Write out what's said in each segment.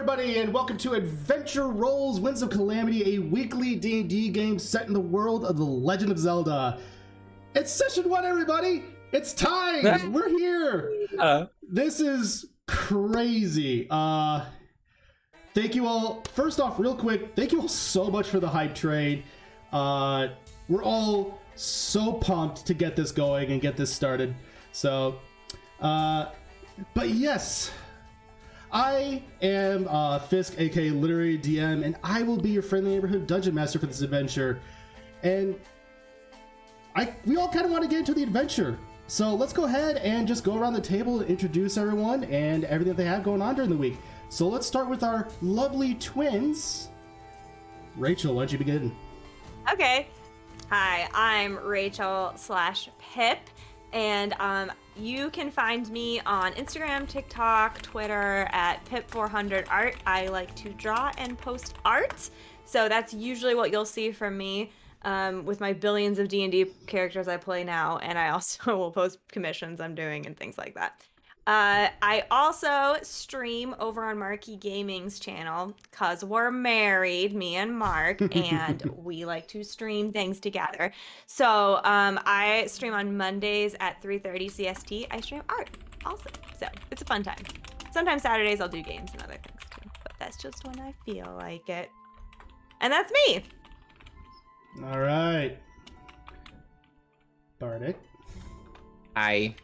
everybody, and welcome to Adventure Rolls Winds of Calamity, a weekly D&D game set in the world of The Legend of Zelda. It's session 1, everybody! It's time! We're here! This is crazy. Thank you all. First off, real quick, thank you all so much for the hype train. We're all so pumped to get this going and get this started. So, but yes... I am Fisk, aka Literary DM, and I will be your friendly neighborhood dungeon master for this adventure. And we all kind of want to get into the adventure. So let's go ahead and just go around the table and introduce everyone and everything that they have going on during the week. So let's start with our lovely twins. Rachel, why don't you begin? Okay. Hi, I'm Rachel/Pip, and you can find me on Instagram, TikTok, Twitter at Pip400art. I like to draw and post art, so that's usually what you'll see from me with my billions of D&D characters I play now, and I also will post commissions I'm doing and things like that. I also stream over on Marky Gaming's channel because we're married, me and Mark, and we like to stream things together. So I stream on Mondays at 3:30 CST. I stream art also. So it's a fun time. Sometimes Saturdays I'll do games and other things too, but that's just when I feel like it. And that's me. All right. Bardic. Hi.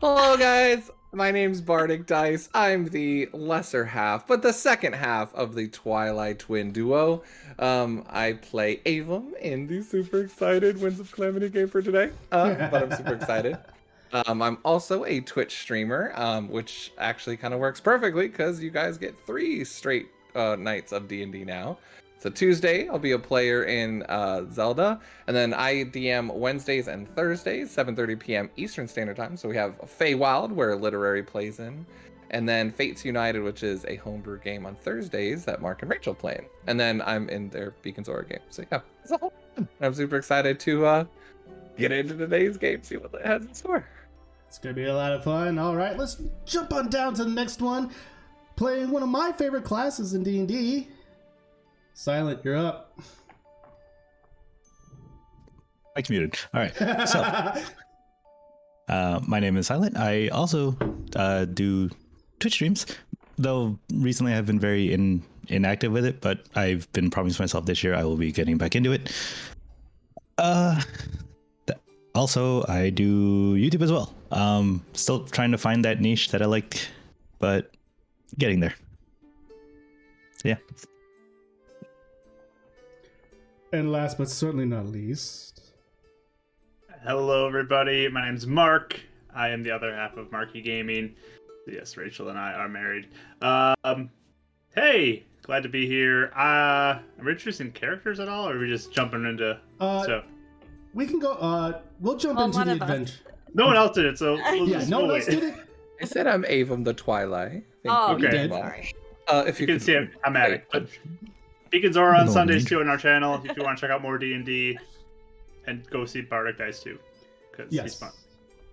Hello, guys. My name's Bardic Dice. I'm the lesser half, but the second half of the Twilight Twin duo. I play Avum in the super excited Winds of Calamity game for today, but I'm super excited. I'm also a Twitch streamer, which actually kind of works perfectly because you guys get 3 straight nights of D&D now. So Tuesday, I'll be a player in Zelda, and then I DM Wednesdays and Thursdays, 7:30 p.m. Eastern Standard Time. So we have Feywild, where Literary plays in, and then Fates United, which is a homebrew game on Thursdays that Mark and Rachel play in. And then I'm in their Beacons Aura game. So yeah, it's a whole fun. I'm super excited to get into today's game, see what it has in store. It's going to be a lot of fun. All right, let's jump on down to the next one. Playing one of my favorite classes in D&D. Silent, you're up. Mike's muted. All right. So, my name is Silent. I also do Twitch streams, though recently I've been very inactive with it, but I've been promising myself this year I will be getting back into it. Also, I do YouTube as well. Still trying to find that niche that I like, but getting there. So, yeah. And last but certainly not least. Hello, everybody. My name's Mark. I am the other half of Marky Gaming. Yes, Rachel and I are married. Hey, glad to be here. Are we introducing characters at all, or are we just jumping into stuff? We can go. We'll jump into the adventure. No one else did it, so yeah, no one else did it. I said I'm Avum the Twilight. Oh, okay. okay. Sorry. If you can see it, I'm at it. But Beacons are on Sundays too on our channel. If you want to check out more D&D, and go see Bardic Dice too, because he's fun.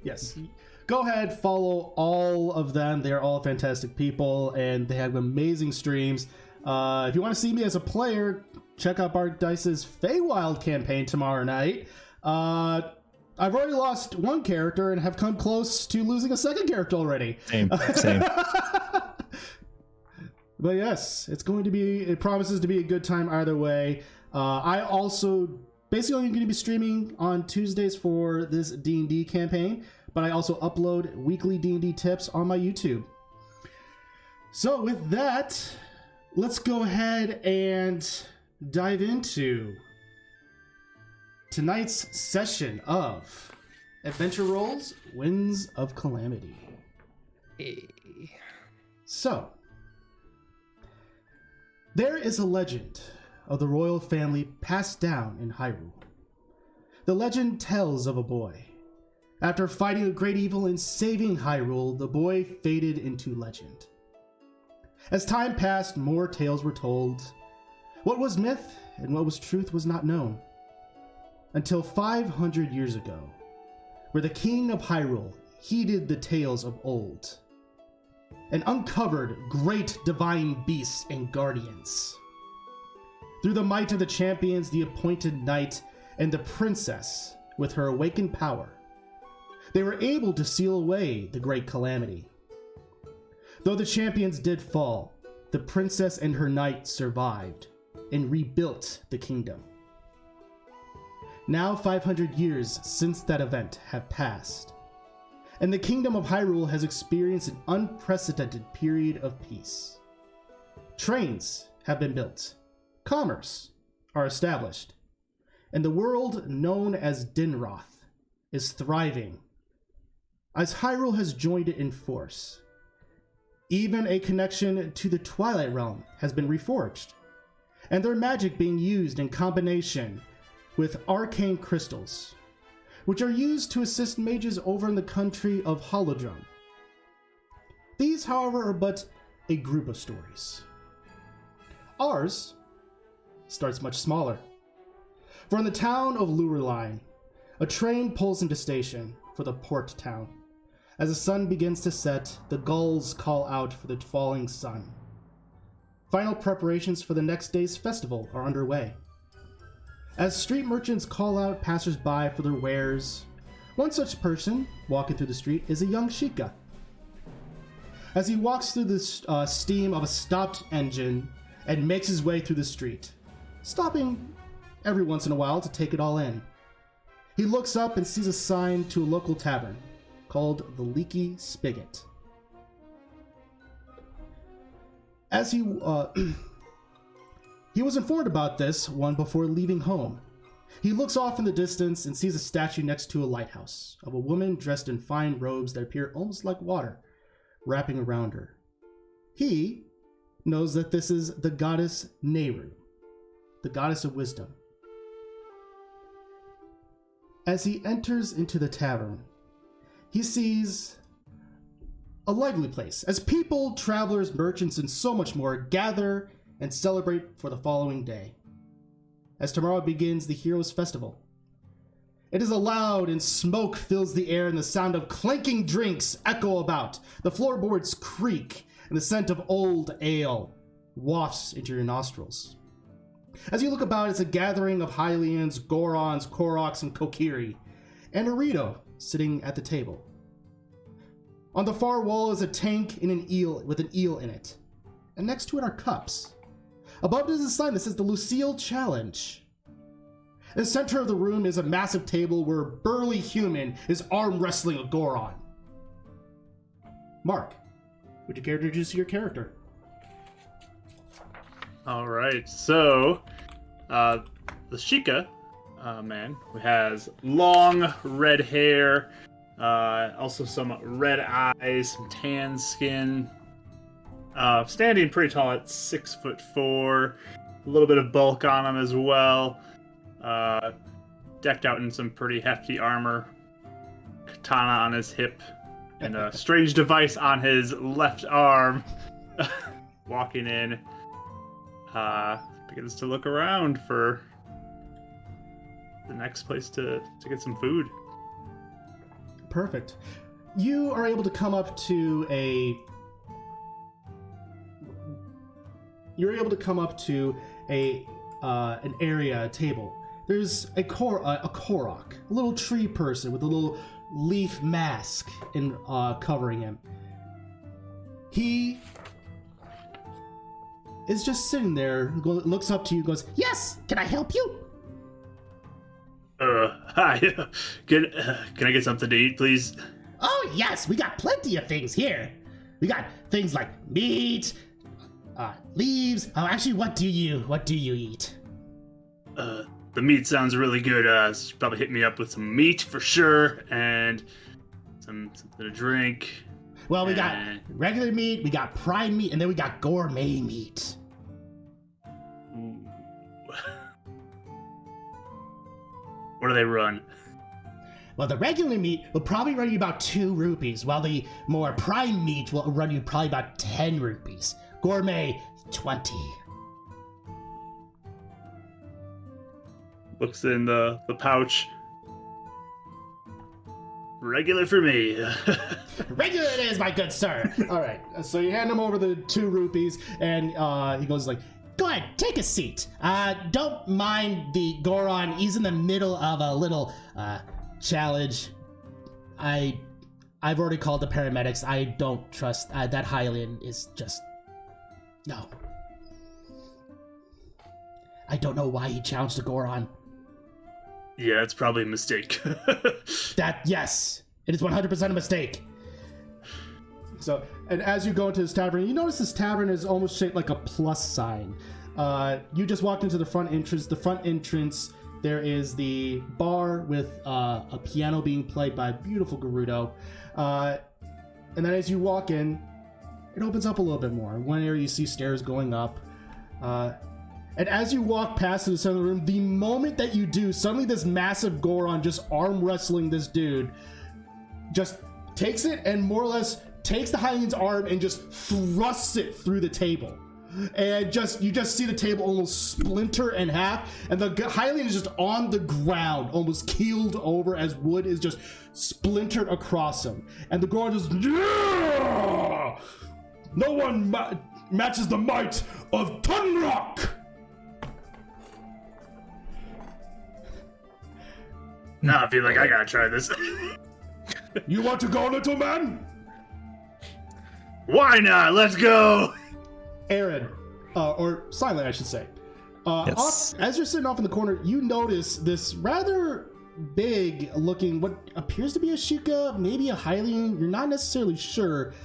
Yes. Go ahead, follow all of them. They're all fantastic people, and they have amazing streams. If you want to see me as a player, check out Bardic Dice's Feywild campaign tomorrow night. I've already lost one character and have come close to losing a second character already. Same. But yes, it promises to be a good time either way. I also basically only going to be streaming on Tuesdays for this D&D campaign, but I also upload weekly D&D tips on my YouTube. So with that, let's go ahead and dive into tonight's session of Adventure Rolls Winds of Calamity. So, there is a legend of the royal family passed down in Hyrule. The legend tells of a boy. After fighting a great evil and saving Hyrule, the boy faded into legend. As time passed, more tales were told. What was myth and what was truth was not known. Until 500 years ago, where the king of Hyrule heeded the tales of old. and uncovered great divine beasts and guardians. Through the might of the champions, the appointed knight, and the princess, with her awakened power, they were able to seal away the great calamity. Though the champions did fall, the princess and her knight survived and rebuilt the kingdom. Now 500 years since that event have passed, and the kingdom of Hyrule has experienced an unprecedented period of peace. Trains have been built, commerce are established, and the world known as Dinroth is thriving as Hyrule has joined it in force. Even a connection to the Twilight Realm has been reforged, and their magic being used in combination with arcane crystals, which are used to assist mages over in the country of Holodrum. These, however, are but a group of stories. Ours starts much smaller. For in the town of Lureline, a train pulls into station for the port town. As the sun begins to set, the gulls call out for the falling sun. Final preparations for the next day's festival are underway. As street merchants call out passers-by for their wares, one such person walking through the street is a young Sheikah. As he walks through the steam of a stopped engine and makes his way through the street, stopping every once in a while to take it all in, he looks up and sees a sign to a local tavern called the Leaky Spigot. As he was informed about this one before leaving home. He looks off in the distance and sees a statue next to a lighthouse of a woman dressed in fine robes that appear almost like water wrapping around her. He knows that this is the goddess Nehru, the goddess of wisdom. As he enters into the tavern, he sees a lively place as people, travelers, merchants, and so much more gather and celebrate for the following day, as tomorrow begins the Heroes' Festival. It is loud and smoke fills the air and the sound of clanking drinks echo about. The floorboards creak and the scent of old ale wafts into your nostrils. As you look about, it's a gathering of Hylians, Gorons, Koroks, and Kokiri, and Naruto sitting at the table. On the far wall is a tank and an eel with an eel in it, and next to it are cups. Above it is a sign that says the Lucille Challenge. In the center of the room is a massive table where a burly human is arm wrestling a Goron. Mark, would you care to introduce your character? All right, so the Sheikah man who has long red hair, also some red eyes, some tan skin, standing pretty tall at 6'4", a little bit of bulk on him as well, decked out in some pretty hefty armor, katana on his hip, and a strange device on his left arm. Walking in, begins to look around for the next place to get some food. Perfect. You are able to come up to an area, a table. There's a Korok, a little tree person with a little leaf mask covering him. He is just sitting there, looks up to you, goes, "Yes, can I help you?" Hi. Can I get something to eat, please? Oh yes, we got plenty of things here. We got things like meat, leaves. Oh, actually, what do you eat? The meat sounds really good. So you probably hit me up with some meat for sure, and something to drink. Well, we got regular meat, we got prime meat, and then we got gourmet meat. Ooh. What do they run? Well, the regular meat will probably run you about 2 rupees, while the more prime meat will run you probably about 10 rupees. Gourmet, 20. Looks in the pouch. regular for me. Regular it is, my good sir. All right, so you hand him over the 2 rupees, and he goes like, go ahead, take a seat. Don't mind the Goron. He's in the middle of a little challenge. I've already called the paramedics. I don't trust that Hylian is just no. I don't know why he challenged the Goron. Yeah, it's probably a mistake. Yes, it is 100% a mistake. So, and as you go into this tavern, you notice this tavern is almost shaped like a plus sign. You just walked into the front entrance. The front entrance, there is the bar with a piano being played by a beautiful Gerudo. And then as you walk in, it opens up a little bit more. One area you see stairs going up. And as you walk past to the center of the room, the moment that you do, suddenly this massive Goron just arm wrestling this dude just takes it and more or less takes the Hylian's arm and just thrusts it through the table. And you just see the table almost splinter in half, and the Hylian is just on the ground, almost keeled over as wood is just splintered across him. And the Goron just, yeah! No one matches the might of Tunrock! Now I feel like I gotta try this. You want to go, little man? Why not? Let's go! Aaron, or Silent, I should say. Yes. As you're sitting off in the corner, you notice this rather big looking, what appears to be a Sheikah, maybe a Hylian, you're not necessarily sure.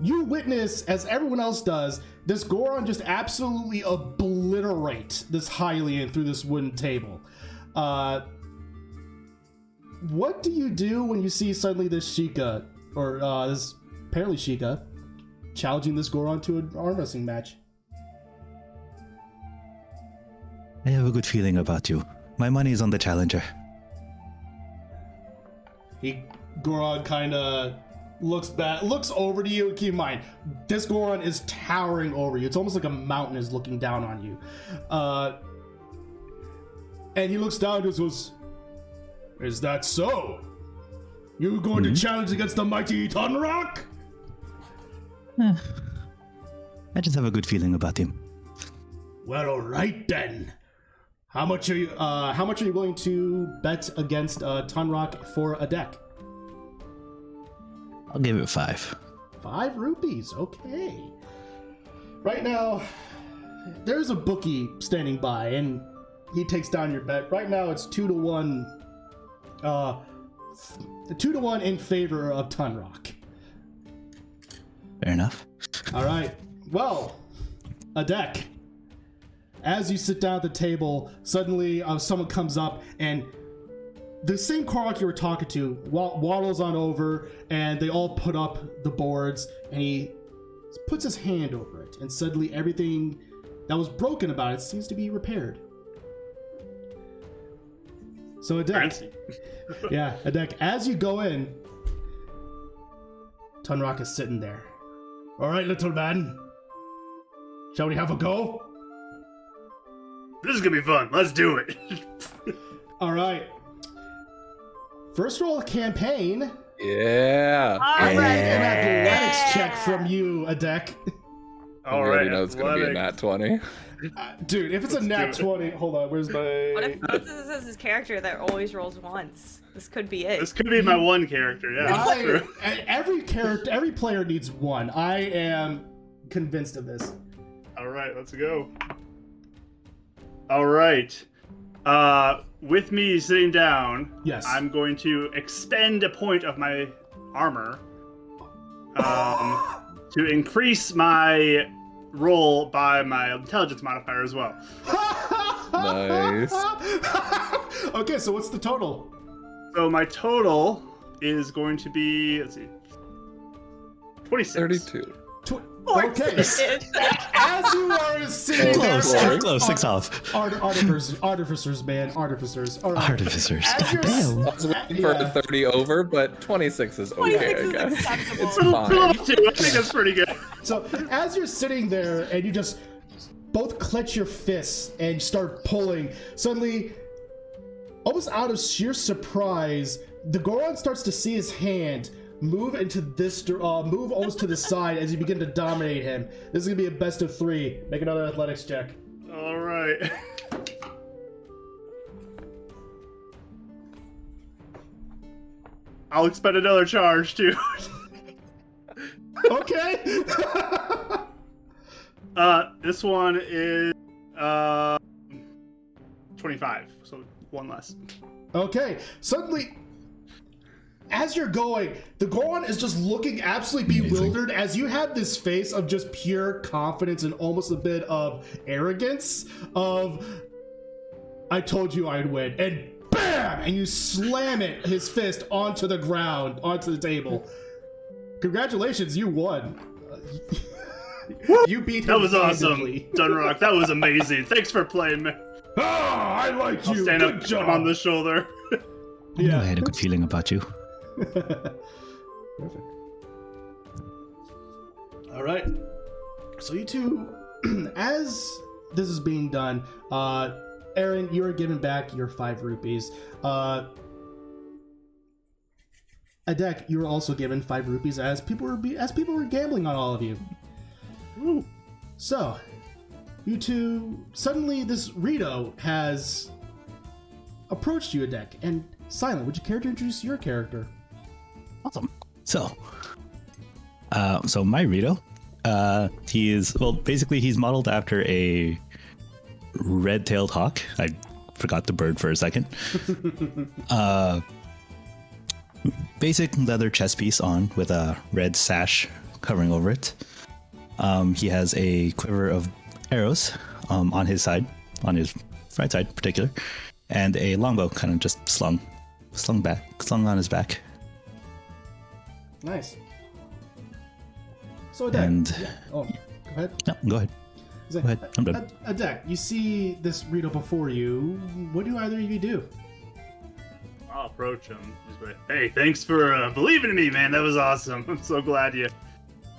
You witness, as everyone else does, this Goron just absolutely obliterate this Hylian through this wooden table. What do you do when you see suddenly this Sheikah, or this apparently Sheikah, challenging this Goron to an arm wrestling match? I have a good feeling about you. My money is on the challenger. Goron kind of looks over to you. Keep in mind, this Goron is towering over you. It's almost like a mountain is looking down on you. And he looks down and just goes, "Is that so? You going to challenge against the mighty Tunrock?" I just have a good feeling about him. Well, all right then. How much are you willing to bet against Tunrock for a deck? I'll give it 5. 5 rupees, okay. Right now, there's a bookie standing by, and he takes down your bet. Right now, it's 2-1. 2-1 in favor of Tunrock. Fair enough. All right. Well, a deck. As you sit down at the table, suddenly someone comes up, and the same Korok you were talking to waddles on over, and they all put up the boards, and he puts his hand over it, and suddenly everything that was broken about it seems to be repaired. So a deck. Fancy. Yeah, a deck. As you go in, Tunrock is sitting there. All right, little man. Shall we have a go? This is gonna be fun. Let's do it. All right. First roll of campaign. Yeah. All And right. an athletics check from you, Adek. I All already right, know it's gonna be a nat 20. Dude, if it's a nat 20, hold on, where's my... What if this is his character that always rolls once? This could be it. This could be my one character. Yeah. Every player needs one. I am convinced of this. All right, let's go. All right. With me sitting down, Yes. I'm going to expend a point of my armor to increase my roll by my intelligence modifier as well. Nice. Okay, so what's the total? So my total is going to be, let's see, 26. 32. Okay. As you are sitting there, Close, 6 off. artificers, man, artificers. All right. Artificers. As you're Damn. I was waiting for a 30 over, but 26 is okay, 26 I is guess. acceptable. It's I fine. think that's pretty good. So as you're sitting there and you just both clench your fists and start pulling, suddenly, almost out of sheer surprise, the Goron starts to see his hand move into this, move almost to the side as you begin to dominate him. This is gonna be a best of 3. Make another athletics check. All right. I'll expect another charge too. Okay. This one is 25, so one less. Okay. Suddenly, as you're going, the Goron is just looking absolutely bewildered as you have this face of just pure confidence and almost a bit of arrogance of, I told you I'd win, and BAM! And you slam his fist onto the ground, onto the table. Congratulations, you won. You beat him. That was awesome, handedly. Dunrock. That was amazing. Thanks for playing me. I like I'll you. stand Good up job. on the shoulder. I knew I had a good feeling about you. Perfect. All right. So you two, as this is being done, Aaron, you are given back your 5 rupees. Adek, you were also given 5 rupees as people were gambling on all of you. Ooh. So, you two, suddenly this Rito has approached you, Adek, and Silent, would you care to introduce your character? Awesome. So my Rito, he is, well, basically he's modeled after a red-tailed hawk. I forgot the bird for a second. Basic leather chest piece on with a red sash covering over it. He has a quiver of arrows on his side, on his right side in particular, and a longbow kind of just slung on his back. Nice. So Adek, And oh, go ahead. no, go ahead. Go ahead, I'm done. Adek, you see this Rito before you. What do either of you do? I'll approach him. Just be like, hey, thanks for believing in me, man. That was awesome. I'm so glad you had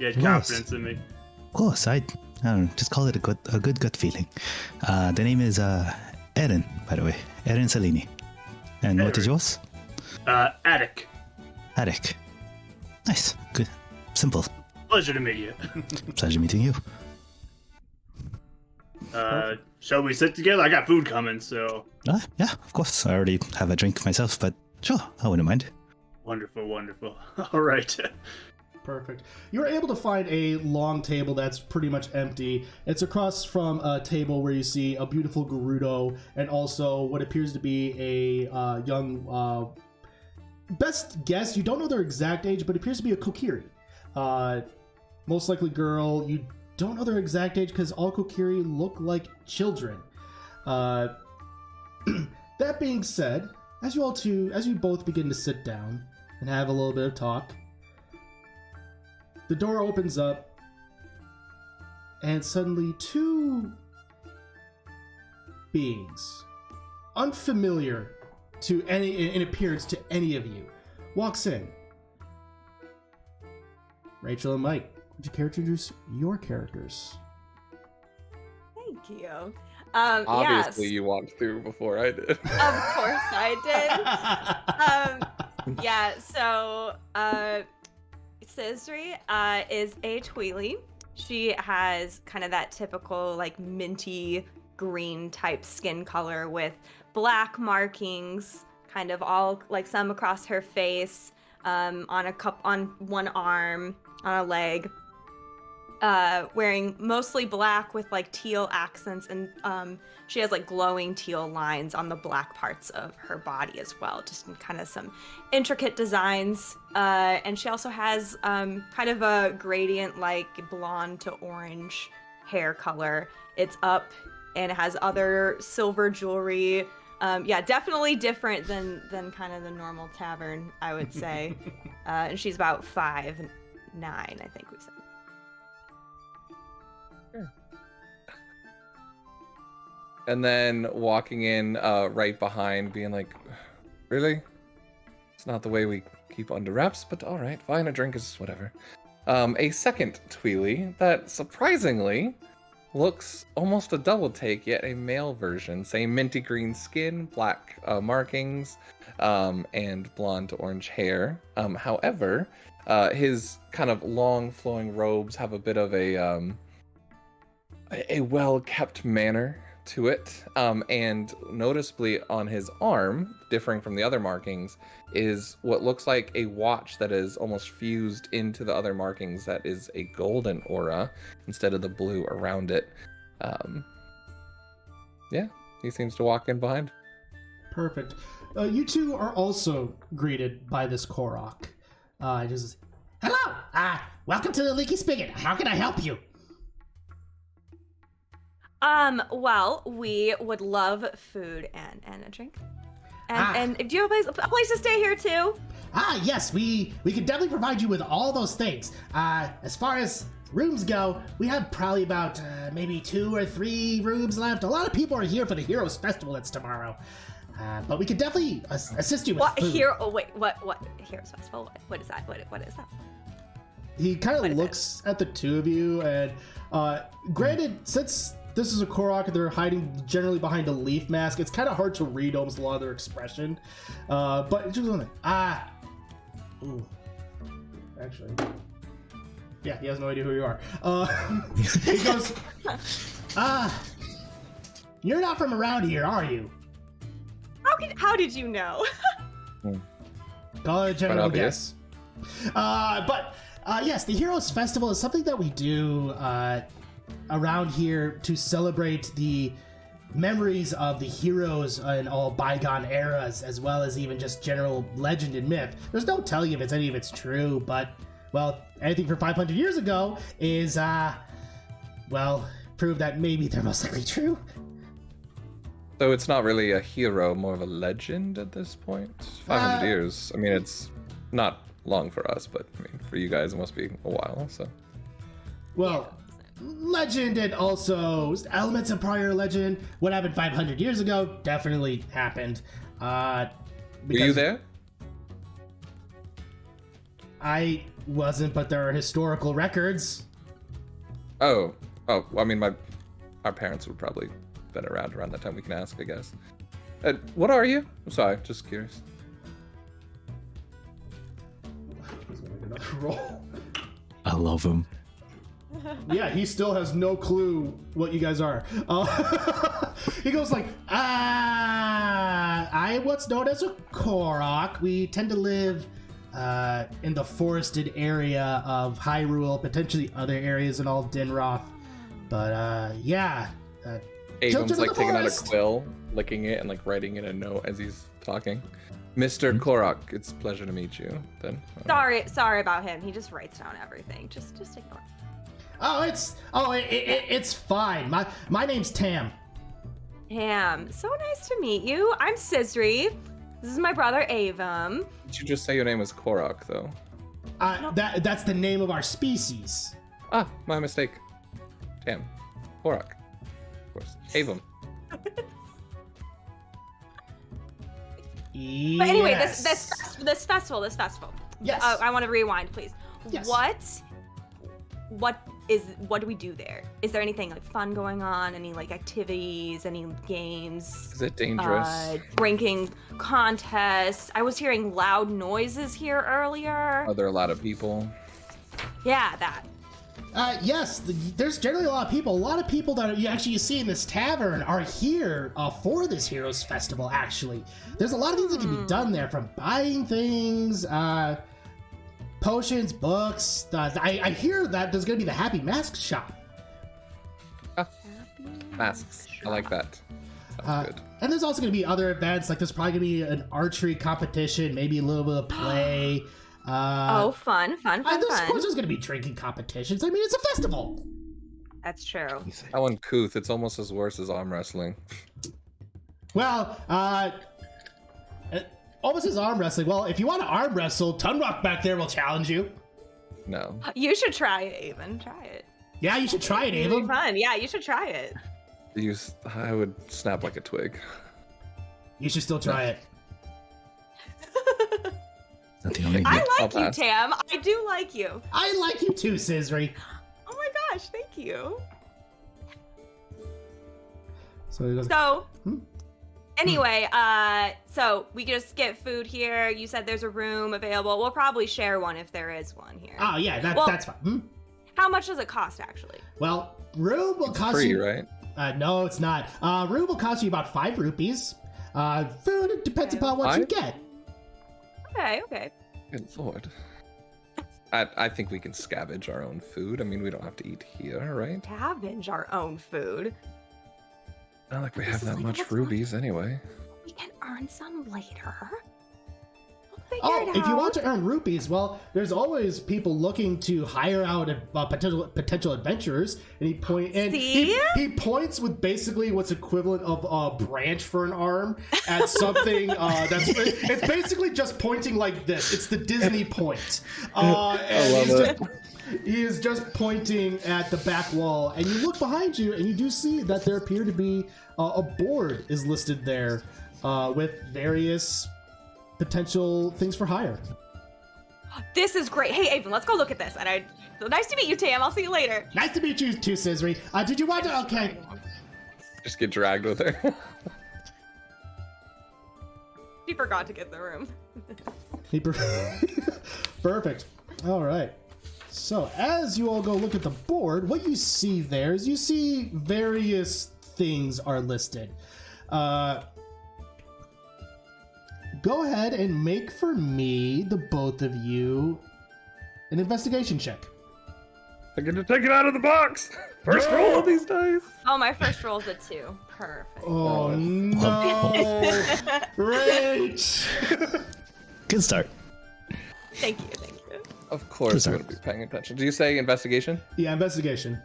Yes. confidence in me. Of course, I don't know, just call it a good gut feeling. The name is Erin, by the way, Erin Salini. And what is Erin. yours? Attic. Attic. Nice, good, simple. Pleasure to meet you. Pleasure meeting you. Shall we sit together? I got food coming, so. Yeah, of course. I already have a drink myself, but sure, I wouldn't mind. Wonderful, wonderful. All right. Perfect. You're able to find a long table that's pretty much empty. It's across from a table where you see a beautiful Gerudo and also what appears to be a young, best guess, you don't know their exact age, but it appears to be a Kokiri. Most likely girl. You don't know their exact age because all Kokiri look like children. That being said, as you both begin to sit down and have a little bit of talk, the door opens up, and suddenly 2 beings, unfamiliar to in appearance to any of you, walks in. Rachel and Mike, would you care to introduce your characters? Thank you. Obviously, yes. you walked through before I did. Of course I did. Yeah, so Sisri is a Tweely. She has kind of that typical like minty green type skin color with black markings, kind of all like some across her face, on one arm, on a leg. Wearing mostly black with like teal accents, and she has like glowing teal lines on the black parts of her body as well, just in kind of some intricate designs. And she also has kind of a gradient like blonde to orange hair color. It's up and it has other silver jewelry. Yeah, definitely different than kind of the normal tavern, I would say. And she's about 5'9", I think we said. And then walking in right behind, being like, really? It's not the way we keep under wraps, but all right, fine, a drink is whatever. A second Tweely that surprisingly looks almost a double take, yet a male version. Same minty green skin, black markings, and blonde to orange hair. However, his kind of long flowing robes have a bit of a well-kept manner to it. And noticeably on his arm, differing from the other markings, is what looks like a watch that is almost fused into the other markings that is a golden aura instead of the blue around it. Yeah, he seems to walk in behind. Perfect. You two are also greeted by this Korok. Just, hello! Welcome to the Leaky Spigot. How can I help you? Well, we would love food and a drink. And do you have a place to stay here too? Yes, we can definitely provide you with all those things. As far as rooms go, we have probably about maybe 2 or 3 rooms left. A lot of people are here for the Heroes Festival that's tomorrow. But we could definitely assist you with food. What Heroes Festival? What is that? What is that? He kind of looks at the two of you, and granted, since this is a Korok and they're hiding generally behind a leaf mask, it's kind of hard to read almost a lot of their expression. But it's just like, ooh, actually, yeah, he has no idea who you are. He goes, you're not from around here, are you? How did you know? General guess. But yes, the Heroes Festival is something that we do around here to celebrate the memories of the heroes in all bygone eras, as well as even just general legend and myth. There's no telling if any of it's true, but, well, anything from 500 years ago is, prove that maybe they're most likely true. So it's not really a hero, more of a legend at this point? 500 years. I mean, it's not long for us, but I mean, for you guys, it must be a while, so. Well, legend and also elements of prior legend. What happened 500 years ago definitely happened. Were you there? I wasn't, but there are historical records. Oh, I mean, our parents would probably been around that time. We can ask, I guess. What are you? I'm sorry, just curious. He's gonna make another roll. I love him. Yeah, he still has no clue what you guys are. He goes like, I what's known as a Korok. We tend to live in the forested area of Hyrule, potentially other areas in all Dinroth. But yeah. Avon's like taking out a quill, licking it, and like writing in a note as he's talking. Mr. Korok, it's a pleasure to meet you. Then. Sorry about him. He just writes down everything. Just ignore. It's fine. My name's Tam. Tam, so nice to meet you. I'm Sisri. This is my brother Avon. Did you just say your name was Korok, though? That's the name of our species. Ah, my mistake. Tam. Korok. Of course. Avon. Yes. But anyway, this festival. Yes. I want to rewind, please. Yes. What do we do there? Is there anything like fun going on? Any like activities? Any games? Is it dangerous? Drinking contests. I was hearing loud noises here earlier. Are there a lot of people? Yeah, that. Yes, there's generally a lot of people. A lot of people that you see in this tavern are here for this Heroes Festival, actually. There's a lot of things that can be done there, from buying things, potions, books. I hear that there's going to be the Happy Mask shop. Masks. I like that. Sounds good. And there's also going to be other events, like there's probably going to be an archery competition, maybe a little bit of play. Fun. Of course there's going to be drinking competitions. I mean, it's a festival. That's true. That one, Kuth, it's almost as worse as arm wrestling. Well, almost as arm wrestling. Well, if you want to arm wrestle, Tunrock back there will challenge you. No. You should try it, Avon. Try it. Yeah, you should try it, It'll be Avon. fun. Yeah, you should try it. I would snap like a twig. You should still try it. Not the only I I'll like you, pass. Tam. I do like you. I like you too, Sisri. Oh my gosh, thank you. So, he goes, So, Hmm? anyway, so we can just get food here. You said there's a room available. We'll probably share one if there is one here. oh yeah, Well- that's fine. Hmm? How much does it cost, actually? Well, room will It's cost free, you. right? No, it's not. Room will cost you about 5 rupees. Food it depends Okay. upon what you 5? get. Okay. Good lord. I think we can scavenge our own food. I mean, we don't have to eat here, right? Scavenge our own food. Not like we This have is that like much what's rubies anyway. We can earn some later. We'll figure Oh, it out. if you want to earn rupees, well, there's always people looking to hire out potential adventurers, and See? he points with basically what's equivalent of a branch for an arm at something it's basically just pointing like this. It's the Disney point. And love it. he is just pointing at the back wall, and you look behind you, and you do see that there appear to be a board is listed there with various potential things for hire. This is great. Hey, Avon, let's go look at this. Nice to meet you, Tam. I'll see you later. Nice to meet you too, Scissory. Did you want to? Okay. Just get dragged with her. She forgot to get the room. Perfect. All right. So as you all go look at the board, what you see there is you see various things are listed. Go ahead and make for me, the both of you, an investigation check. I get to take it out of the box. First roll of these dice. Oh, my first roll's a 2. Perfect. Oh no, Rach! Good start. Thank you. Of course, Sorry. I would be paying attention. Do you say investigation? Yeah, investigation.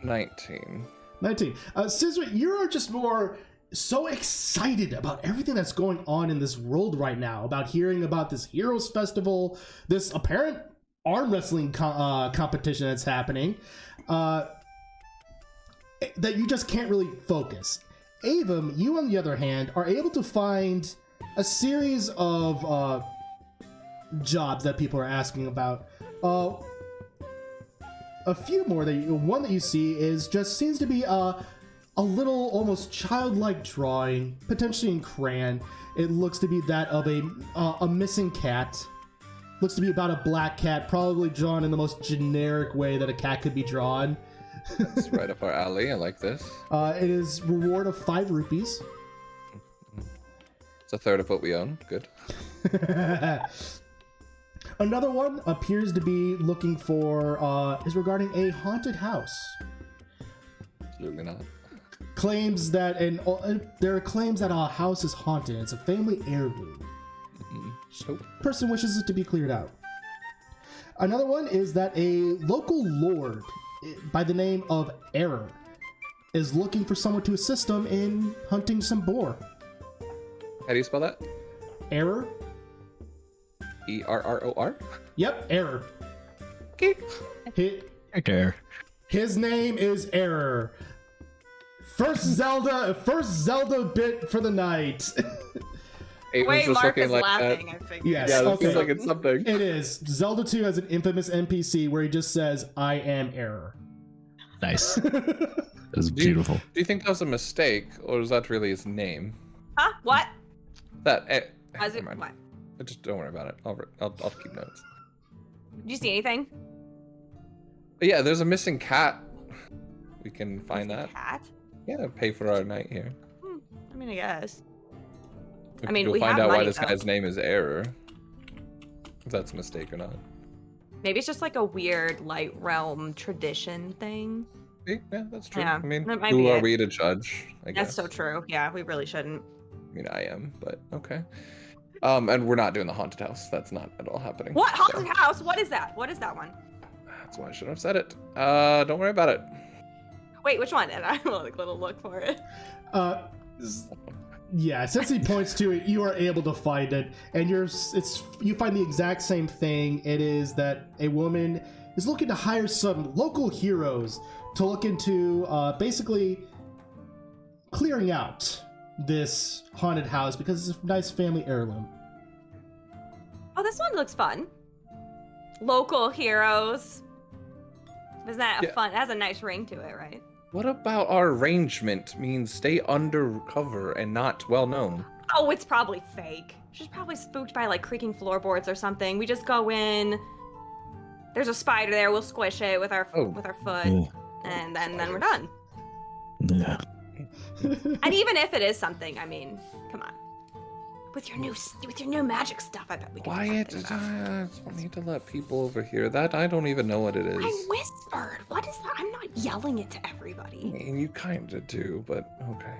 19. 19. Scissor, you're just more so excited about everything that's going on in this world right now, about hearing about this Heroes Festival, this apparent arm wrestling competition that's happening, that you just can't really focus. Avum, you on the other hand, are able to find a series of jobs that people are asking about. A few more one that you see is just seems to be a little almost childlike drawing, potentially in crayon. It looks to be that of a missing cat. Looks to be about a black cat, probably drawn in the most generic way that a cat could be drawn. It's right up our alley. I like this. It is reward of 5 rupees. It's a third of what we own. Good. Another one appears to be looking for is regarding a haunted house. Absolutely not. Claims that there are claims that a house is haunted. It's a family heirloom. So, Person wishes it to be cleared out. Another one is that a local lord by the name of Error is looking for someone to assist him in hunting some boar. how do you spell that? Error? ERROR? Yep, Error. Okay. Character. His name is Error. First Zelda bit for the night. Avon's Wait, just Mark looking is like laughing, that. I figured. Yes. Yeah, that Okay. seems like it's something. It is. Zelda 2 has an infamous NPC where he just says, "I am Error." Nice. That was Do you- beautiful. Do you think that was a mistake, or is that really his name? Huh? What? That. Was it never mind. what? Just don't worry about it. I'll keep notes. Did you see anything? But yeah, there's a missing cat. We can find Missing that. Cat? Yeah, pay for our night here. I mean, I guess. I mean, We'll we find have out why money, this though. guy's name is Error. If that's a mistake or not. Maybe it's just like a weird light realm tradition thing. Yeah, that's true. Yeah, I mean, that might who be are it. we to judge? I That's guess. so true. Yeah, we really shouldn't. I mean, I am, but okay. And we're not doing the haunted house. That's not at all happening. What so haunted house? What is that? What is that one? That's why I shouldn't have said it. Don't worry about it. Wait, which one? And I will like little look for it. Yeah, since he points to it, you are able to find it, and you find the exact same thing. It is that a woman is looking to hire some local heroes to look into basically clearing out this haunted house because it's a nice family heirloom. Oh, this one looks fun. Local heroes. Isn't that Yeah. fun? It has a nice ring to it, right? What about our arrangement means stay undercover and not well known? Oh, it's probably fake. She's probably spooked by like creaking floorboards or something. We just go in. There's a spider there. We'll squish it with our foot, Yeah. and then we're done. Yeah. And even if it is something, I mean, come on. With your new magic stuff, I bet we can. Quiet. Do something about it. I don't need to let people overhear that. I don't even know what it is. I whispered. What is that? I'm not yelling it to everybody. And you kind of do, but okay.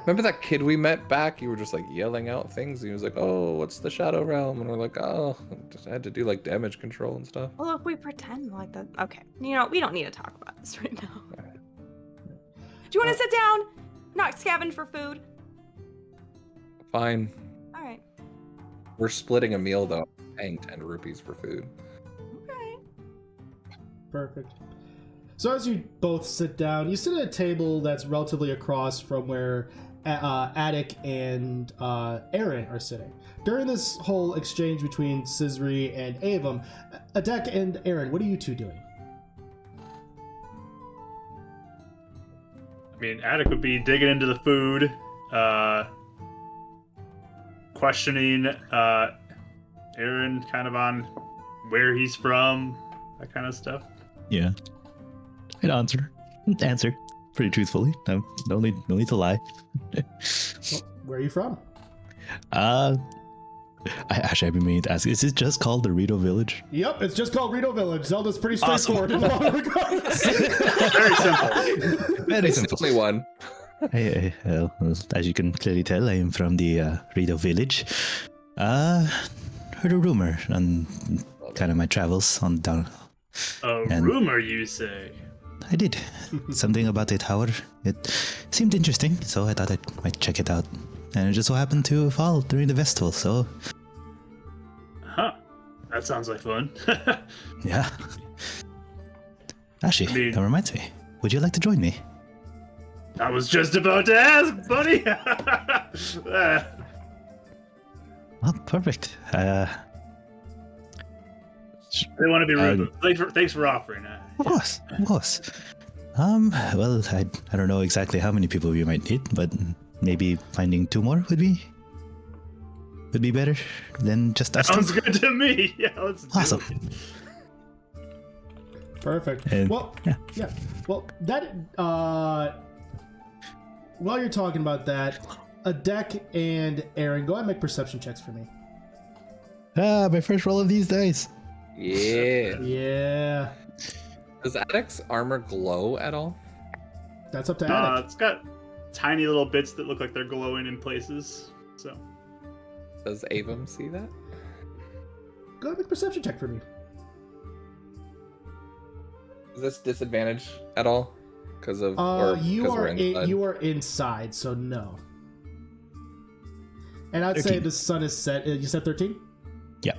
Remember that kid we met back? You were just like yelling out things. And he was like, "Oh, what's the Shadow Realm?" And we're like, "Oh, I had to do like damage control and stuff." Well, if we pretend like that, okay. You know, we don't need to talk about this right now. Do you want to sit down? Not scavenge for food. Fine. All right. We're splitting a meal though. I'm paying 10 rupees for food. Okay. Perfect. So as you both sit down, you sit at a table that's relatively across from where Attic and Aaron are sitting. During this whole exchange between Sisri and Avum, Adek and Aaron, what are you two doing? I mean, Attic would be digging into the food, questioning Aaron kind of on where he's from, that kind of stuff. Yeah. I'd answer pretty truthfully. No need to lie. Well, where are you from? I've been meaning to ask, is it just called the Rito Village? Yep, it's just called Rito Village. Zelda's pretty straightforward in a lot of regards. Very simple. Very It's simple. only one. Well, as you can clearly tell, I am from the Rito Village. Heard a rumor on kind of my travels on down. A And- rumor, you say? I did. Something about a tower. It seemed interesting, so I thought I might check it out. And it just so happened to fall during the festival, so Huh. That sounds like fun. yeah. Actually, I mean- that reminds me. Would you like to join me? I was just about to ask, buddy. Oh, perfect. I didn't want to be rude. But thanks for offering. Of course, of course. Well, I don't know exactly how many people we might need, but maybe finding 2 more would be better than just us. Sounds good to me. Yeah, let's do Awesome. it. Perfect. And- Well, yeah. yeah. Well, that while you're talking about that, Adek and Aaron, go ahead and make perception checks for me. My first roll of these dice. Yeah. Yeah, Does Addict's armor glow at all? that's up to Adek. It's got tiny little bits that look like they're glowing in places. So Does Avum see that? Go ahead and make perception check for me. Is this disadvantage at all? Because of You are inside? you are inside, so no. And I'd say 13. the sun is set. You said 13? Yeah.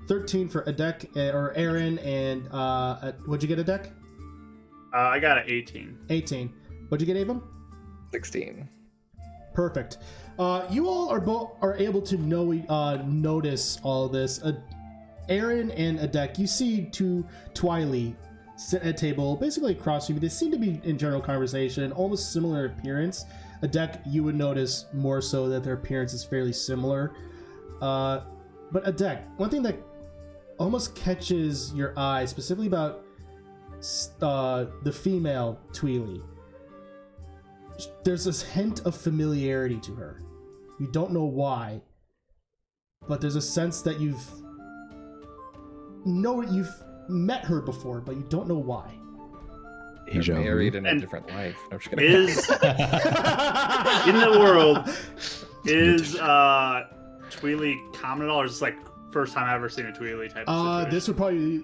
13 for Adek or Aaron, and what'd you get, Adek? I got an 18. 18. What'd you get, Avon? 16. Perfect. You all are able to notice all this. Aaron and Adek, you see two Twily sit at a table basically across from you. They seem to be in general conversation, almost similar appearance. Adek, you would notice more so that their appearance is fairly similar. But Adek, one thing that almost catches your eye, specifically about the female Twily, there's this hint of familiarity to her. You don't know why, but there's a sense that you've met her before, but you don't know why. You're Deja vu. married in a And different life. No, I'm just kidding. Is in the world is Tweely common at all, or is this like first time I've ever seen a Tweely type of situation? This would probably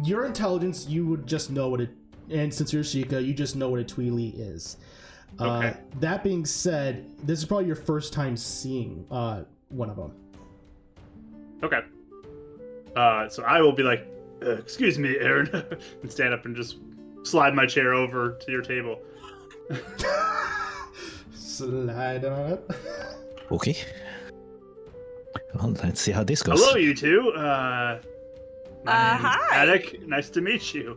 your intelligence. You would just know what it, and since you're Sheikah, you just know what a Tweely is. Okay. That being said, this is probably your first time seeing one of them. Okay. So I will be like, excuse me, Aaron, and stand up and just slide my chair over to your table. Slide on it. Okay. Well, let's see how this goes. Hello, you two. My name's hi. Attic. Nice to meet you.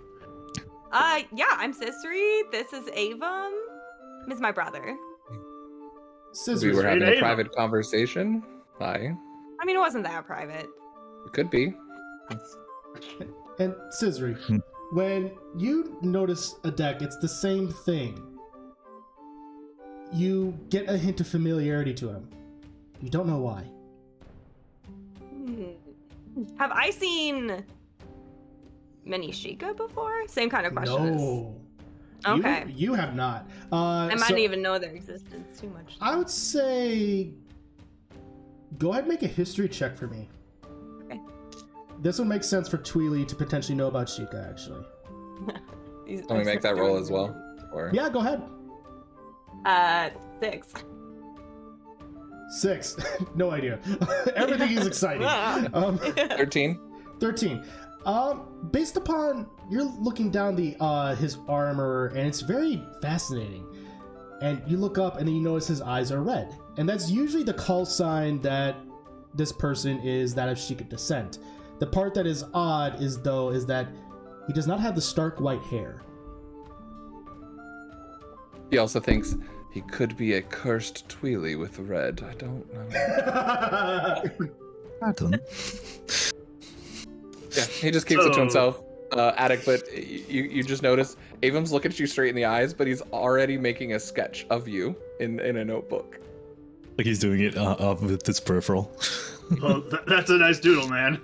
Yeah, I'm Cicely. This is Avum. This is my brother. Scissors. We were having a Ava. private conversation. Hi. I mean, it wasn't that private. It could be. And Scissory, when you notice a deck, it's the same thing. You get a hint of familiarity to him. You don't know why. Have I seen Minishika before? Same kind of question. No. Okay. You have not. I might so not even know their existence too much. I would say go ahead and make a history check for me. Okay. This would make sense for Tweely to potentially know about Sheikah, actually. Let me make that roll as well. Or Yeah, go ahead. 6. 6. No idea. Everything is exciting. 13. 13. Based upon you're looking down the his armor, and it's very fascinating. And you look up, and then you notice his eyes are red, and that's usually the call sign that this person is that of Sheikah descent. The part that is odd is that he does not have the stark white hair. He also thinks he could be a cursed Tweely with red. I don't know. Pardon. Yeah, he just keeps it to himself. Attic, but you just notice Avum's looking at you straight in the eyes, but he's already making a sketch of you in a notebook. Like he's doing it with his peripheral. Well, that's a nice doodle, man.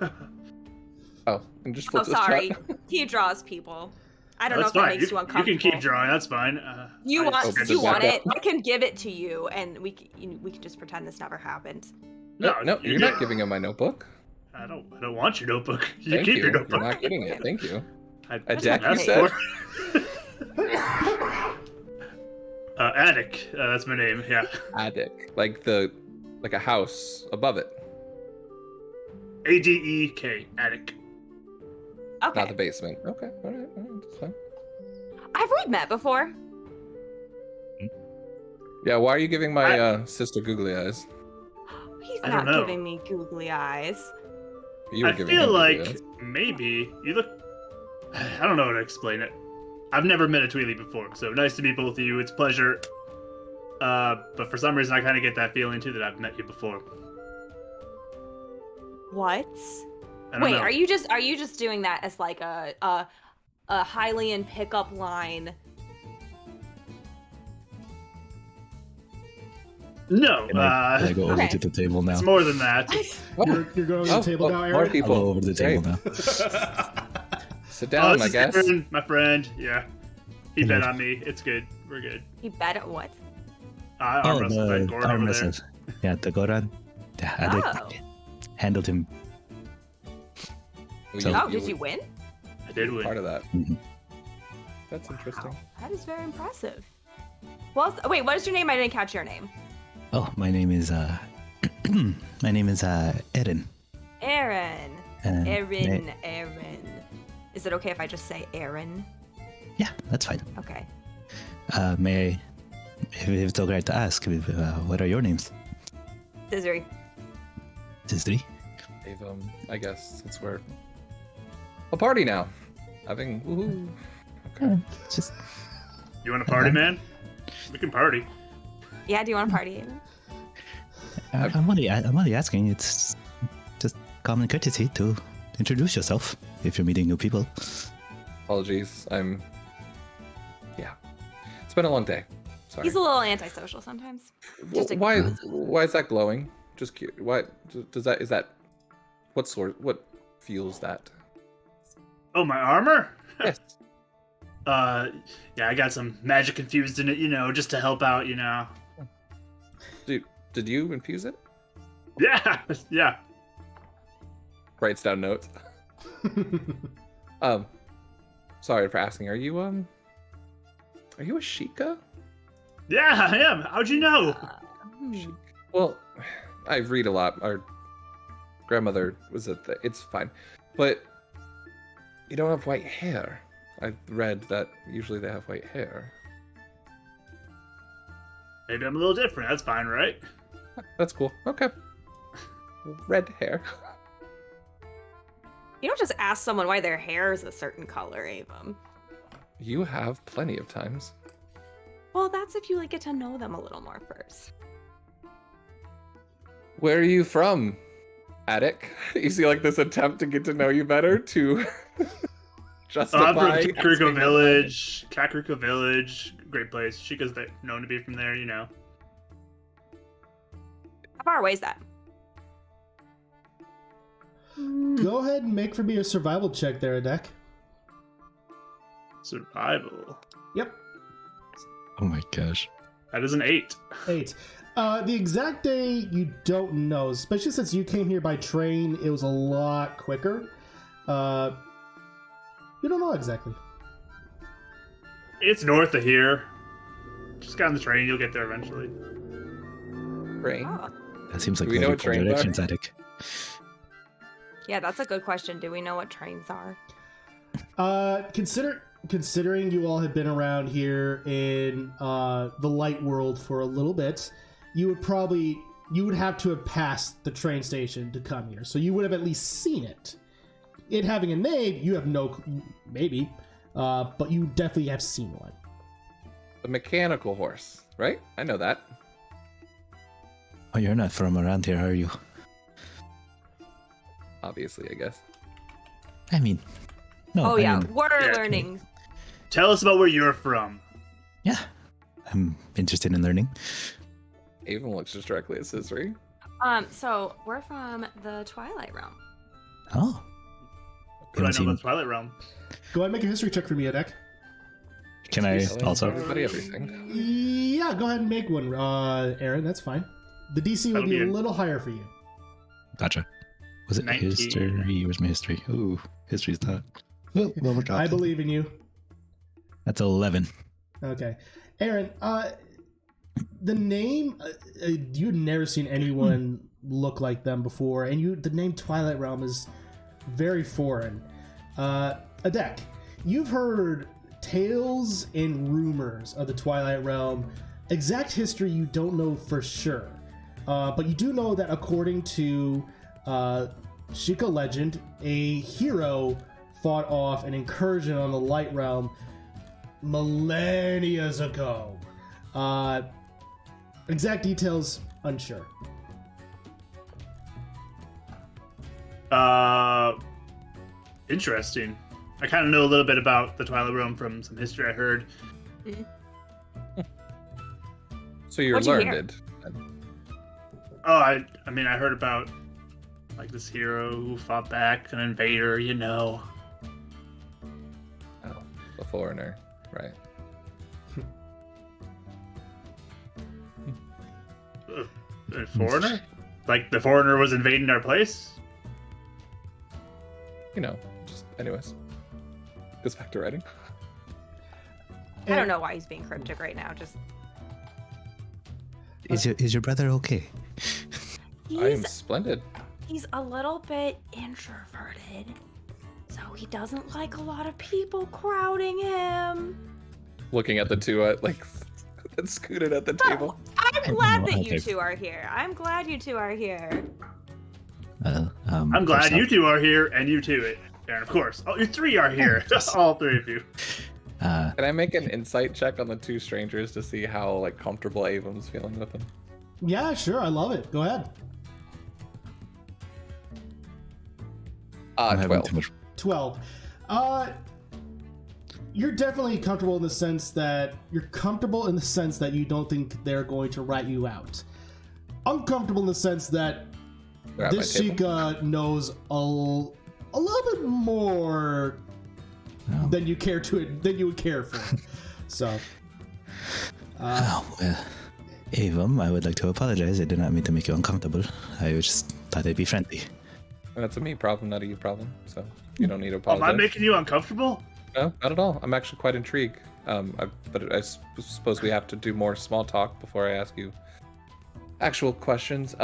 Oh, and just Oh, flips his sorry. chat. He draws people. I don't That's know if fine. that makes you You uncomfortable. can keep drawing. That's fine. You I want? just- You want back it? I can give it to you, and we can just pretend this never happened. No, you you're get- not giving him my notebook. I don't want your notebook. You Thank keep you. your You're notebook. not getting it. Thank you. I- A deck, you okay. said? Attic. That's my name. Yeah. Attic, like a house above it, ADEK. Attic. Okay. not the basement. Okay, all right, that's fine. Have we met before? Yeah, why are you giving my sister googly eyes? He's I not don't know. giving me googly eyes. You were I giving feel him like googly eyes. maybe you look. I don't know how to explain it. I've never met a Tweely before, so nice to meet both of you. It's a pleasure. But for some reason, I kind of get that feeling too that I've met you before. What? I don't Wait, know. are you just doing that as like a Hylian pickup line? No. Can I go over Okay. to the table now? It's more than that. You're going to the table now, more Aaron? people. I'll go over to the table Great. now. Sit down, this I is guess. Aaron, my friend. Yeah. He Hello. bet on me. It's good. We're good. You bet at what? I Oh, arm wrestled that the Gordon arm over there. wrestlers. Yeah, the Goran. Yeah, I Oh. handled him. Well, So- Oh, did you win? I did Part win. of that. Mhm. That's interesting. Wow, that is very impressive. Well, wait, what is your name? I didn't catch your name. Oh, my name is Erin. Aaron. Uh, Aaron. Is it okay if I just say Aaron? Yeah, that's fine. Okay. May I, if it's okay to ask, what are your names? Scissory. Sister? I guess since we're a party now, having woohoo. Okay. Just You want to party, man? We can party. Yeah, do you want to party, Aaron? I'm only asking. It's just common courtesy to introduce yourself if you're meeting new people. Apologies. Yeah. It's been a long day. Sorry. He's a little antisocial sometimes. Just Why ignore is that glowing? Just curious. Why is that what fuels that? Oh, my armor? Yes. Yeah, I got some magic infused in it, just to help out, Did you infuse it? Yeah, yeah. Writes down notes. Sorry for asking. Are you a Sheikah? Yeah, I am. How'd you know? Well, I read a lot. Our grandmother was it's fine, but you don't have white hair. I read that usually they have white hair. Maybe I'm a little different. That's fine, right? That's cool. Okay. Red hair. You don't just ask someone why their hair is a certain color, Avum. You have plenty of times. Well, that's if you like get to know them a little more first. Where are you from, Attic? You see like this attempt to get to know you better to justify. I'm from Kakariko asking Village. Kakariko Village, great place. Chica's known to be from there, you know. How far away is that? Go ahead and make for me a survival check there, Adek. Survival. Yep. Oh my gosh. That is an 8. 8. The exact day you don't know, especially since you came here by train. It was a lot quicker. You don't know exactly. It's north of here. Just get on the train, you'll get there eventually. Rain. Oh. That seems like Do we know what logical trains are? directions, Attic. Yeah, that's a good question. Do we know what trains are? Considering you all have been around here in the light world for a little bit, you would have to have passed the train station to come here, so you would have at least seen it. It having a name, you have no, maybe, but you definitely have seen one. The mechanical horse, right? I know that. Oh, you're not from around here, are you? Obviously, I guess. I mean, no. Oh I yeah, mean, we're yeah. learning. Tell us about where you're from. yeah. I'm interested in learning. Avon looks just directly at Scissory. So we're from the Twilight Realm. Oh. What do I know seem- about Twilight Realm? Go ahead and make a history check for me, Adek. Can I Telling also? everybody everything. Yeah, go ahead and make one, Aaron. That's fine. The DC will That'll be be a it. little higher for you. Gotcha. Was it 19. history? Where's my history? Ooh, history's not. Oh, well, we're I dropping. believe in you. That's 11. Okay, Aaron. The name you've never seen anyone look like them before, and the name Twilight Realm is very foreign. Adek, you've heard tales and rumors of the Twilight Realm. Exact history you don't know for sure, but you do know that according to Sheikah legend, a hero fought off an incursion on the Light Realm millennia ago. Exact details unsure. Interesting. I kind of know a little bit about the Twilight Realm from some history I heard. So you're What'd you hear? learned. Oh, I mean, I heard about like this hero who fought back an invader, you know. Oh, the foreigner, right? A foreigner? Like the foreigner was invading our place? You know, just anyways. Goes back to writing. I don't know why he's being cryptic right now. Just Is your brother okay? I am he's splendid. a little bit introverted, so he doesn't like a lot of people crowding him. Looking at the two, like, that scooted at the table. I'm glad that I'll you take- two are here. I'm glad you two are here. I'm glad you two are here, and you too, Aaron, of course. Oh, you three are here. All three of you. Can I make an insight check on the two strangers to see how like comfortable Avon's feeling with them? Yeah, sure. I love it. Go ahead. I'm having 12. too much. 12. You're definitely comfortable in the sense that you don't think they're going to rat you out. Uncomfortable in the sense that They're at my this table. Sheikah knows a little bit more Oh. than you would care for. So, Oh, well. Avam, I would like to apologize. I did not mean to make you uncomfortable. I just thought I'd be friendly. That's a me problem, not a you problem. So you don't need to Oh, apologize. am I making you uncomfortable? No, not at all. I'm actually quite intrigued. But I suppose we have to do more small talk before I ask you actual questions.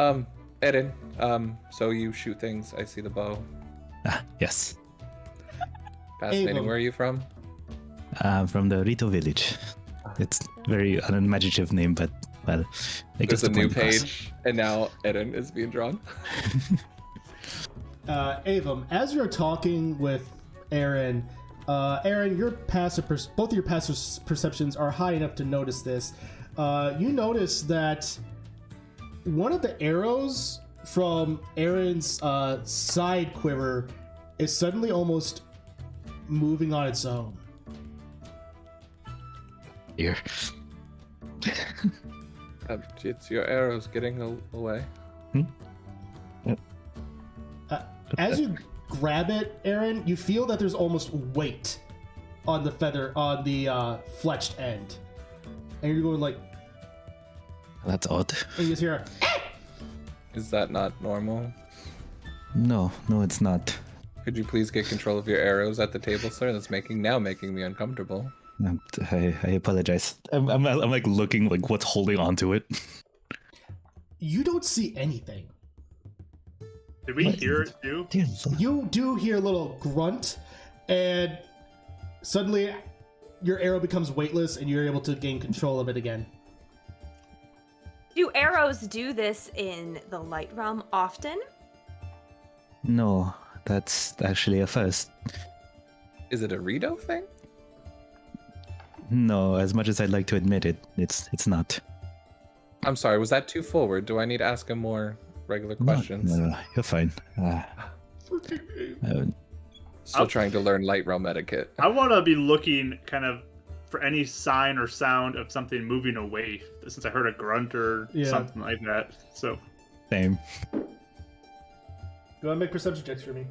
Eren, so you shoot things. I see the bow. Ah, yes. Fascinating. Avon. Where are you from? From the Rito village. It's very unimaginative name, but, well, it gets There's a the new point across. page, and now Eren is being drawn. Avam, as you're talking with Aaron, Aaron, your both of your passive perceptions are high enough to notice this. You notice that one of the arrows from Aaron's side quiver is suddenly almost moving on its own. Here. It's your arrows getting away. As you grab it, Aaron, you feel that there's almost weight on the feather, on the fletched end. And you're going like... That's odd. And you just hear a... Is that not normal? No, it's not. Could you please get control of your arrows at the table, sir? That's making me uncomfortable. I apologize. I'm like looking like what's holding onto it. You don't see anything. Did we hear it too? Dear Lord. You do hear a little grunt, and suddenly your arrow becomes weightless and you're able to gain control of it again. Do arrows do this in the light realm often? No, that's actually a first. Is it a Rito thing? No, as much as I'd like to admit it, it's not. I'm sorry, was that too forward? Do I need to ask him more regular questions? No, you're fine. Still trying to learn light realm etiquette. I want to be looking kind of for any sign or sound of something moving away, since I heard a grunt or something like that. So, Same. Go ahead and make perception checks for me.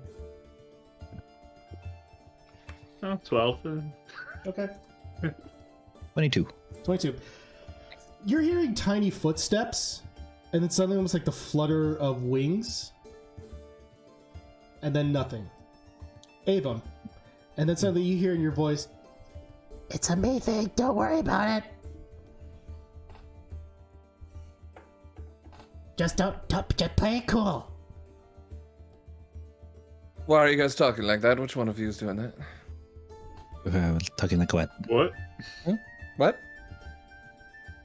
12. Okay. 22. 22. You're hearing tiny footsteps, and then suddenly almost like the flutter of wings, and then nothing. Avon. And then suddenly you hear in your voice, "It's a me thing, don't worry about it. Just just play it cool." Why are you guys talking like that? Which one of you is doing that? Talking like what? What? What?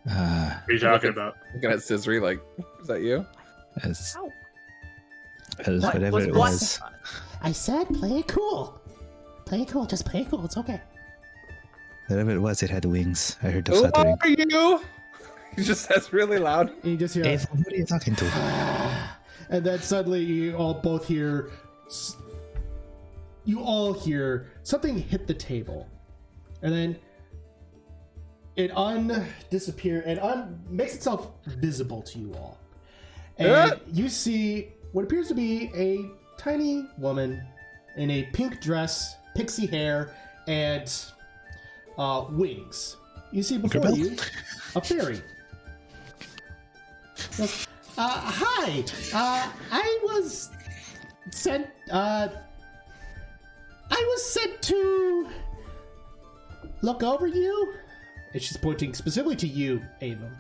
What are you talking about? Looking at Scissory like, is that you? As Ow. whatever it what? was. I said play it cool. Play it cool, just play it cool, it's okay. Whatever it was, it had wings. I heard the Who fluttering. are you? He just says really loud. And you just hear Hey, who are you talking to? and then suddenly you all both hear something hit the table, and then it makes itself visible to you all, and you see what appears to be a tiny woman in a pink dress, pixie hair, and wings. You see before Tinkerbell? you a fairy. Goes, hi. I was sent to look over you. And she's pointing specifically to you, Avon.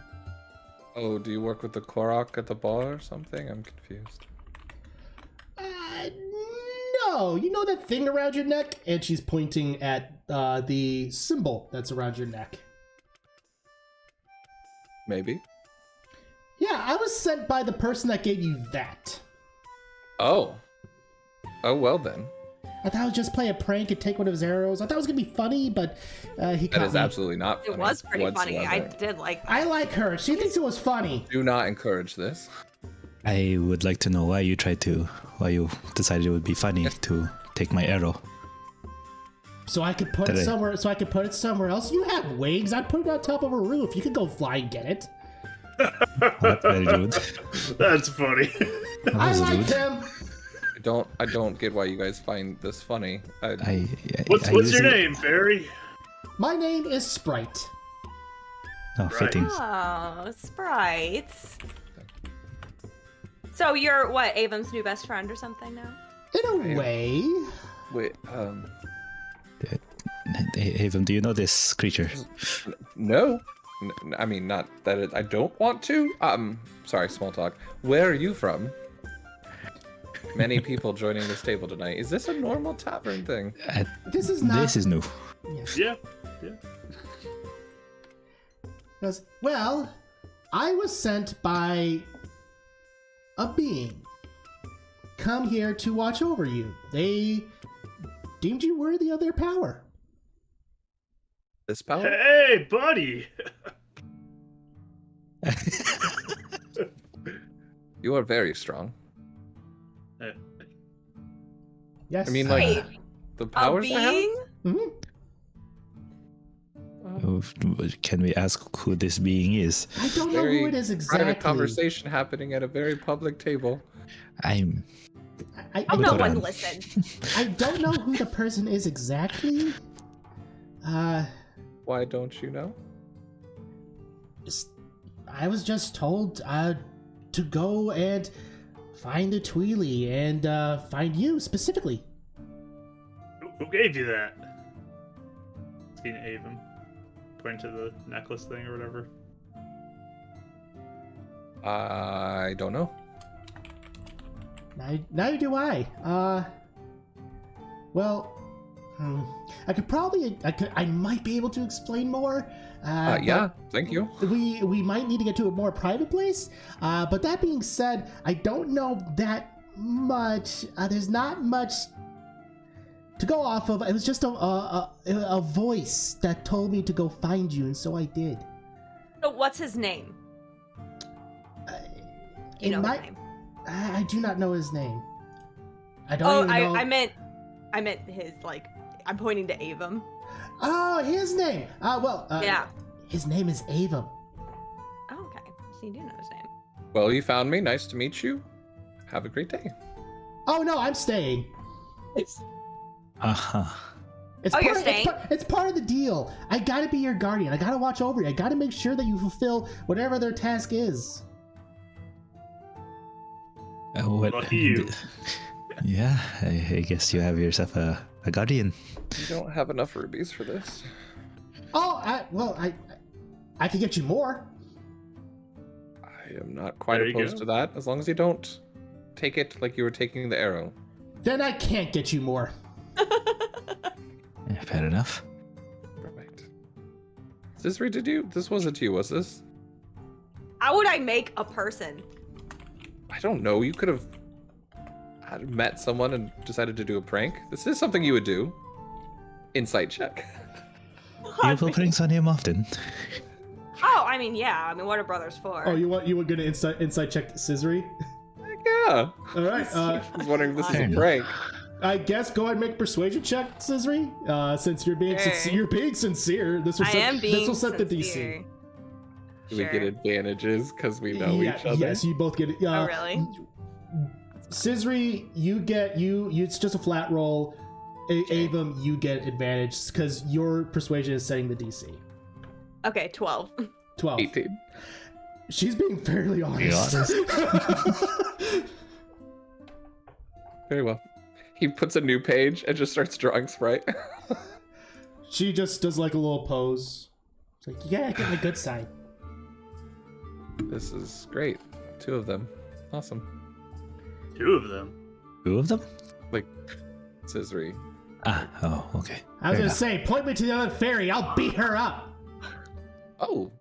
Oh, do you work with the Korok at the bar or something? I'm confused. No, you know that thing around your neck? And she's pointing at the symbol that's around your neck. Maybe. Yeah, I was sent by the person that gave you that. Oh. Oh, well then. I thought I would just play a prank and take one of his arrows. I thought it was gonna be funny, but he That caught is me. absolutely not It funny was pretty funny. I whatsoever. did like that. I like her. She thinks it was funny. Do not encourage this. I would like to know why you decided it would be funny to take my arrow. So I could put it somewhere. So I could put it somewhere else. You have wings. I'd put it on top of a roof. You could go fly and get it. Very rude. That's funny. That I was like rude. him. I don't get why you guys find this funny. What's your usually- name, Fairy? My name is Sprite. Oh, fitting. Oh, sprites. So you're what, Avon's new best friend or something now? In a way. Wait, Hey, Avon, do you know this creature? no. I mean, not that I don't want to. Sorry, small talk. Where are you from? Many people joining this table tonight. Is this a normal tavern thing? This is not. This is new. Yes. Yeah. Goes, well, I was sent by a being. Come here to watch over you. They deemed you worthy of their power. This power? Hey, buddy! You are very strong. Yes. I mean, like, Wait, the a powers I have? being? Mhm. Can we ask who this being is? I don't know who it is exactly. Private conversation happening at a very public table. I'm. Oh, no Hold one on. listened. I don't know who the person is exactly. Why don't you know? I was just told to go and find the Tweely and find you specifically. Who gave you that? Seen Avon. Pointing to the necklace thing or whatever. I don't know. Neither do I. Well, I might be able to explain more. Yeah, thank you. We might need to get to a more private place. But that being said, I don't know that much. There's not much to go off of. It was just a voice that told me to go find you, and so I did. So what's his name? You know his name. I do not know his name. I don't Oh, even know. I meant his, like, I'm pointing to Avon. Oh, his name. Yeah. His name is Ava. Oh, okay. So you do know his name. Well, you found me. Nice to meet you. Have a great day. Oh no, I'm staying. Uh-huh. You're staying? It's part of the deal. I gotta be your guardian. I gotta watch over you. I gotta make sure that you fulfill whatever their task is. What? Lucky you. Yeah, I guess you have yourself a guardian. You don't have enough rubies for this. Oh, I could get you more. I am not quite There you opposed go. to that, as long as you don't take it like you were taking the arrow. Then I can't get you more. Yeah, fair enough. Right. Cicely, this wasn't you, was this? How would I make a person? I don't know. You could have met someone and decided to do a prank. This is something you would do. Insight check. You pull pranks on him often. Oh, I mean, yeah. I mean, what are brothers for? Oh, you were gonna insight check Scissory? Heck yeah. All right. I was wondering if this is Fair a enough. prank. I guess go ahead and make a persuasion check, Scissory. Since you're being Sure. you're being sincere, this will I set, am being this will set the sincere. DC. Do we get Sure. advantages because we know each other? Yes, you both get it. Oh, really? Scissory, you get you. It's just a flat roll. Avum, you get advantage because your persuasion is setting the DC. Okay, 12. 12. 18. She's being fairly honest. Very well. He puts a new page and just starts drawing Sprite. She just does like a little pose. It's like, yeah, get my good side. This is great. 2 of them. Awesome. 2 of them. 2 of them? Like, Scissory. Oh, okay. I was Fair gonna enough. say, point me to the other fairy. I'll beat her up. Oh,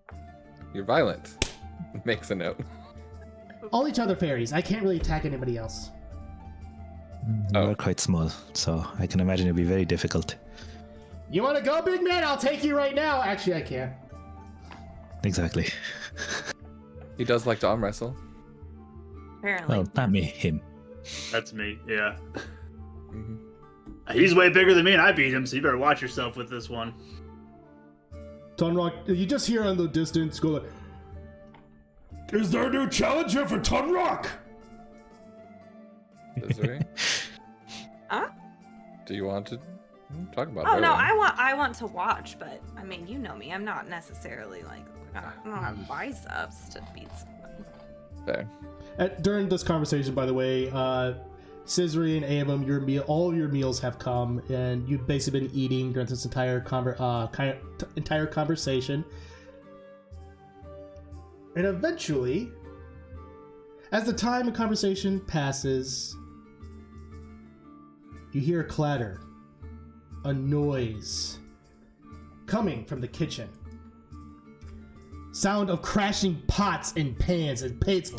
you're violent. Makes a note. Only to other fairies. I can't really attack anybody else. You Oh. are quite small, so I can imagine it'd be very difficult. You want to go, big man? I'll take you right now. Actually, I can't. Exactly. He does like to arm wrestle. Apparently. Well, not me, him. That's me, yeah. Mhm. He's way bigger than me and I beat him, so you better watch yourself with this one. Tunrock, you just hear in the distance go like, "Is there a new challenger for Tunrock?" Scissory, Huh? do you want to talk about Oh, no, Berlin? I want to watch, but, I mean, you know me. I'm not necessarily, like, I don't have biceps to beat someone. Fair. During this conversation, by the way, Scissory and Avum, all of your meals have come, and you've basically been eating during this entire conversation. And eventually, as the time and conversation passes, you hear a clatter, a noise coming from the kitchen. Sound of crashing pots and pans, and plates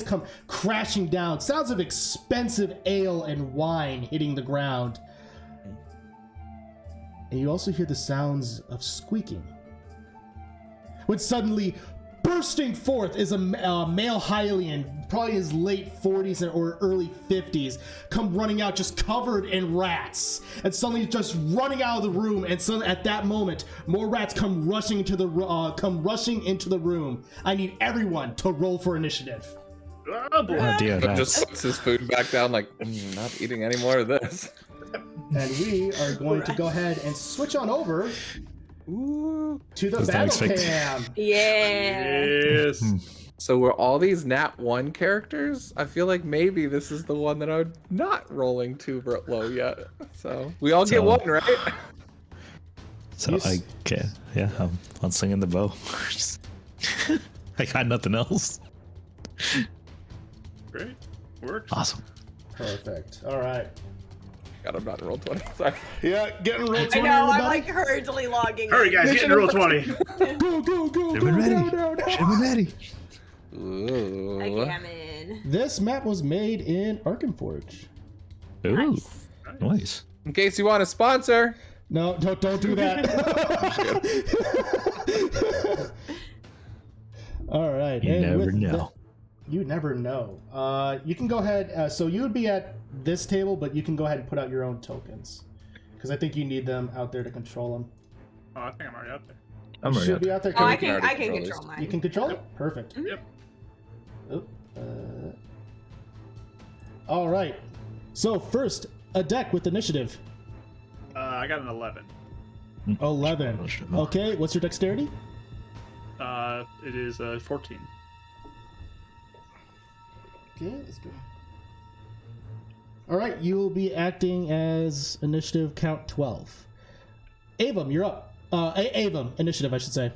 come crashing down. Sounds of expensive ale and wine hitting the ground. and you also hear the sounds of squeaking. When suddenly, bursting forth is a male Hylian, probably his late 40s or early 50s, come running out just covered in rats, and suddenly just running out of the room. And suddenly, at that moment, more rats come rushing into the room. I need everyone to roll for initiative. Oh boy. Oh dear, Just puts his food back down, like, not eating any more of this. And we are going to go ahead and switch on over Ooh. to the Was not battle expecting- cam. Yeah. Yes. So were all these Nat 1 characters? I feel like maybe this is the one that I'm not rolling too low yet. So we all get So- one, right? So You s- I get, yeah, I'm swinging the bow. I got nothing else. Great. Works. Awesome. Perfect. All right. God, I'm not to roll 20. Sorry. Yeah, getting roll 20, I know, I'm everybody. like hurriedly logging. Hurry, in. guys, get into roll 20. Go, go, go, Ship go, and ready. go, go. Ship and ready. Ooh. Okay, I'm in. This map was made in Arcane Forge. Ooh, Nice. nice. In case you want a sponsor. No, don't do that. All right. You and never with know. You never know. You can go ahead. So you would be at this table, but you can go ahead and put out your own tokens, because I think you need them out there to control them. Oh, I think I'm already up there. I'm You ready. should be out there. Oh, I can can already control control this. mine. You can control it. Perfect. Yep. Oh, all right. So first, a deck with initiative. I got an 11. 11. Okay. What's your dexterity? It is 14. Okay, let's go. All right, you will be acting as initiative count 12. Avum, you're up. Avum, initiative, I should say.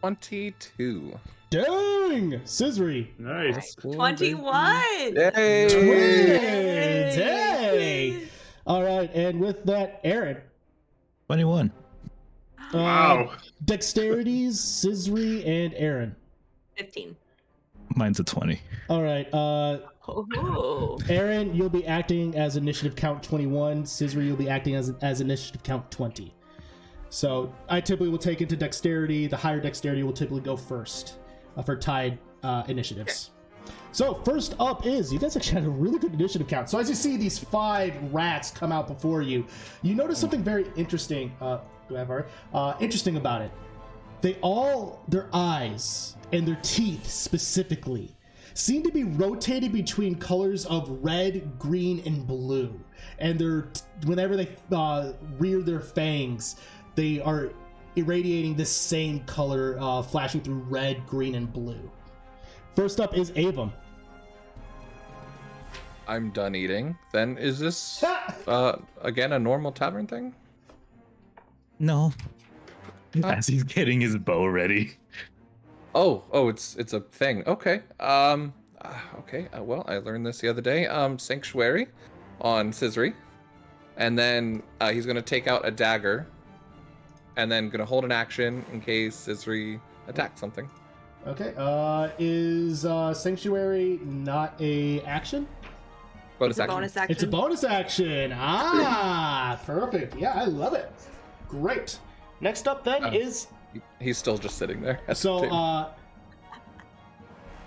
22. Dang! Scissory. Nice. 21. Yay! Twins! Hey! All right, and with that, Aaron. 21. Wow. Dexterities, Scissory, and Aaron. 15. Mine's a 20. All right, Oh. Aaron, you'll be acting as initiative count 21. Scissory, you'll be acting as initiative count 20. So I typically will take into dexterity. The higher dexterity will typically go first for tied initiatives. So first up is, you guys actually had a really good initiative count. So as you see these 5 rats come out before you, you notice something very interesting. Do I have interesting about it? Their eyes and their teeth specifically seem to be rotated between colors of red, green, and blue. And whenever they rear their fangs, they are irradiating this same color, flashing through red, green, and blue. First up is Avum. I'm done eating. Then is this again a normal tavern thing? No. As he's getting his bow ready. Oh, it's a thing. Okay. Okay. Well, I learned this the other day. Sanctuary on Scissory, and then he's gonna take out a dagger, and then gonna hold an action in case Scissory attacks something. Okay, is Sanctuary not a action? Bonus It's a action. bonus action. It's a bonus action. Ah, perfect. Yeah, I love it. Great. Next up then is He's still just sitting there. at the so table.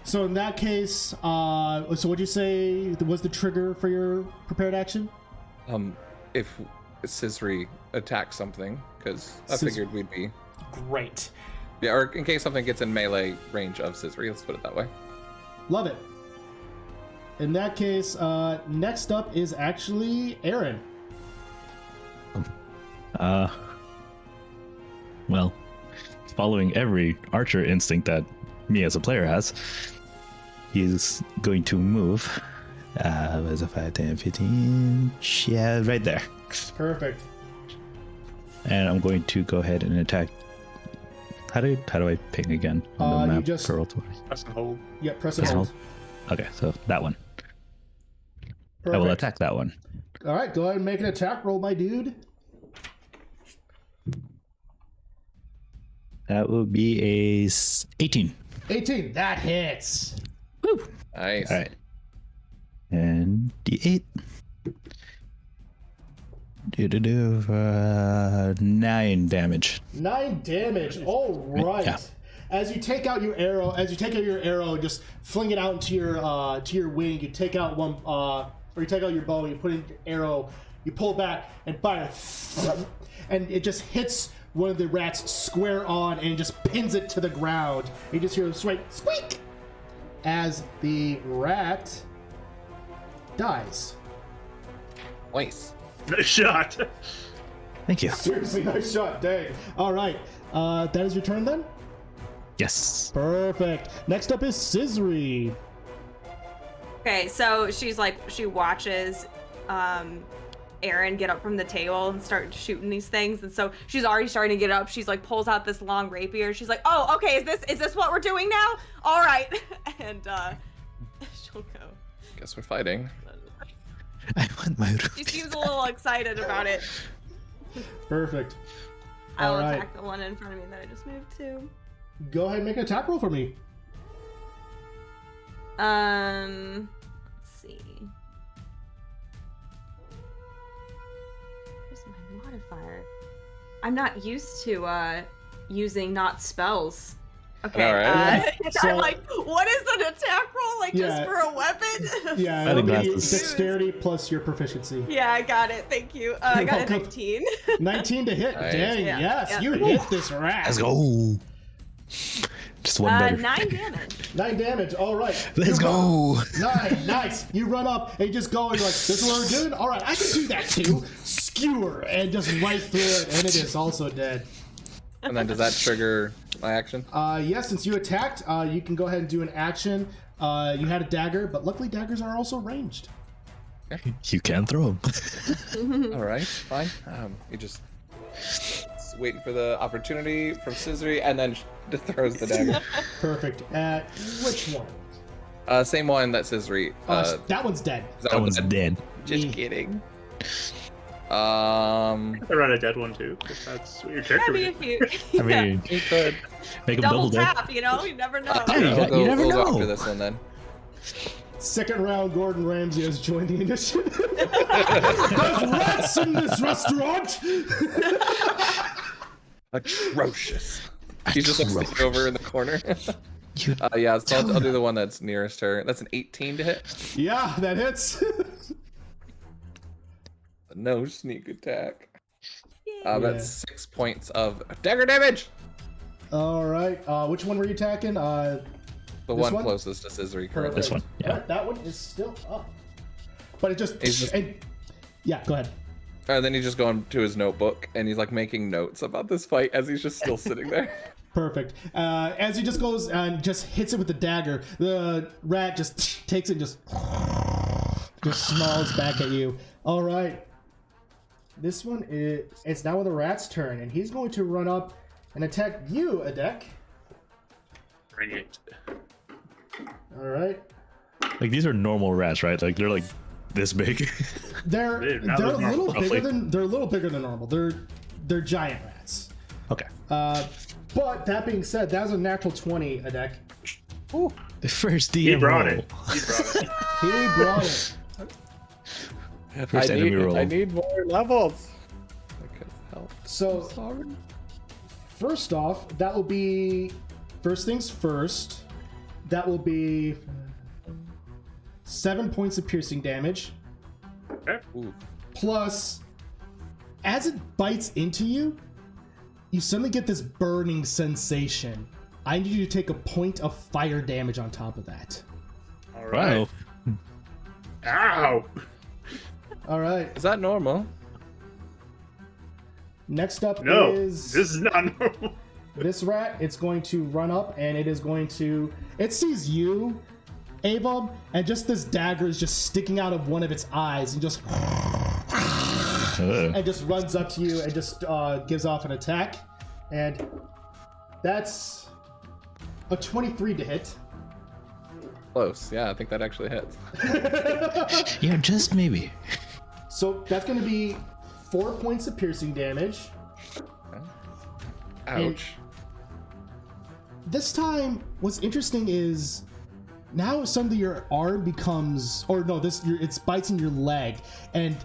so in that case, so what'd you say was the trigger for your prepared action? If Scissory attacks something, because I figured we'd be Great. yeah, or in case something gets in melee range of Scissory. Let's put it that way. Love it. In that case, next up is actually Aaron. Well, following every archer instinct that me as a player has, he's going to move. Was it 5, 10, 15? Yeah, right there. Perfect. And I'm going to go ahead and attack. How do I ping again on the You map? just- for roll 20? Press and hold. Yep, press and Press hold. Okay, so that one. Perfect. I will attack that one. All right, go ahead and make an attack roll, my dude. That will be a 18. 18. That hits. Woo! Nice. All right. And D8. 9 damage. 9 damage. All right. Yeah. As you take out your arrow, just fling it out into your wing. You take out one, or you take out your bow. You put in your arrow. You pull back and fire, and it just hits one of the rats square on and just pins it to the ground. You just hear a squeak as the rat dies. Nice. Nice shot. Thank you. Seriously, nice shot. Dang. All right. That is your turn then? Yes. Perfect. Next up is Scissory. Okay, so she watches Aaron get up from the table and start shooting these things, and so she's already starting to get up. She's like pulls out this long rapier. She's like, "Oh, okay, is this what we're doing now? All right," and she'll go. Guess we're fighting. I want my She seems a little excited about it. Perfect. I'll All right. attack the one in front of me that I just moved to. Go ahead and make an attack roll for me. Let's see. Where's my modifier? I'm not used to using not spells. Okay. All right. So- I'm like, what is an attack roll? Like Yeah. just for a weapon? Yeah, I it'll think be that's- dexterity plus your proficiency. Yeah, I got it. Thank you. I got a welcome. 19. 19 to hit. Nice. Dang, Yeah, yes, yeah. you hit this rat. Let's go. Just one better. 9 damage. 9 damage. All right. Let's You go. run- 9, nice. You run up and you just go and you're like, this is what we're doing? All right, I can do that too. Skewer and just right through it, and it is also dead. And then does that trigger my action? Yes, since you attacked, you can go ahead and do an action. You had a dagger, but luckily daggers are also ranged. You can throw them. All right, fine. You just waiting for the opportunity from Scissory, and then throws the dagger. Perfect. At which one? Same one that Scissory. That one's dead. That one's dead. Just kidding. I run a dead one too. If that's what your character That'd would be do. a few. I mean, You could. make them Double double dead. tap, you know? You never know. Hey, you We'll never go know. after this one then. Second round, Gordon Ramsay has joined the initiative. There's rats in this restaurant! Atrocious. He's just like sitting over in the corner. You- Yeah, so I'll do the one that's nearest her. That's an 18 to hit. Yeah, that hits. No sneak attack. Yeah. That's 6 points of dagger damage. All right. Which one were you attacking? The This one one? closest to Scissory currently. This one, yeah. That one is still up. But it just... He's just- yeah, go ahead. And then he's just going to his notebook and he's like making notes about this fight as he's just still sitting there. Perfect. As he just goes and just hits it with the dagger, the rat just takes it and just snarls back at you. All right. This one is... It's now the rat's turn, and he's going to run up and attack you, Adek. Bring it. All right. Like these are normal rats, right? Like they're like this big. They're Dude, that they're a was little normal. bigger than normal. They're giant rats. Okay. But that being said, that was a natural 20, Adek. The first DM He brought roll. it. He brought it. He brought it. First enemy roll. I need more levels. Okay, help. So Sorry. first off, that will be first things first. That will be 7 points of piercing damage. Okay. Ooh. Plus, as it bites into you, you suddenly get this burning sensation. I need you to take a point of fire damage on top of that. All right. Wow. Ow! All right. Is that normal? Next up No, is this is not normal. this rat. It's going to run up and it is going to... It sees you, Ava, and just this dagger is just sticking out of one of its eyes and just... and just runs up to you and just gives off an attack. And that's a 23 to hit. Close. Yeah, I think that actually hits. Yeah, just maybe. So that's going to be 4 points of piercing damage. Ouch. This time, what's interesting is now suddenly your arm becomes, or no, it bites in your leg, and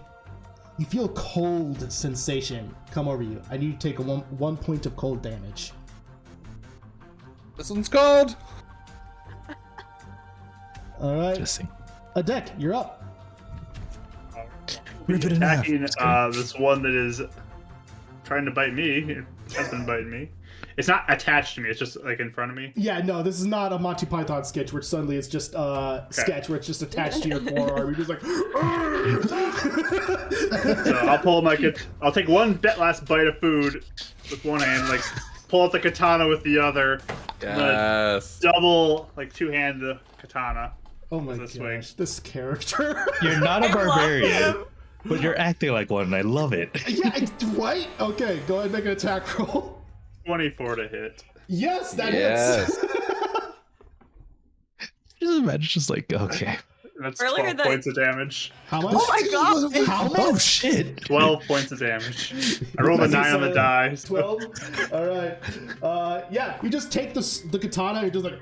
You feel a cold sensation come over you. I need you to take one point of cold damage. This one's cold. All right. Interesting. Deck, you're up. Rip it in half. Attacking That's good. this one that is trying to bite me. It has been biting me. It's not attached to me. It's just like in front of me. Yeah, no, this is not a Monty Python sketch where suddenly it's just sketch where it's just attached to your forearm. You're just like. So I'll pull I'll take one last bite of food with one hand, like pull out the katana with the other. Yes. Double, like two-hand the katana. Oh my This gosh, way. this character. You're not a I love barbarian, him. but you're acting like one, and I love it. Yeah, right? Okay, go ahead and make an attack roll. 24 to hit. Yes, that Yes. hits. Just imagine, just like, okay. That's Earlier 12 the- points of damage. How much? Oh my god! How much? Oh shit! 12 points of damage. I rolled a 9 on the die. so- 12? Alright. Yeah, you just take the katana and just like.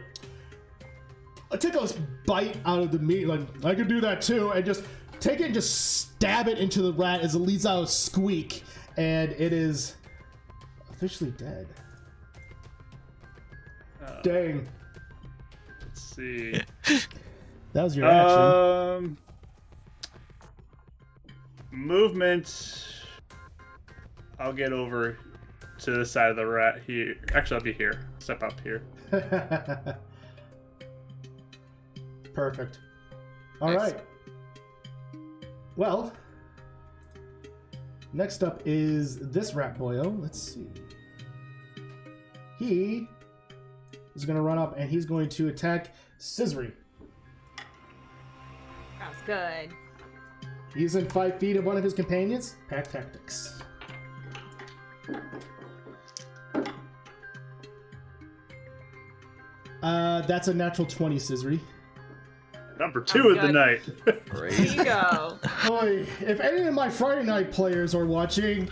Take a bite out of the meat. Like, I could do that too. And just take it and just stab it into the rat as it leaves out a squeak. And it is officially dead. Dang. Let's see. That was your action. Movement. I'll get over to the side of the rat here. Actually, I'll be here. Step up here. Perfect. All Nice. right. Well, next up is this rat boyo. Let's see. He is going to run up and he's going to attack Scissory. Sounds good. He's in 5 feet of one of his companions. Pack tactics. That's a natural 20, Scissory. Number 2 of the good. night. There Great. you go. Boy, if any of my Friday night players are watching,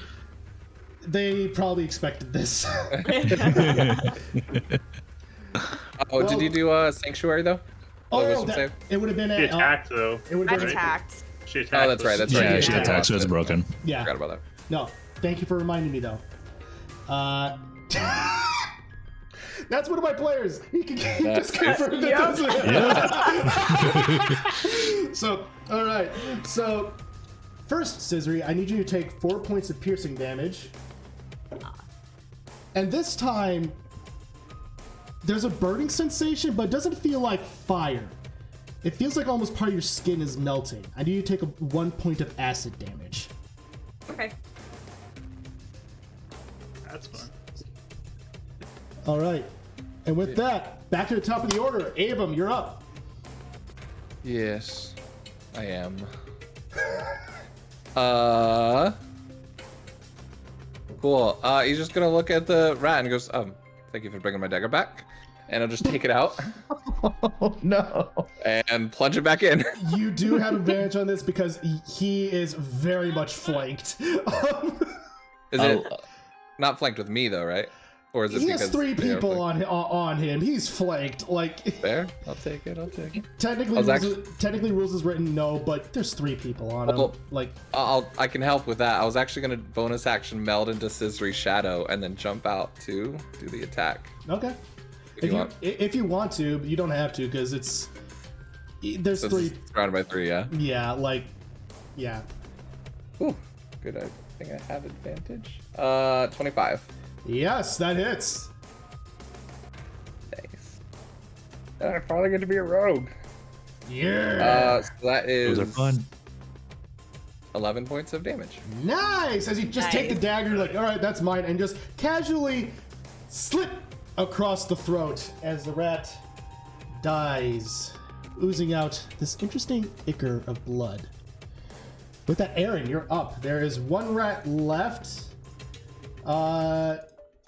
they probably expected this. Oh, did you do Sanctuary though? Oh, Wisdom that, save? it would have been She at. attacked, though. It would I have been. attacked. She attacked. Oh, that's right. That's right. Yeah, Yeah, she yeah. attacked, so it's broken. Yeah. Forgot about that. No, thank you for reminding me, though. That's one of my players. He can just confirm that Yep. that's it. So, all right. So, first, Scissory, I need you to take 4 points of piercing damage. And this time, there's a burning sensation, but it doesn't feel like fire. It feels like almost part of your skin is melting. I need you to take 1 point of acid damage. Okay. That's fun. All right. And with that, back to the top of the order. Avum, you're up. Yes, I am. Cool. He's just gonna look at the rat and goes, thank you for bringing my dagger back. And I'll just take it out Oh no! and plunge it back in. You do have advantage on this because he is very much flanked. Is it not flanked with me though, right? Or is it He because has 3 they are people flanked? on him. He's flanked. Like Fair. I'll take it. technically, I was technically rules is written no, but there's 3 people on him. Well, Like I can help with that. I was actually gonna bonus action meld into Scissory's shadow and then jump out to do the attack. okay, If you want. if you want to, but you don't have to because there's So 3. it's surrounded by 3, yeah. Yeah, like yeah. Ooh, good. I think I have advantage. 25. Yes, that hits. Nice. I'm probably going to be a rogue. Yeah. So that is Those are fun. 11 points of damage. Nice! As you just take the Nice. dagger, you're like, all right, that's mine, and just casually slip across the throat as the rat dies, oozing out this interesting ichor of blood. With that, Aaron, you're up. There is 1 rat left.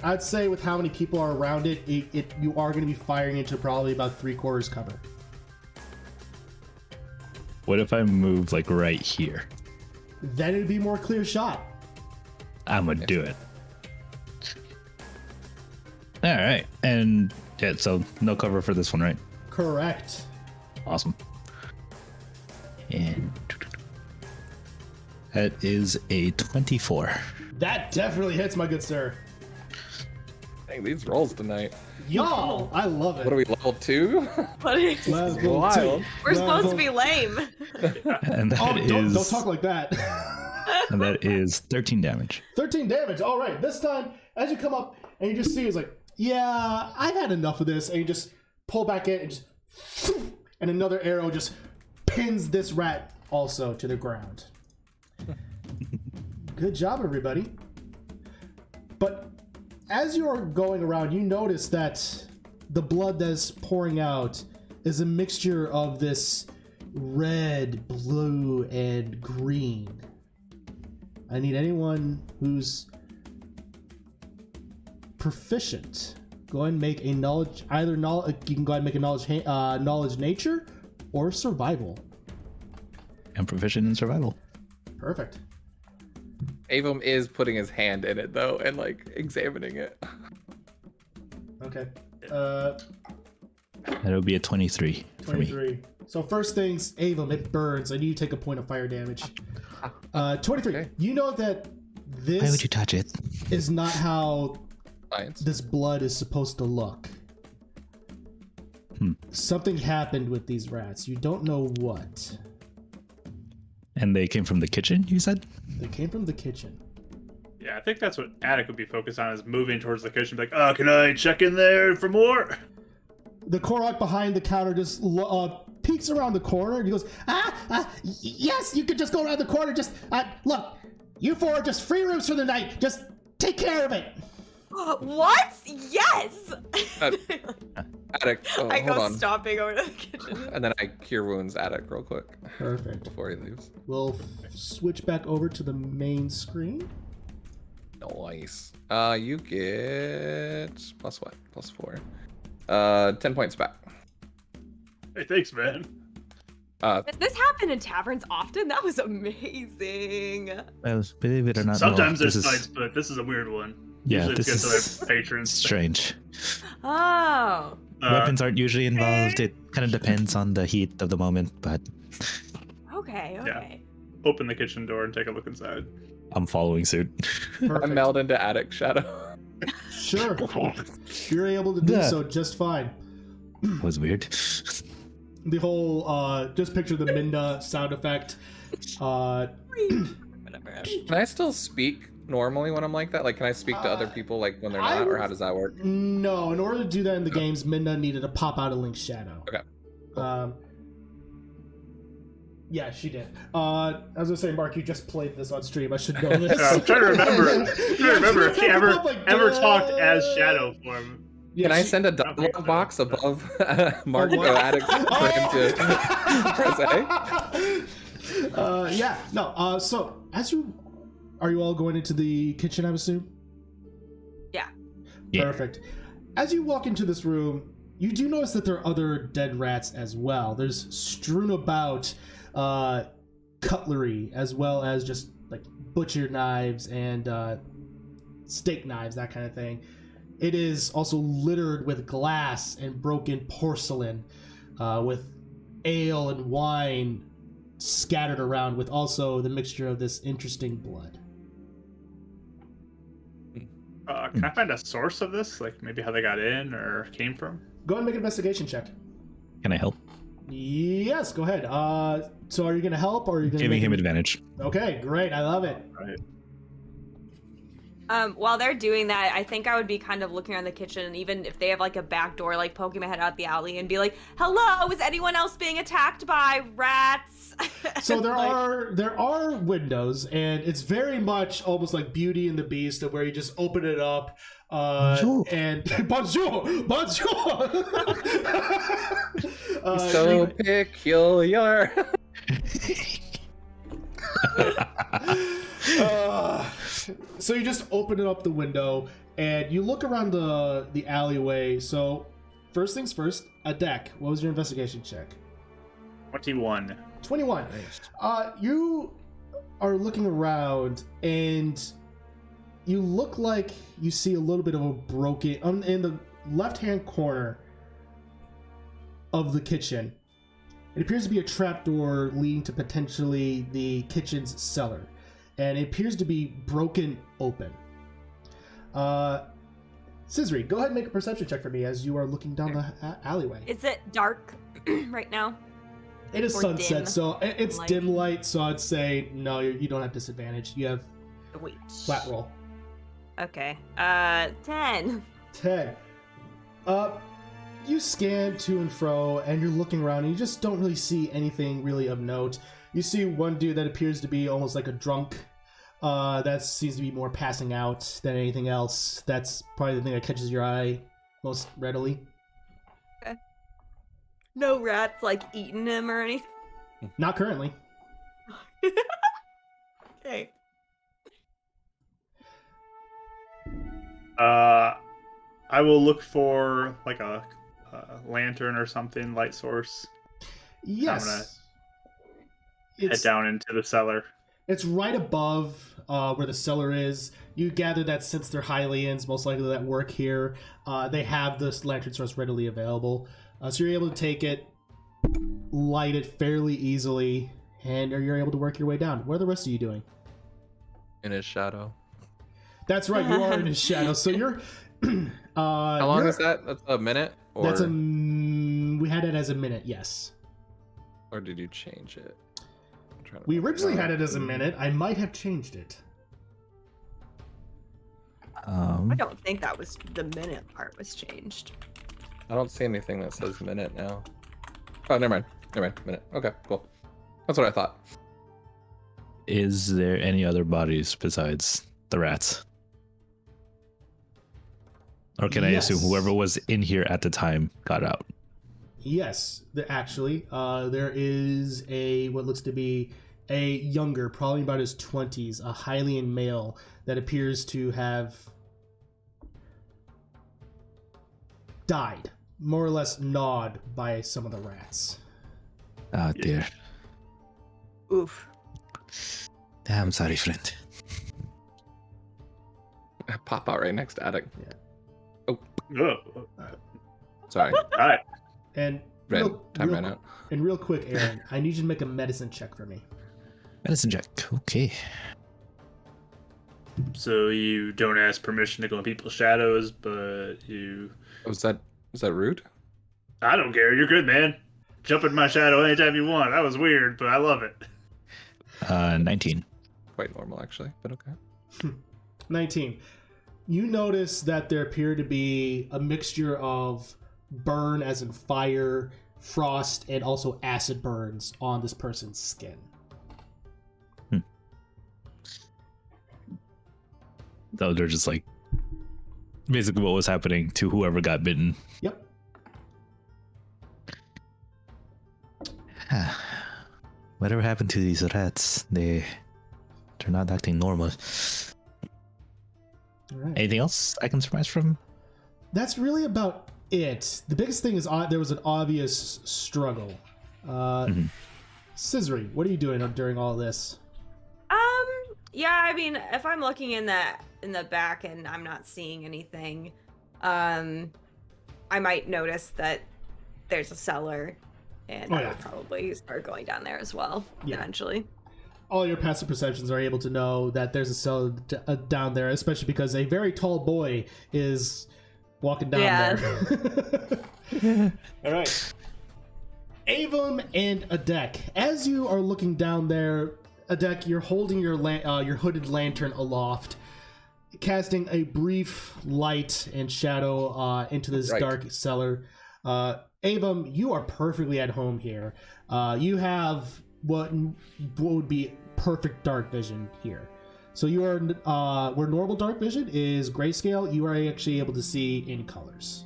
I'd say with how many people are around it, you are going to be firing into probably about 3/4 cover. What if I move like right here? Then it'd be more clear shot. I'm gonna do it. All right, and yeah, so no cover for this one, right? Correct. Awesome. And That is a 24. That definitely hits, my good sir. Dang, these rolls tonight. Y'all, I love it. What are we, level 2? What is- Level Wild. two. We're supposed to Level- be lame. And that Oh, is don't talk like that. and that is 13 damage. 13 damage. All right. This time, as you come up and you just see, it's like, yeah, I've had enough of this. And you just pull back in and just, and another arrow just pins this rat also to the ground. Good job, everybody. But as you're going around, you notice that the blood that's pouring out is a mixture of this red, blue, and green. I need anyone who's proficient. Go ahead and make a knowledge, either knowledge, you can go ahead and make a knowledge nature or survival. I'm proficient in survival. Perfect. Avum is putting his hand in it though and like examining it. Okay. That would be a 23 for me. 23. So first things, Avum, it burns. I need you to take a point of fire damage. 23. Okay. You know that Why would this you touch it? is not how Science. this blood is supposed to look. Something happened with these rats. You don't know what. And they came from the kitchen, you said? They came from the kitchen. Yeah, I think that's what Attic would be focused on, is moving towards the kitchen. Be like, oh, can I check in there for more? The Korok behind the counter just peeks around the corner and he goes, yes, you could just go around the corner. Just, look, you four are just free rooms for the night. Just take care of it. What? Yes! Attic, oh, I hold go on. stomping over to the kitchen. And then I cure wounds Attic real quick Perfect. before he leaves. We'll switch back over to the main screen. Nice. You get plus what? Plus 4. 10 points back. Hey, thanks, man. Does this happen in taverns often? That was amazing. Well, believe it or not. Sometimes well, there's this is- fights, but this is a weird one. Yeah, Usually it's this good is to their patrons. strange. Oh. Weapons aren't usually involved. It kind of depends on the heat of the moment, but Okay. Open the kitchen door and take a look inside. I'm following suit. I Perfect. meld into Attic shadow. Sure. You're able to do Yeah. so just fine. That was weird. The whole, just picture the Minda sound effect. Whatever. Can I still speak normally when I'm like that? Like, can I speak to other people like when they're I not, or would- how does that work? No, in order to do that in the games, Minda needed to pop out of Link's shadow. Okay. Yeah, she did. I was gonna say, Mark, you just played this on stream. I should know this. I'm trying to remember. If he ever I'm like, talked as Shadow form. Yeah, Can I she- send a dialogue box above Mark what? Attic for him to press A? Yeah, no. So, are you all going into the kitchen, I assume? Yeah. Yeah. Perfect. As you walk into this room, you do notice that there are other dead rats as well. There's strewn about cutlery, as well as just like butcher knives and steak knives, that kind of thing. It is also littered with glass and broken porcelain, with ale and wine scattered around, with also the mixture of this interesting blood. Can I find a source of this? Like maybe how they got in or came from? Go ahead and make an investigation check. Can I help? Yes, go ahead. So are you going to help, or are you going to Giving him advantage. Okay, great. I love it. Right. While they're doing that, I think I would be kind of looking around the kitchen, and even if they have like a back door, like poking my head out the alley and be like, "Hello, is anyone else being attacked by rats?" So there Like, are windows, and it's very much almost like Beauty and the Beast, of where you just open it up. Bonjour. And bonjour, bonjour. So peculiar. So you just open it up the window, and you look around the alleyway. So first things first, a deck. What was your investigation check? 21. 21. You are looking around, and you look like you see a little bit of a broken in the left-hand corner of the kitchen. It appears to be a trapdoor leading to potentially the kitchen's cellar. and it appears to be broken open. Scissory, go ahead and make a perception check for me as you are looking down the alleyway. Is it dark right now? It is or sunset, dim so it's light? dim light, so I'd say no, you don't have disadvantage. You have Wait. flat roll. Okay. 10. 10. You scan to and fro, and you're looking around, and you just don't really see anything really of note. You see one dude that appears to be almost like a drunk. That seems to be more passing out than anything else. That's probably the thing that catches your eye most readily. No rats like eating him or anything. Not currently. Okay. I will look for like a lantern or something, light source. Yes. Head down into the cellar. It's right above where the cellar is. You gather that since they're Hylians, most likely that work here, they have this lantern source readily available. So you're able to take it, light it fairly easily, and you're able to work your way down. What are the rest of you doing? In his shadow. That's right, you are in his shadow. So you're... How long is that? That's a minute? Or... That's we had it as a minute, yes. Or did you change it? We originally had it as a minute. I might have changed it. I don't think that was the minute part was changed. I don't see anything that says minute now. Oh, never mind. Minute. Okay, cool. That's what I thought. Is there any other bodies besides the rats? Or can I assume whoever was in here at the time got out? Yes, actually. There is what looks to be a younger, probably about his 20s, a Hylian male that appears to have died, more or less gnawed by some of the rats. Oh dear. Oof. Damn sorry, friend. Pop out right next to Attic. Yeah. Oh. Sorry. All right. And Time ran out. And real quick, Aaron, I need you to make a medicine check for me. Medicine check. Okay. So you don't ask permission to go in people's shadows, but you... Was that rude? I don't care. You're good, man. Jump in my shadow anytime you want. That was weird, but I love it. 19. Quite normal, actually, but okay. 19. You notice that there appear to be a mixture of burn, as in fire, frost, and also acid burns on this person's skin. So they're just like basically what was happening to whoever got bitten. Yep. Whatever happened to these rats? They're not acting normal. All right. Anything else I can surmise from? That's really about it. The biggest thing is there was an obvious struggle. Scissory, what are you doing during all this? Yeah, I mean, if I'm looking in the back and I'm not seeing anything, I might notice that there's a cellar, and I would probably start going down there as well eventually. All your passive perceptions are able to know that there's a cellar down there, especially because a very tall boy is walking down there. All right. Avum and Adek, as you are looking down there, Adek, you're holding your hooded lantern aloft, casting a brief light and shadow into this dark cellar. Avum, you are perfectly at home here. You have what would be perfect dark vision here. So you are where normal dark vision is grayscale, you are actually able to see in colors.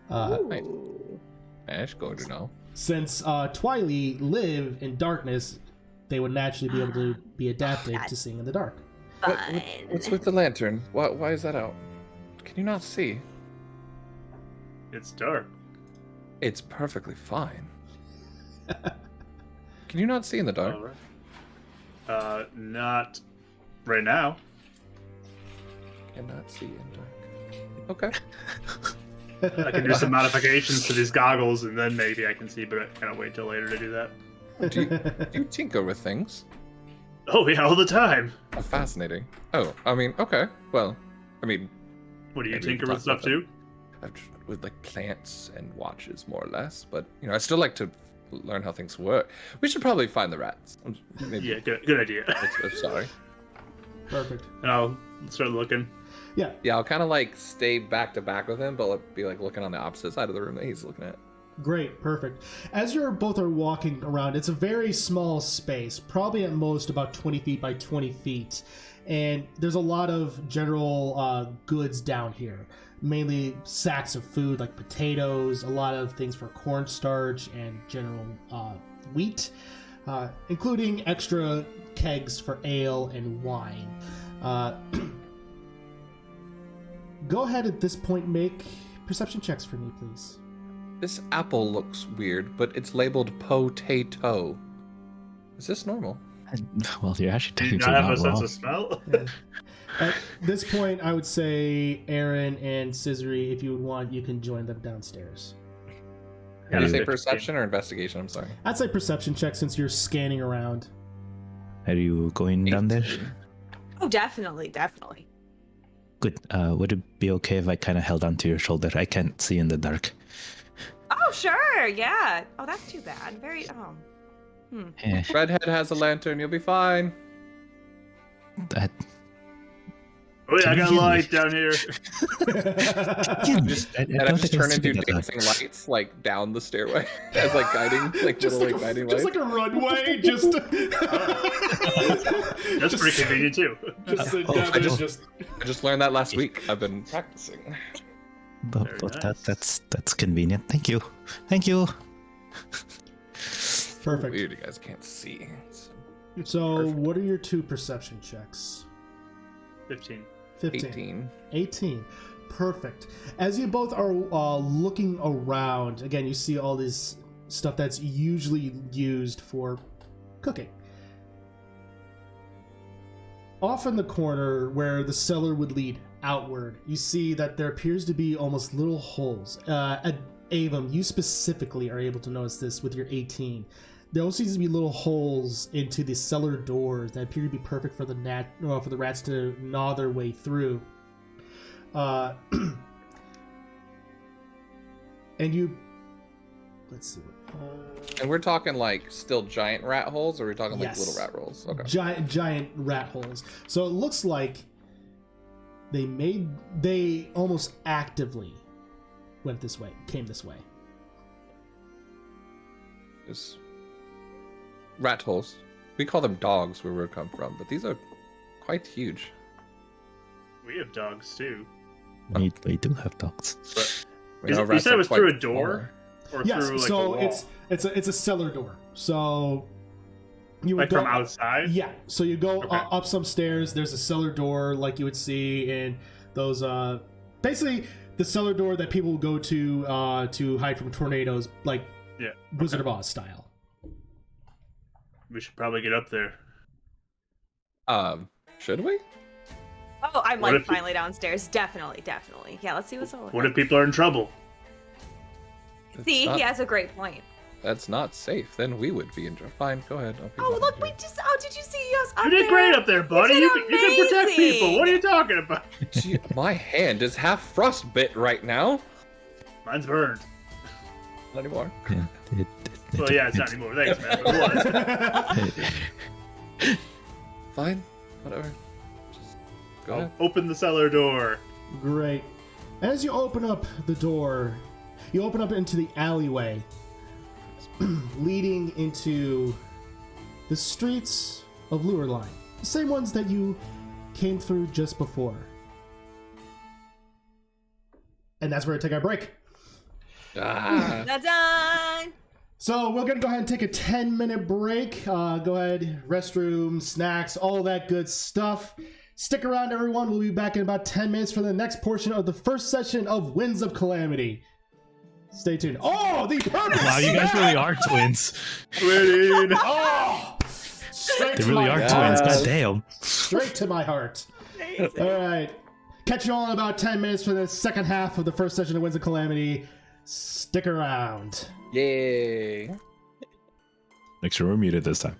Ash, go to know. Since Twily live in darkness, they would naturally be able to be adapted to seeing in the dark. What's with the lantern? Why is that out? Can you not see? It's dark. It's perfectly fine. Can you not see in the dark? All right. Not right now. Cannot see in dark. Okay. I can do some modifications to these goggles, and then maybe I can see, but I kind of wait till later to do that. Do you tinker with things? Oh yeah, all the time. Oh, fascinating. Oh, I mean, okay. Well, I mean, What do you maybe we tinker can with talk stuff about too? with like plants and watches, more or less. But I still like to learn how things work. We should probably find the rats. Maybe. Yeah, good idea. I'm sorry. Perfect. And I'll start looking. Yeah. Yeah, I'll kind of like stay back to back with him, but be like looking on the opposite side of the room that he's looking at. Great, perfect. As you're both are walking around, it's a very small space, probably at most about 20 feet by 20 feet. And there's a lot of general goods down here, mainly sacks of food like potatoes, a lot of things for cornstarch and general wheat, including extra kegs for ale and wine. Go ahead at this point, make perception checks for me, please. This apple looks weird, but it's labeled potato. Is this normal? Well, you're actually Do you technically not have a not sense wrong. of smell? Yeah. At this point, I would say Aaron and Scissory, if you would want, you can join them downstairs. Did you say 15. perception or investigation? I'm sorry. I'd say perception check since you're scanning around. Are you going down there? 18. Oh, definitely. Good. Would it be okay if I kind of held onto your shoulder? I can't see in the dark. Oh, sure. Yeah. Oh, that's too bad. Eh, Redhead has a lantern. You'll be fine. that, Oh yeah, I Can you got a hear me? light down here. And I just turn into dancing lights like down the stairway as like guiding, like Just little like, like guiding just lights. like a runway, just. That's pretty convenient too. I just learned that last week. I've been practicing. But Very nice. that's convenient. Thank you. Perfect. Weird, you guys can't see. So, Perfect. what are your two perception checks? 15. 15. 18. 18. Perfect. As you both are looking around, again, you see all this stuff that's usually used for cooking. Off in the corner where the cellar would lead outward, you see that there appears to be almost little holes. Avum, you specifically are able to notice this with your 18. There also seems to be little holes into the cellar doors that appear to be perfect for the rats to gnaw their way through. And you, let's see. And we're talking like still giant rat holes, or are we talking like Yes. little rat holes? Okay. Giant rat holes. So it looks like they almost actively came this way. Just rat holes. We call them dogs where we come from, but these are quite huge. We have dogs too. We do have dogs. We Is know it, you rats said are it was quite through a door? smaller. Or Yes, through like a so wall? it's a cellar door. So you would Like go from outside? Yeah, so you go Okay. up some stairs. There's a cellar door like you would see in those basically the cellar door that people would go to hide from tornadoes, like Yeah. Wizard of Oz style. We should probably get up there. Should we? Oh, I'm What like if you- finally downstairs. Definitely. Yeah, let's see what's all What if people are in trouble? That's See, not, he has a great point. That's not safe. Then we would be in trouble. Fine, go ahead. I'll be Oh, behind look, you. did you see us up You did there? great up there, buddy. did You can protect people. What are you talking about? Gee, my hand is half frostbit right now. Mine's burned. Not anymore. Yeah, Well, yeah, it's not anymore. Thanks, man. But it was. Fine, whatever. Just go ahead. Open the cellar door. Great. As you open up the door, you open up into the alleyway leading into the streets of Lureline. The same ones that you came through just before. And that's where we take our break. Ah, Dun-dun! So we're going to go ahead and take a 10-minute break. Go ahead, restroom, snacks, all that good stuff. Stick around, everyone. We'll be back in about 10 minutes for the next portion of the first session of Winds of Calamity. Stay tuned. Oh, the perfect Wow, you guys snack! really are twins. Winning. Oh! Straight They to really my are heart. twins. God damn. Straight to my heart. All right. Catch you all in about 10 minutes for the second half of the first session of Winds of Calamity. Stick around. yay. Make sure we're muted this time.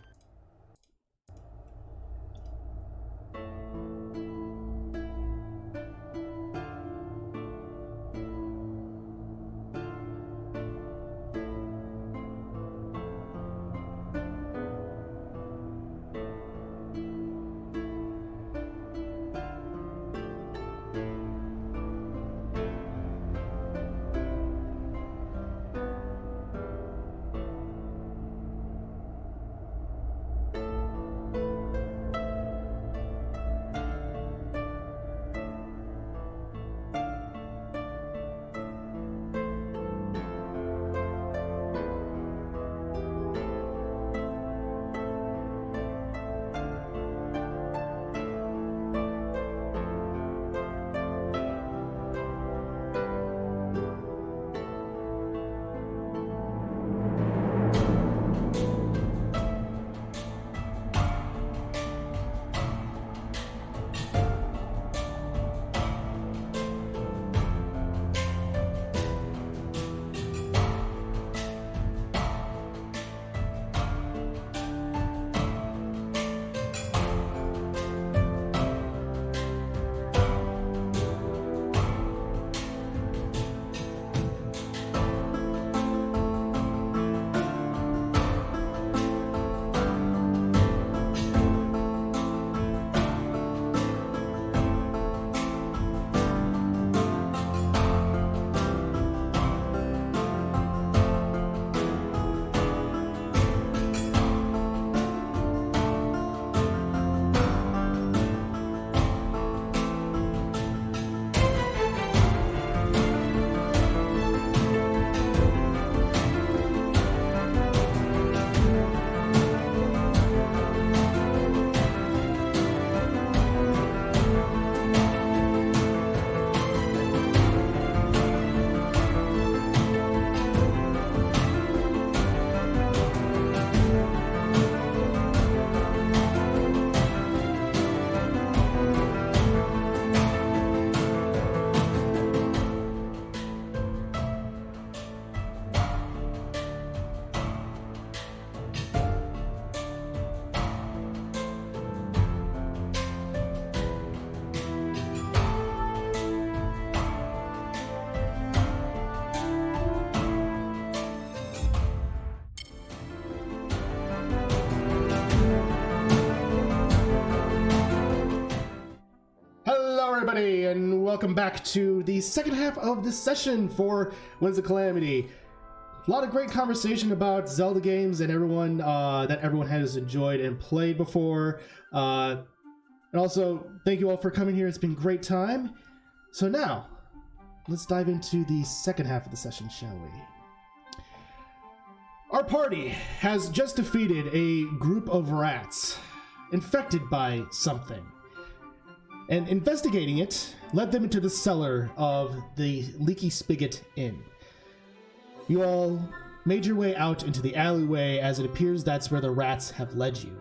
welcome back to the second half of this session for Winds of Calamity. A lot of great conversation about Zelda games and everyone that everyone has enjoyed and played before. And also, thank you all for coming here. It's been a great time. So now, let's dive into the second half of the session, shall we? Our party has just defeated a group of rats infected by something. And investigating it led them into the cellar of the Leaky Spigot Inn. You all made your way out into the alleyway, as it appears that's where the rats have led you.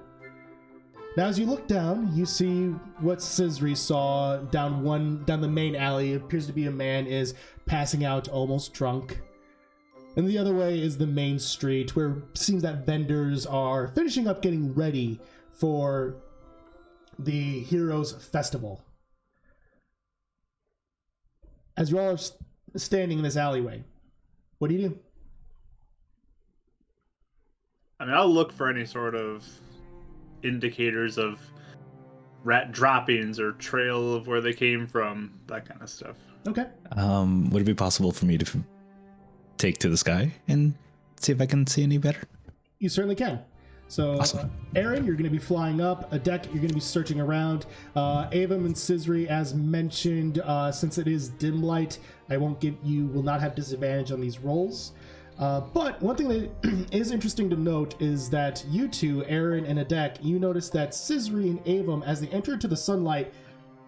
Now, as you look down, you see what Sisri saw down the main alley. It appears to be a man is passing out, almost drunk. And the other way is the main street, where it seems that vendors are finishing up getting ready for the Heroes Festival. As you all are standing in this alleyway, what do you do? I mean, I'll look for any sort of indicators of rat droppings or trail of where they came from, that kind of stuff. Okay. Would it be possible for me to take to the sky and see if I can see any better? You certainly can. So, Awesome. Aaron, you're going to be flying up. Duch, you're going to be searching around. Avum and Sisri, as mentioned, since it is dim light, will not have disadvantage on these rolls. But one thing that is interesting to note is that you two, Aaron and Duch, you notice that Sisri and Avum, as they enter into the sunlight,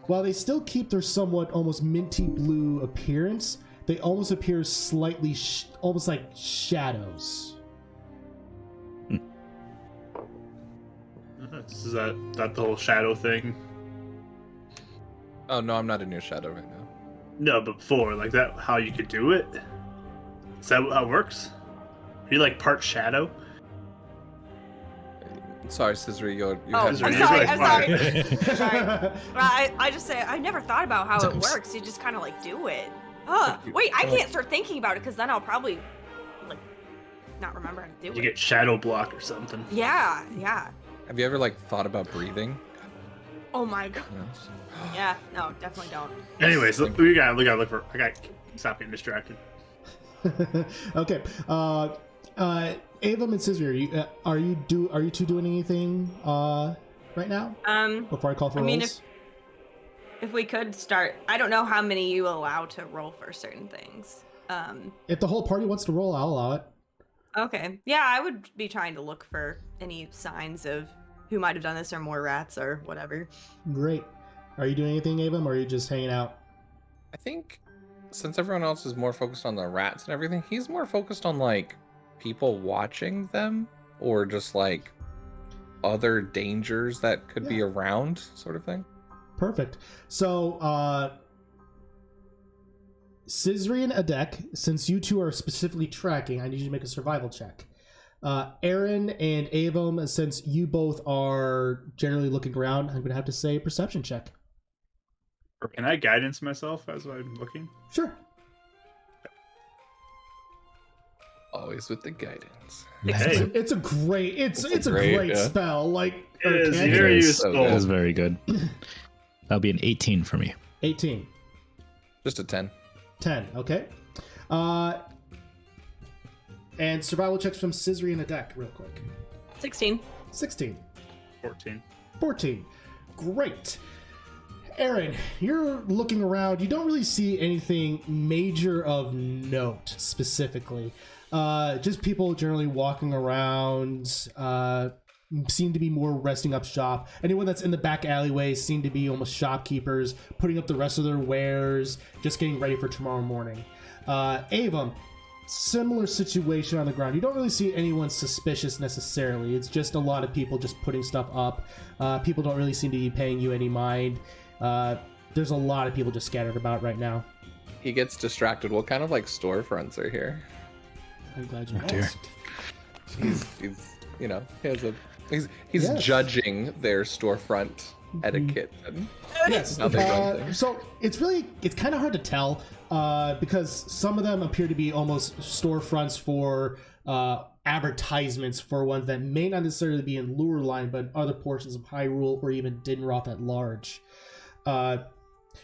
while they still keep their somewhat almost minty blue appearance, they almost appear slightly, almost like shadows. Is that the whole shadow thing? Oh no, I'm not in your shadow right now. No, but before, like that, how you could do it? Is that how it works? Are you like part shadow? Sorry, Sisri, you're Oh, I'm Sisri, sorry. you're I'm right. sorry. Well, I just say I never thought about how it Sometimes. works. You just kind of like do it. Wait, I can't start thinking about it because then I'll probably like not remember how to do You it. get shadow block or something. Yeah. Have you ever like thought about breathing? Oh my god. No. Yeah. No, definitely don't. Anyways, we gotta look for. I gotta stop getting distracted. Okay. Avum and Sisri, are you two doing anything right now? Before I call for I mean, rolls? if we could start, I don't know how many you allow to roll for certain things. If the whole party wants to roll, I'll allow it. Okay. Yeah, I would be trying to look for any signs of who might have done this or more rats or whatever. Great. Are you doing anything, Avum, or are you just hanging out? I think since everyone else is more focused on the rats and everything, he's more focused on like people watching them or just like other dangers that could be around, sort of thing. Perfect. So, Sisri and Duch, since you two are specifically tracking, I need you to make a survival check. Aaron and Avum, since you both are generally looking around, I'm going to have to say perception check. Or can I guidance myself as I'm looking? Sure. Always with the guidance. Hey. It's a great, it's a great, great yeah. spell. Like, It is Arcane- very is useful. so good. That was very good. That'll be an 18 for me. 18. Just a 10. 10, okay. And survival checks from Sisri and Duch, real quick. 16. 16. 14. 14. Great. Aaron, you're looking around. You don't really see anything major of note specifically. Just people generally walking around. Seem to be more resting up shop. Anyone that's in the back alleyway seem to be almost shopkeepers, putting up the rest of their wares, just getting ready for tomorrow morning. Avum, similar situation on the ground. You don't really see anyone suspicious necessarily. It's just a lot of people just putting stuff up. People don't really seem to be paying you any mind. There's a lot of people just scattered about right now. He gets distracted. What kind of like storefronts are here? I'm glad you Oh, dear. asked. He's you know, he's Yes. judging their storefront etiquette. And Yes. How they run things. So it's kind of hard to tell because some of them appear to be almost storefronts for advertisements for ones that may not necessarily be in Lureline, but other portions of Hyrule or even Dinroth at large.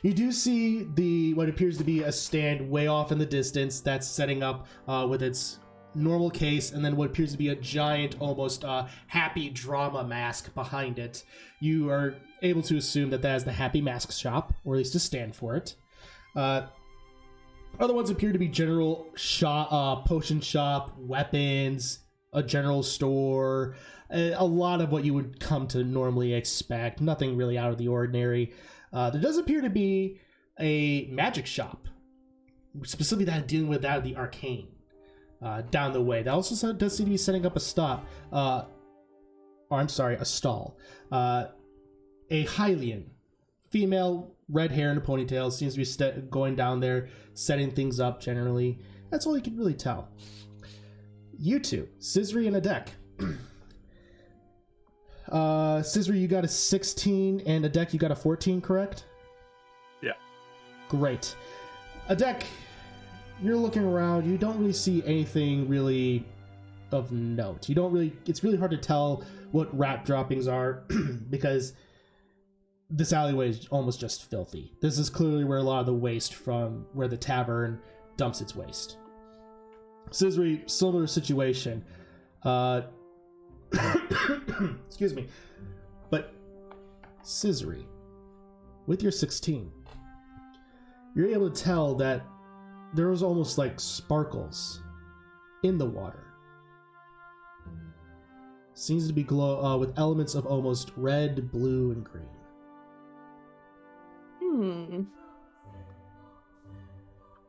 You do see what appears to be a stand way off in the distance that's setting up with its normal case, and then what appears to be a giant, almost happy drama mask behind it. You are able to assume that is the Happy Mask Shop, or at least a stand for it. Other ones appear to be general shop, potion shop, weapons, a general store, a lot of what you would come to normally expect. Nothing really out of the ordinary. There does appear to be a magic shop, specifically that dealing with that of the arcane, down the way. That also does seem to be setting up a stall. A Hylian, female, red hair and a ponytail, seems to be going down there, setting things up generally. That's all you can really tell. You two, Scissory and Adek. Scissory, you got a 16, and Adek, you got a 14, correct? Yeah. Great. Adek, you're looking around, you don't really see anything really of note. It's really hard to tell what rat droppings are because this alleyway is almost just filthy. This is clearly where a lot of the waste from where the tavern dumps its waste. Scissory, similar situation. Excuse me. But Scissory, with your 16, you're able to tell that there was almost like sparkles in the water. Seems to be glow with elements of almost red, blue, and green.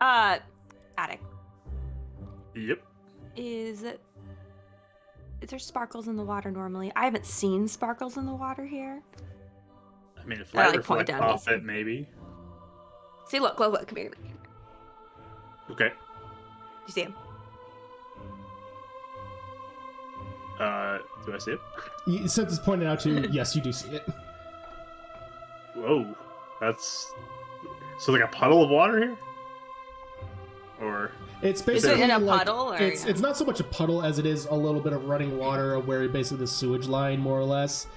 Attic. Yep. Is there sparkles in the water normally? I haven't seen sparkles in the water here. I mean, if light point reflects down off these. it, maybe. See, look, come here. Okay. You see him? Do I see it? Since it's pointed out to you, yes, you do see it. Whoa. That's... So like a puddle of water here? Or... It's Is basically it in a like, puddle? Or it's not so much a puddle as it is a little bit of running water of where basically the sewage line, more or less.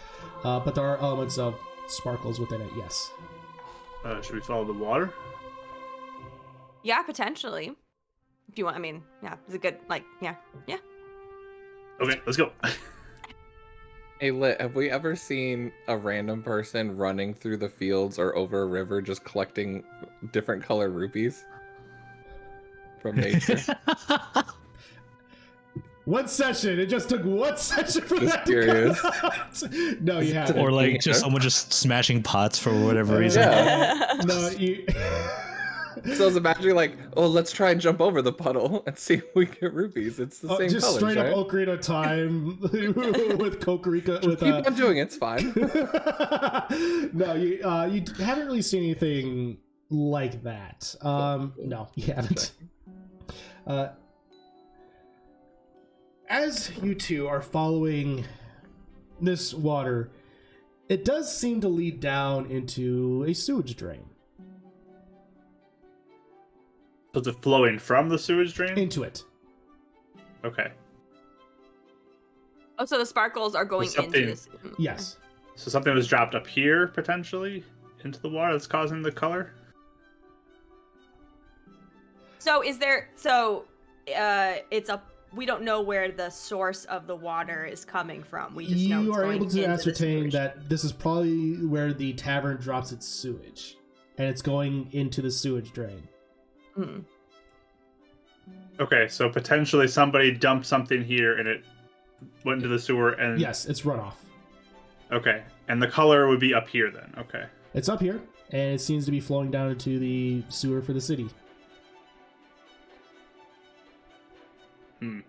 But there are elements of sparkles within it, yes. should we follow the water? Yeah, potentially. If you want, I mean, yeah, it's a good, yeah. Okay, let's go. Hey, Lit, have we ever seen a random person running through the fields or over a river just collecting different color rupees from nature? One session. It just took one session for Just that curious. to come out. No, you haven't. Or like just someone just smashing pots for whatever reason. Yeah. No, you... So I was imagining like, oh, let's try and jump over the puddle and see if we get rupees. It's the same just colors, straight right? up Ocarina of Time with Kokorika. With, Keep on doing it, it's fine. No, you haven't really seen anything like that. No, you haven't. As you two are following this water, it does seem to lead down into a sewage drain. So is it flowing from the sewage drain? Into it. Okay. Oh, so the sparkles are going into something- this. Yes. So something was dropped up here, potentially, into the water that's causing the color? So is there, we don't know where the source of the water is coming from. We just know You it's are going able to into the ascertain sewage. that this is probably where the tavern drops its sewage. And it's going into the sewage drain. Mm. Okay, so potentially somebody dumped something here and it went into the sewer and... Yes, it's runoff. Okay, and the color would be up here then, okay. It's up here, and it seems to be flowing down into the sewer for the city. I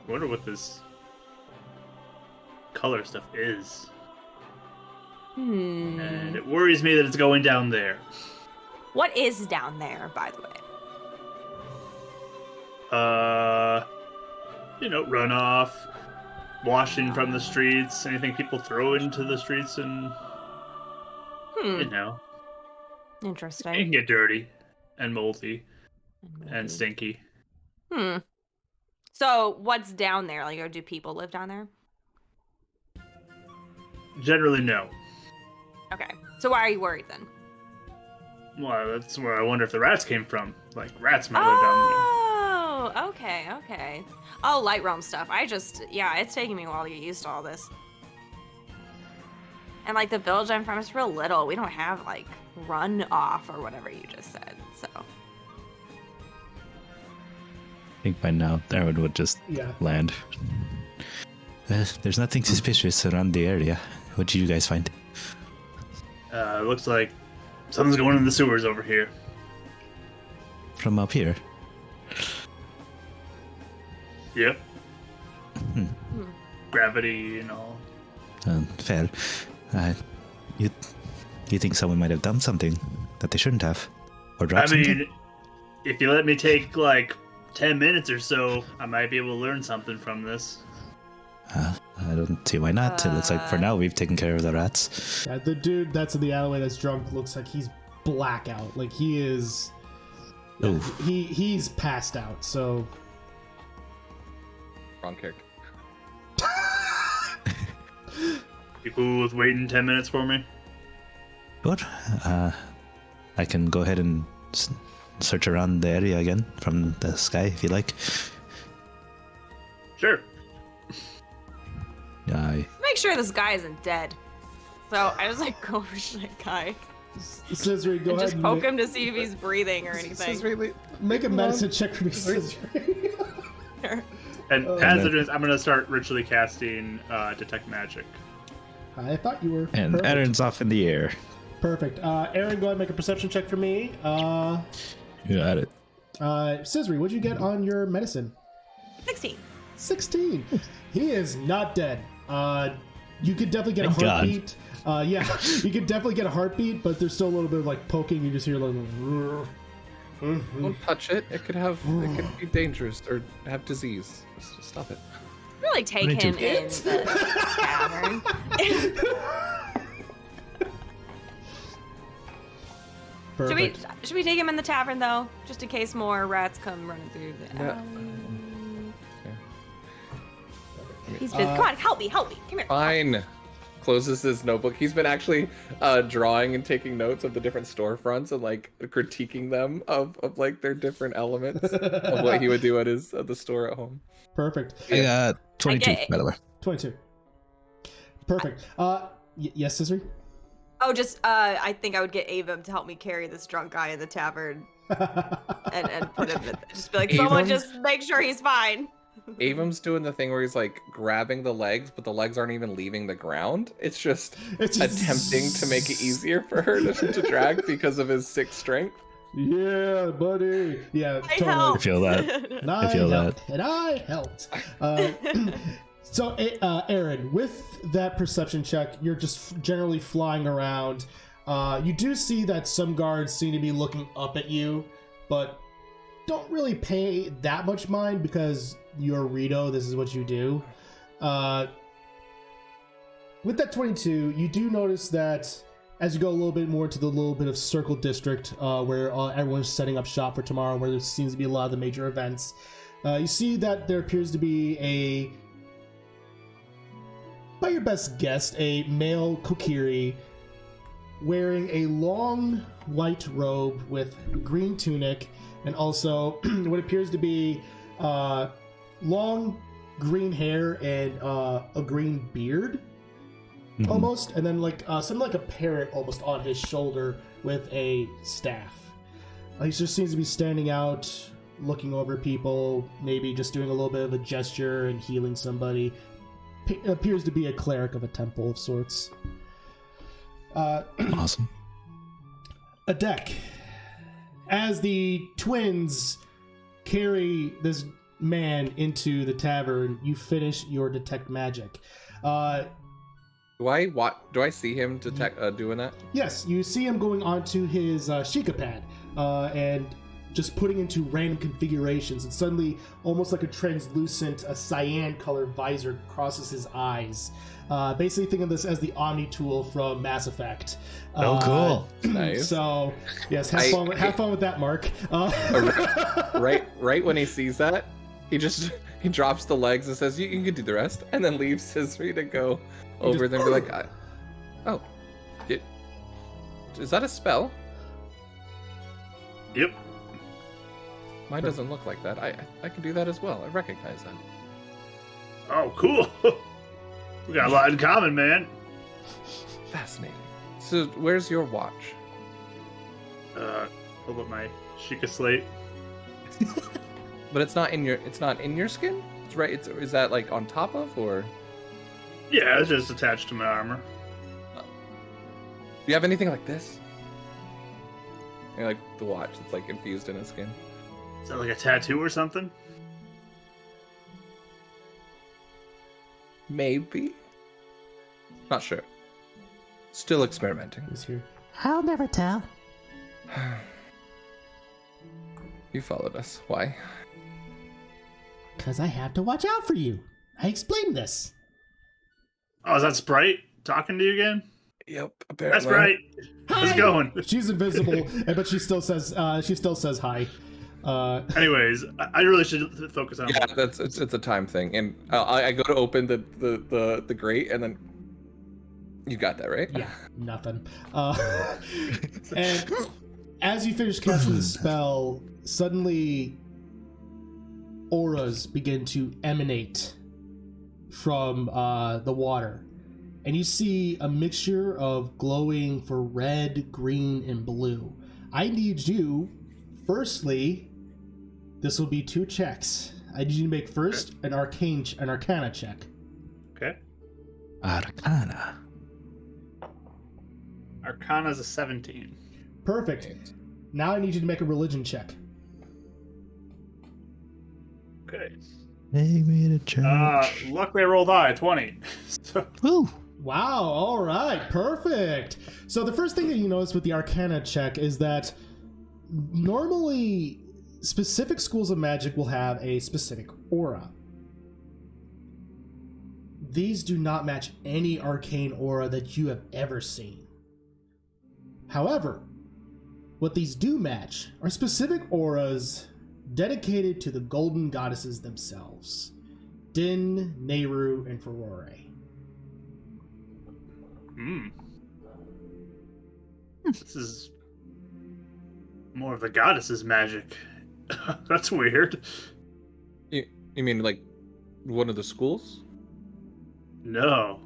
wonder what this color stuff is. And it worries me that it's going down there. What is down there, by the way? Runoff, washing from the streets, anything people throw into the streets, and it can Interesting. get dirty and moldy and stinky. So what's down there? Like, or do people live down there? Generally, no. Okay. So why are you worried then? Well, that's where I wonder if the rats came from. Like, rats might live down there. Oh, okay. Oh, light realm stuff. It's taking me a while to get used to all this. And like the village I'm from is real little. We don't have like run off or whatever you just said. So I think by now Darwin would just land. There's nothing suspicious around the area. What did you guys find? Looks like something's going in the sewers over here. From up here? Yep. Gravity and all. Fair. You think someone might have done something that they shouldn't have? Or dropped something? If you let me take like 10 minutes or so, I might be able to learn something from this. I don't see why not. It looks like for now we've taken care of the rats. Yeah, the dude that's in the alleyway that's drunk looks like he's blackout. Like he is. Yeah, he's passed out. So. Wrong character. You cool with waiting 10 minutes for me? Sure. I can go ahead and search around the area again from the sky if you like. Sure. make sure this guy isn't dead. So I just like go over to that guy. Scissory, go and ahead. Just poke him to see if he's breathing or anything. Scissory, make a medicine check for me, Scissory. And as it is, I'm gonna start ritually casting detect magic. I thought you were. And perfect. Aaron's off in the air. Perfect. Aaron, go ahead and make a perception check for me. You got it. Scissory, what'd you get on your medicine? 16. 16. He is not dead. You could definitely get Thank a heartbeat. Yeah, you could definitely get a heartbeat, but there's still a little bit of like poking. You just hear like. Don't touch it. It could be dangerous or have disease. Just stop it. Really take him in the tavern. Perfect. Should we take him in the tavern though, just in case more rats come running through the alley? He's been. Come on, help me! Come here. Fine. Closes his notebook. He's been actually drawing and taking notes of the different storefronts and like critiquing them of like their different elements of what he would do at the store at home. Perfect. I got 22, by the way. 22. Perfect. Yes, Scissory? Oh, just I think I would get Avum to help me carry this drunk guy in the tavern and put him in, just be like, someone just make sure he's fine. Avum's doing the thing where he's like grabbing the legs, but the legs aren't even leaving the ground. It's just attempting to make it easier for her to drag because of his sick strength. Yeah, buddy. Yeah, totally. I feel that. And I feel that. And I helped. So, Aaron, with that perception check, you're just generally flying around. You do see that some guards seem to be looking up at you, but don't really pay that much mind because you're Rito. This is what you do. With that 22, you do notice that as you go a little bit more to the little bit of Circle District, where everyone's setting up shop for tomorrow, where there seems to be a lot of the major events, you see that there appears to be by your best guess, a male Kokiri wearing a long white robe with green tunic and also what appears to be long green hair and a green beard, almost, and then like something like a parrot almost on his shoulder with a staff. He just seems to be standing out, looking over people, maybe just doing a little bit of a gesture and healing somebody. Appears to be a cleric of a temple of sorts. Awesome. A deck. As the twins carry this man into the tavern, you finish your detect magic. Do I see him detect doing that? Yes, you see him going onto his Sheikah pad and just putting into random configurations, and suddenly, almost like a translucent, a cyan color visor crosses his eyes. Basically, think of this as the Omni tool from Mass Effect. Oh, cool! Nice. So, yes, have fun with that, Mark. Right when he sees that, he drops the legs and says, "You can do the rest," and then leaves Scissory to go over there and be like, "Oh, is that a spell?" Yep. Mine doesn't look like that. I can do that as well. I recognize that. Oh, cool. We got a lot in common, man. Fascinating. So, where's your watch? Hold up my Sheikah slate. But it's not in your skin? It's right. Is that like on top of, or? Yeah, it's just attached to my armor. Do you have anything like this? Like the watch that's like infused in his skin? Is that like a tattoo or something? Maybe. Not sure. Still experimenting. Who's here? I'll never tell. You followed us. Why? Because I have to watch out for you. I explained this. Oh, is that Sprite talking to you again? Yep. That's Apparently. right. How's it going? She's invisible, but she still says hi. Anyways, I really should focus on. Yeah, it's a time thing, and I go to open the grate, and then you got that right. Yeah, nothing. And as you finish casting the spell, suddenly auras begin to emanate from the water. And you see a mixture of glowing for red, green, and blue. I need you, firstly, this will be 2 checks. I need you to make first an Arcana check. Okay. Arcana. Arcana's a 17. Perfect. Now I need you to make a religion check. Okay. Take me to church. Luckily I rolled high, 20. So, Woo! Wow, all right, perfect. So the first thing that you notice with the Arcana check is that normally specific schools of magic will have a specific aura. These do not match any arcane aura that you have ever seen. However, what these do match are specific auras dedicated to the golden goddesses themselves. Din, Nehru, and Furore. This is more of the goddess's magic. That's weird. You mean like one of the schools? No.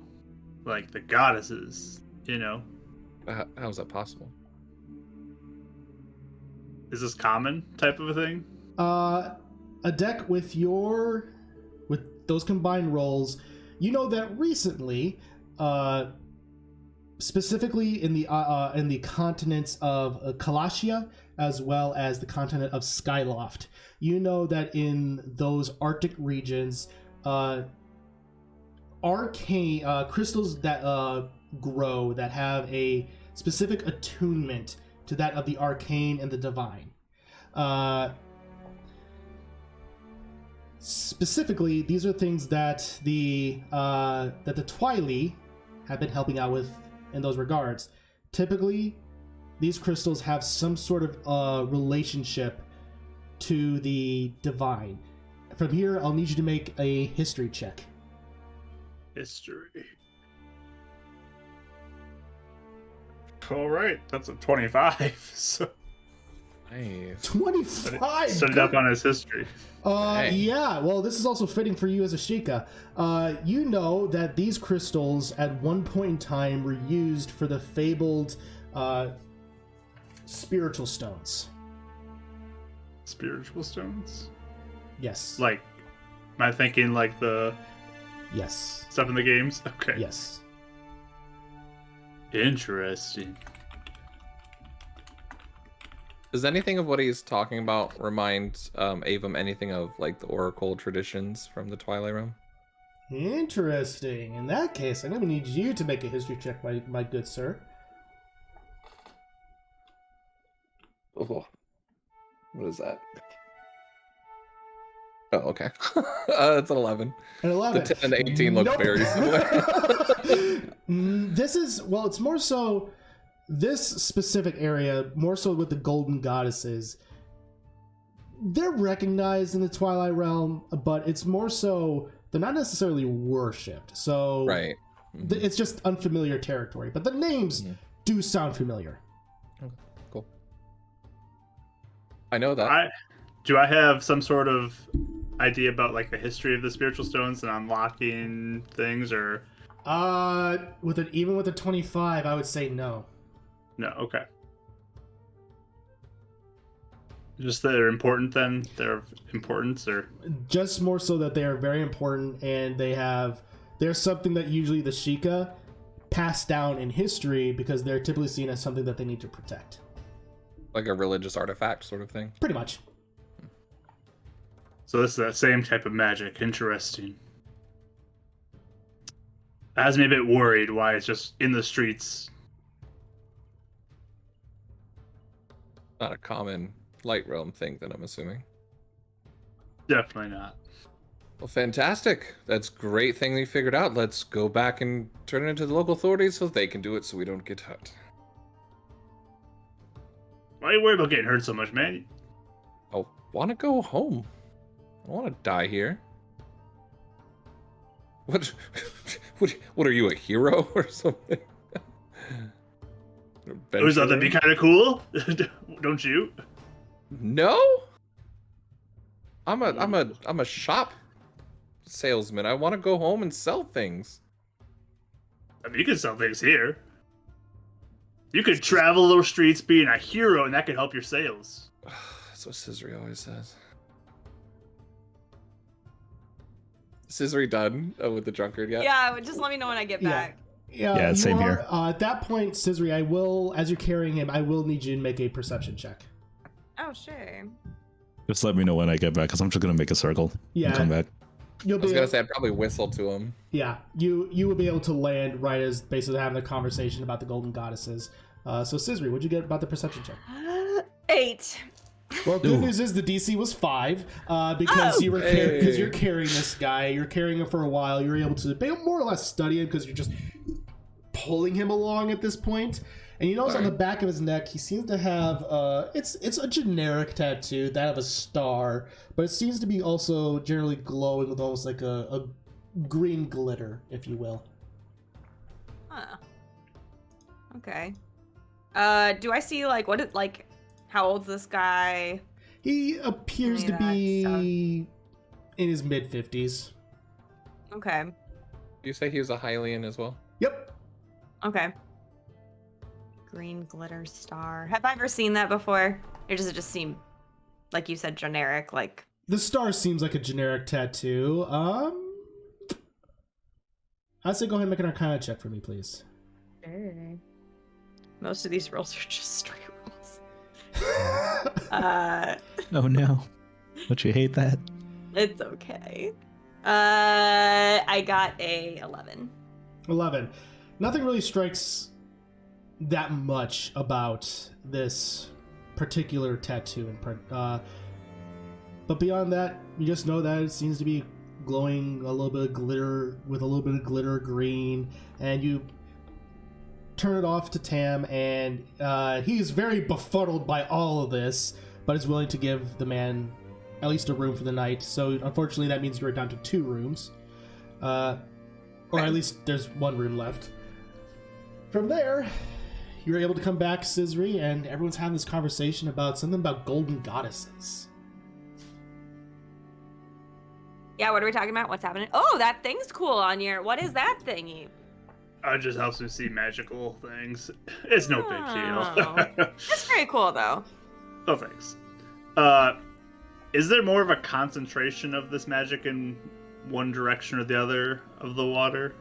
Like the goddesses, you know. How is that possible? Is this common type of a thing? A deck with those combined rolls, you know that recently, specifically in the continents of Kalashia as well as the continent of Skyloft, you know that in those Arctic regions, arcane crystals that grow that have a specific attunement to that of the arcane and the divine. Specifically, these are things that the Twily have been helping out with in those regards. Typically, these crystals have some sort of relationship to the divine. From here, I'll need you to make a history check. History. All right, that's a 25. So Nice. 25! studied up on his history. Hey. Yeah, well, this is also fitting for you as a Sheikah. You know that these crystals at one point in time were used for the fabled spiritual stones. Spiritual stones? Yes. Like, am I thinking like the Yes. stuff in the games? Okay. Yes. Interesting. Does anything of what he's talking about remind Avum anything of like the oracle traditions from the Twilight Realm? Interesting. In that case, I'm going to need you to make a history check, my good sir. Oh, what is that? Oh, okay. It's an 11. An 11. The 10 and the 18 look Nope. very similar. This is, well, it's more so this specific area, more so with the golden goddesses. They're recognized in the Twilight Realm, but it's more so they're not necessarily worshipped. So Right. it's just unfamiliar territory. But the names do sound familiar. Cool. I know that. Do I have some sort of idea about like the history of the spiritual stones and unlocking things, or Even with a 25, I would say no. no? Okay. Just that they're important then? Their importance, or Just more so that they are very important, and they're something that usually the Sheikah pass down in history because they're typically seen as something that they need to protect. Like a religious artifact sort of thing. Pretty much. so this is that same type of magic. Interesting. That has me a bit worried why it's just in the streets. Not a common light realm thing, then I'm assuming. Definitely not. Well, fantastic. That's a great thing we figured out. Let's go back and turn it into the local authorities so they can do it so we don't get hurt. Why are you worried about getting hurt so much, man? I want to go home. I don't want to die here. What? What are you, a hero or something? Was that to be kind of cool? Don't you? No. I'm a shop salesman. I want to go home and sell things. I mean, you can sell things here. You could travel those streets being a hero, and that could help your sales. That's what Scissory always says. Scissory done with the drunkard yet? Yeah, just let me know when I get back. Yeah, same here. At that point, Scissory, I will, as you're carrying him, I will need you to make a perception check. Oh, sure. Just let me know when I get back, because I'm just gonna make a circle Yeah. and come back. You'll I was be gonna say I'd probably whistle to him. Yeah, you will be able to land right as basically having a conversation about the golden goddesses. So, Scissory, what'd you get about the perception check? 8. Well, good Ooh. news is the DC was 5 because Oh! because you're carrying this guy. You're carrying him for a while. You're able to more or less study him because you're just pulling him along at this point. And you notice on the back of his neck, he seems to have it's a generic tattoo, that of a star, but it seems to be also generally glowing with almost like a green glitter, if you will. Huh. Okay. Do I see how old's this guy? He appears to be in his mid-50s. Okay. You say he was a Hylian as well? Yep. Okay. Green glitter star. Have I ever seen that before? Or does it just seem, like you said, generic? Like The star seems like a generic tattoo. I'd say go ahead and make an Arcana check for me, please. Sure. Most of these rolls are just straight rolls. Oh no. Don't you hate that? It's okay. I got a 11. 11. Nothing really strikes that much about this particular tattoo. But beyond that, you just know that it seems to be glowing a little bit of glitter, with a little bit of glitter green, and you turn it off to Tam, and he's very befuddled by all of this, but is willing to give the man at least a room for the night. So unfortunately that means you're down to 2 rooms. Or at least there's 1 room left. From there, you're able to come back, Scissory, and everyone's having this conversation about something about golden goddesses. Yeah, what are we talking about? What's happening? Oh, that thing's cool on your... What is that thingy? It just helps me see magical things. It's no big Oh. deal. That's very cool, though. Oh, thanks. Is there more of a concentration of this magic in one direction or the other of the water?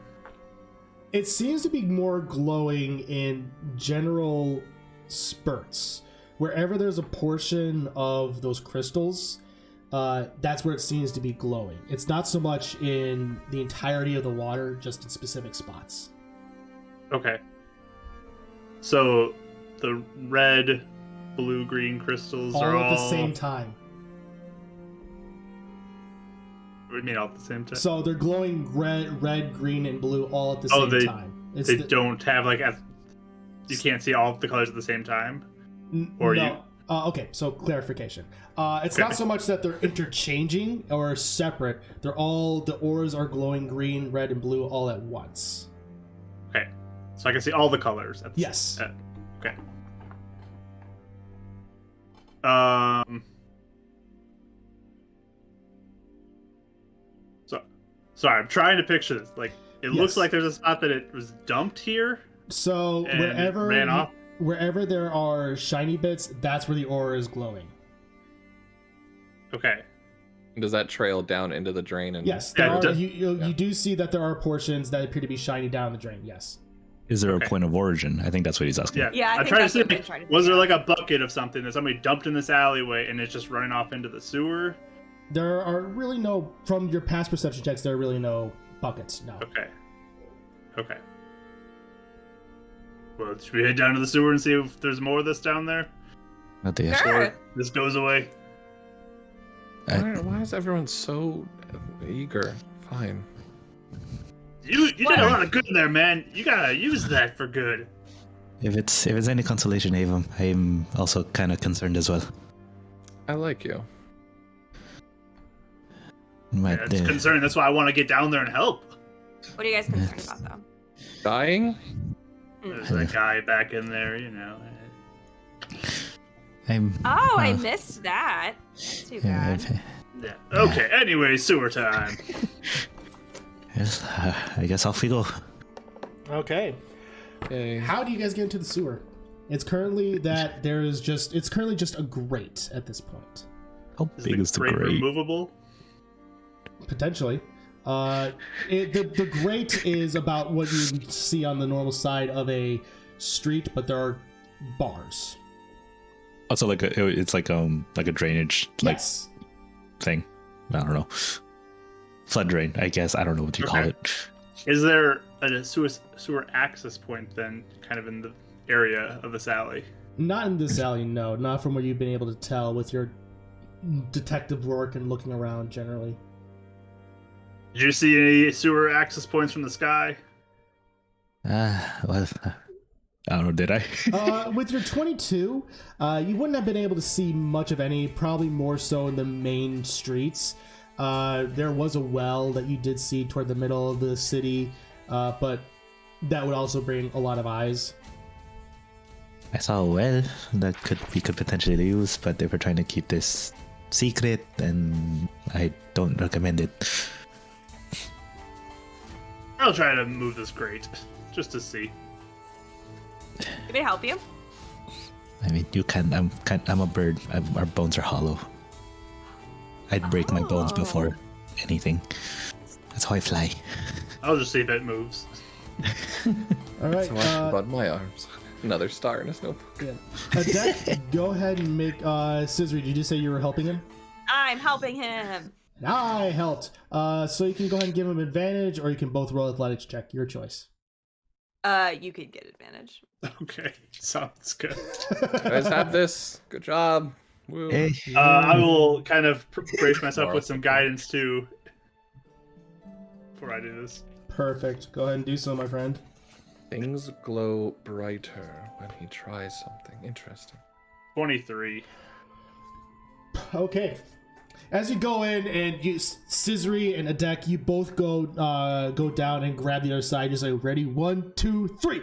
It seems to be more glowing in general spurts. Wherever there's a portion of those crystals, that's where it seems to be glowing. It's not so much in the entirety of the water, just in specific spots. Okay. So the red, blue, green crystals All are at all the same time. What do you mean all at the same time? So they're glowing red, green, and blue all at the same time. It's They don't have you can't see all of the colors at the same time? Or no. Okay, so clarification. It's not so much that they're interchanging or separate. The auras are glowing green, red, and blue all at once. Okay. So I can see all the colors at the Yes. Okay. So, sorry, I'm trying to picture this. Like, it looks Yes. like there's a spot that it was dumped here. So And it ran off. wherever there are shiny bits, that's where the aura is glowing. Okay. Does that trail down into the drain? And Yes, Yeah, there it are. does- You do see that there are portions that appear to be shiny down the drain. Yes. Is there Okay. a point of origin? I think that's what he's asking. Yeah. Yeah, I I'm think trying to that's see. what they're Like, trying to was there figure like a bucket of something that somebody dumped in this alleyway and it's just running off into the sewer? There are really no, from your past perception checks, there are really no buckets. No. Okay. Okay. Well, should we head down to the sewer and see if there's more of this down there? Not the Sure. This goes away. why is everyone so eager? Fine. You did a lot of good there, man. You gotta use that for good. If it's any consolation, Avon, I'm also kind of concerned as well. I like you. But, It's concerning. That's why I want to get down there and help. What are you guys concerned about, though? Dying? There's that guy back in there, you know. I'm. Oh, I missed that. That's too bad. Yeah. Okay. Anyway, sewer time. Yes, I guess off we go. Okay. Yay. How do you guys get into the sewer? It's currently that there is just. It's currently just a grate at this point. How big is the grate grate? removable? Potentially. The grate is about what you would see on the normal side of a street, but there are bars. Also, it's like a drainage Yes. thing. I don't know. Flood drain, I guess. I don't know what you call Okay. it. Is there a sewer access point then, kind of in the area of this alley? Not in this alley, no. Not from what you've been able to tell with your detective work and looking around generally. Did you see any sewer access points from the sky? Well, I don't know, did I? With your 22, you wouldn't have been able to see much of any, probably more so in the main streets. There was a well that you did see toward the middle of the city, but that would also bring a lot of eyes. I saw a well that we could potentially use, but they were trying to keep this secret, and I don't recommend it. I'll try to move this grate, just to see. Can I help you? I mean, you can. I'm a bird. Our bones are hollow. I'd break my bones Oh. before anything. That's how I fly. I'll just see if it moves. All right. So I bud my arms. Another star in his notebook. Deck, go ahead and make. Scissory, did you say you were helping him? I'm helping him. I helped. So you can go ahead and give him advantage, or you can both roll athletics check. Your choice. You could get advantage. Okay, sounds good. You guys have this. Good job. Woo. Hey. I will kind of brace myself with some guidance too before I do this. Perfect. Go ahead and do so, my friend. Things glow brighter when he tries something interesting. 23. Okay. As you go in and you, Scissory and Adek, you both go down and grab the other side. Just like ready, 1, 2, 3,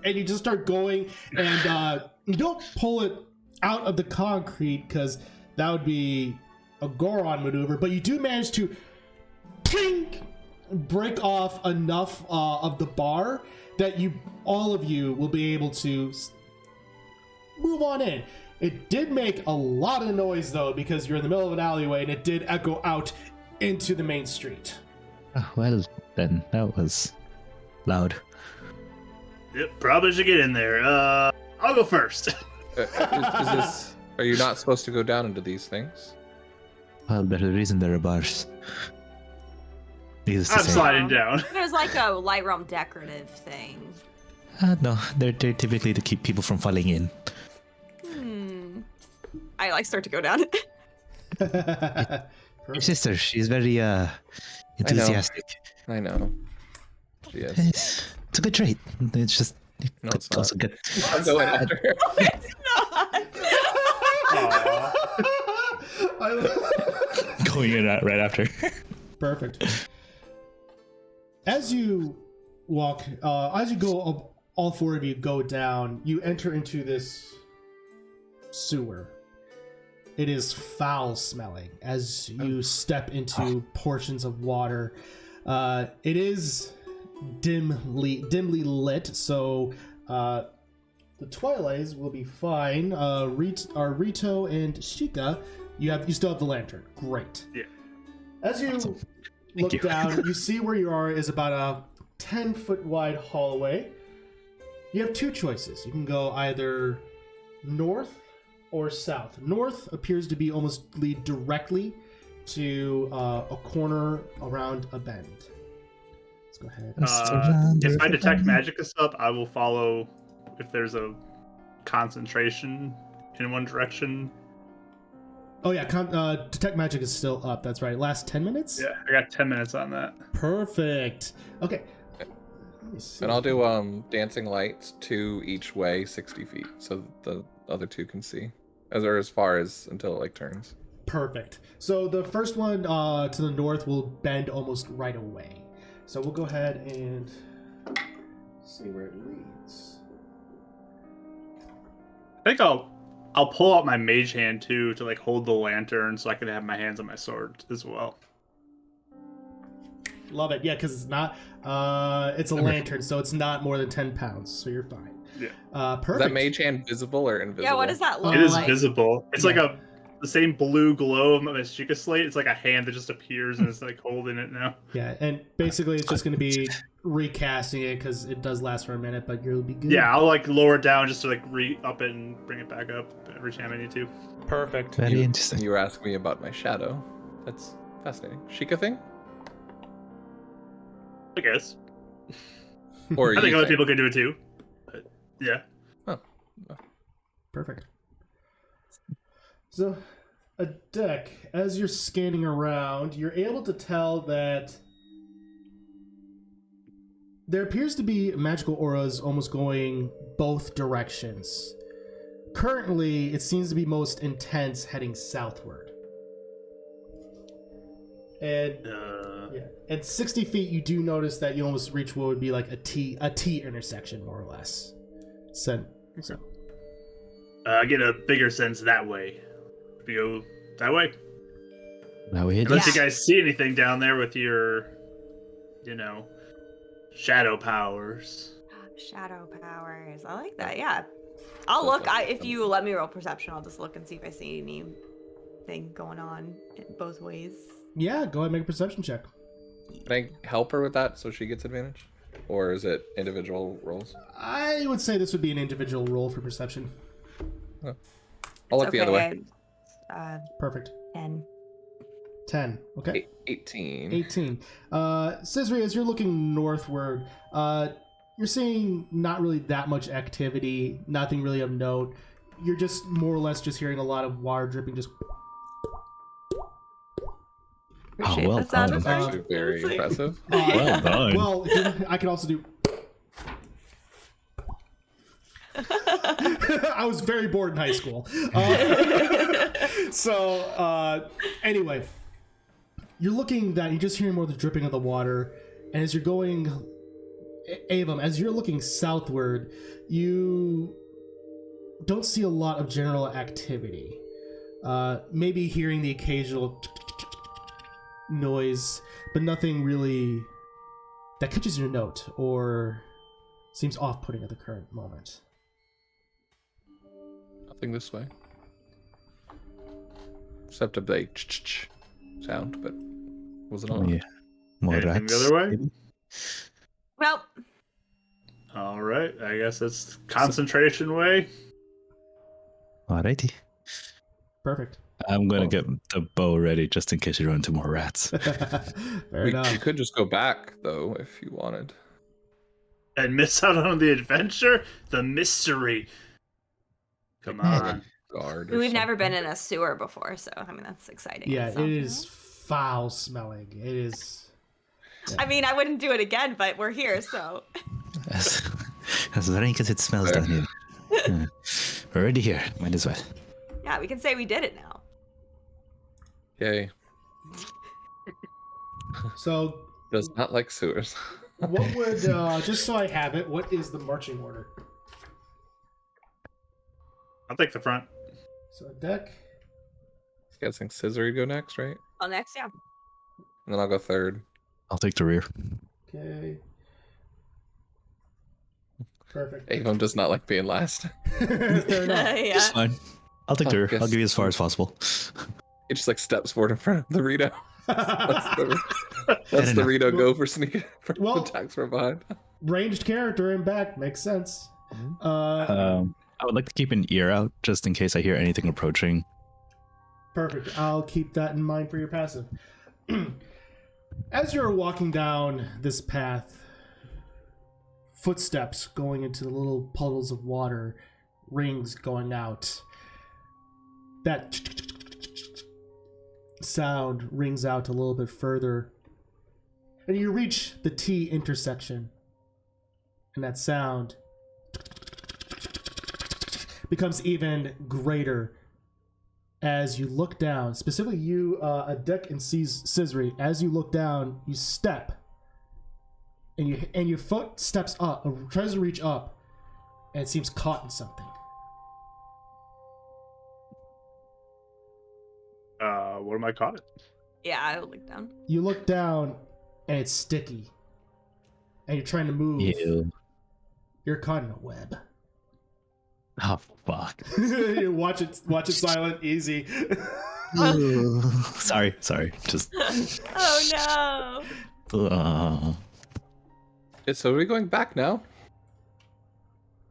and you just start going, and you don't pull it out of the concrete because that would be a Goron maneuver, but you do manage to break off enough of the bar that all of you will be able to move on in. It did make a lot of noise though, because you're in the middle of an alleyway, and it did echo out into the main street. Oh, well, then that was loud. Yep, probably should get in there. I'll go first. Is this? Are you not supposed to go down into these things? Well, there's a reason there are bars. Needless to I'm say. sliding down. There's like a light realm decorative thing. No, they're typically to keep people from falling in. I like start to go down. Your sister, she's very enthusiastic. I know. She is. It's a good trait. It's just No, it's also not. good. I'm going after her. Aw. Going in right after. Perfect. As you walk, as you go, all four of you go down. You enter into this sewer. It is foul smelling as you step into portions of water. It is dimly lit, so the Twilights will be fine. Rito and Sheikah, you still have the lantern. Great. Yeah. As you look down, you see where you are is about a 10-foot wide hallway. You have two choices. You can go either north or south. North appears to be almost lead directly to a corner around a bend. Let's go ahead. If I detect magic and stuff, I will follow if there's a concentration in one direction. Oh yeah, detect magic is still up. That's right. Last 10 minutes? Yeah, I got 10 minutes on that. Perfect. Okay. And I'll do dancing lights 2 each way, 60 feet, so the other 2 can see, as far as until it like turns. Perfect. So the first one to the north will bend almost right away. So we'll go ahead and see where it leads. I think I'll pull out my mage hand too to like hold the lantern so I can have my hands on my sword as well. Love it. Yeah, because it's not it's a lantern, so it's not more than 10 pounds, so you're fine. Yeah. Perfect. Is that mage hand visible or invisible? Yeah, what does that look It is like? visible. It's like the same blue glow of my Sheikah slate. It's like a hand that just appears and it's like holding it now. Yeah, and basically it's just going to be recasting it because it does last for a minute, but you'll be good. Yeah, I'll like lower it down just to like re-up it and bring it back up every time I need to. Perfect. Very interesting. You were asking me about my shadow. That's fascinating. Sheikah thing? I guess. Or I think you other people can do it too. But yeah. Perfect. So, a deck, as you're scanning around, you're able to tell that there appears to be magical auras almost going both directions. Currently, it seems to be most intense heading southward. And at 60 feet, you do notice that you almost reach what would be like a T intersection, more or less. So I get a bigger sense that way. We go that way. Now we hit Unless you guys see anything down there with your, shadow powers. Shadow powers. I like that. Yeah. I'll look. If you let me roll perception, I'll just look and see if I see anything going on both ways. yeah, go ahead and make a perception check. Can I help her with that so she gets advantage? Or is it individual rolls? I would say this would be an individual roll for perception. I'll look the other way. Perfect. 10. 10. Okay. 18. 18. Scissory, as you're looking northward, you're seeing not really that much activity, nothing really of note. You're just more or less just hearing a lot of water dripping, just... Appreciate well that sound done. effect. Actually very It's like- impressive. Well done. Well, I could also do... I was very bored in high school. Anyway, you're looking that you're just hearing more of the dripping of the water, and as you're going, Avum, as you're looking southward, you don't see a lot of general activity. Maybe hearing the occasional noise, but nothing really that catches your note or seems off-putting at the current moment. Nothing this way. Except a big sound, but wasn't on. Yeah. More Anything rats. the other way? maybe? Well, All right, I guess it's concentration way. Alrighty. Perfect. I'm gonna get the bow ready just in case you run into more rats. Fair We enough. could just go back though if you wanted. And miss out on the adventure? The mystery. Come on. Guard. or we've never something. been in a sewer before, so I mean that's exciting. Yeah, itself, it you is know? foul smelling. It is. I mean, I wouldn't do it again, but we're here, so. As rank as it smells down here. Yeah. We're already here. Might as well. Yeah, we can say we did it now. Yay. So, Does not like sewers. what would just so I have it? What is the marching order? I'll take the front. So a deck. Guessing Scissory go next, right? Well, next, yeah. And then I'll go third. I'll take the rear. Okay. Perfect. Avon does not like being last. Fair enough. It's Yeah. fine. I'll take the rear. guess- I'll give you as far as possible. It just like steps forward in front of the Rito. That's the enough. Rito go for sneak for Well- attacks from behind. Ranged character in back makes sense. I would like to keep an ear out just in case I hear anything approaching. Perfect. I'll keep that in mind for your passive. As you're walking down this path, footsteps going into the little puddles of water, rings going out. That sound rings out a little bit further. And you reach the T intersection. And that sound becomes even greater as you look down. Specifically, you, a Duch and Scissory, as you look down, you step. And your foot steps up, or tries to reach up, and it seems caught in something. What am I caught in? Yeah, I will look down. You look down, and it's sticky. And you're trying to move. Ew. You're caught in a web. Oh, fuck. You watch it silent, easy. Sorry. Just. Oh no! So are we going back now?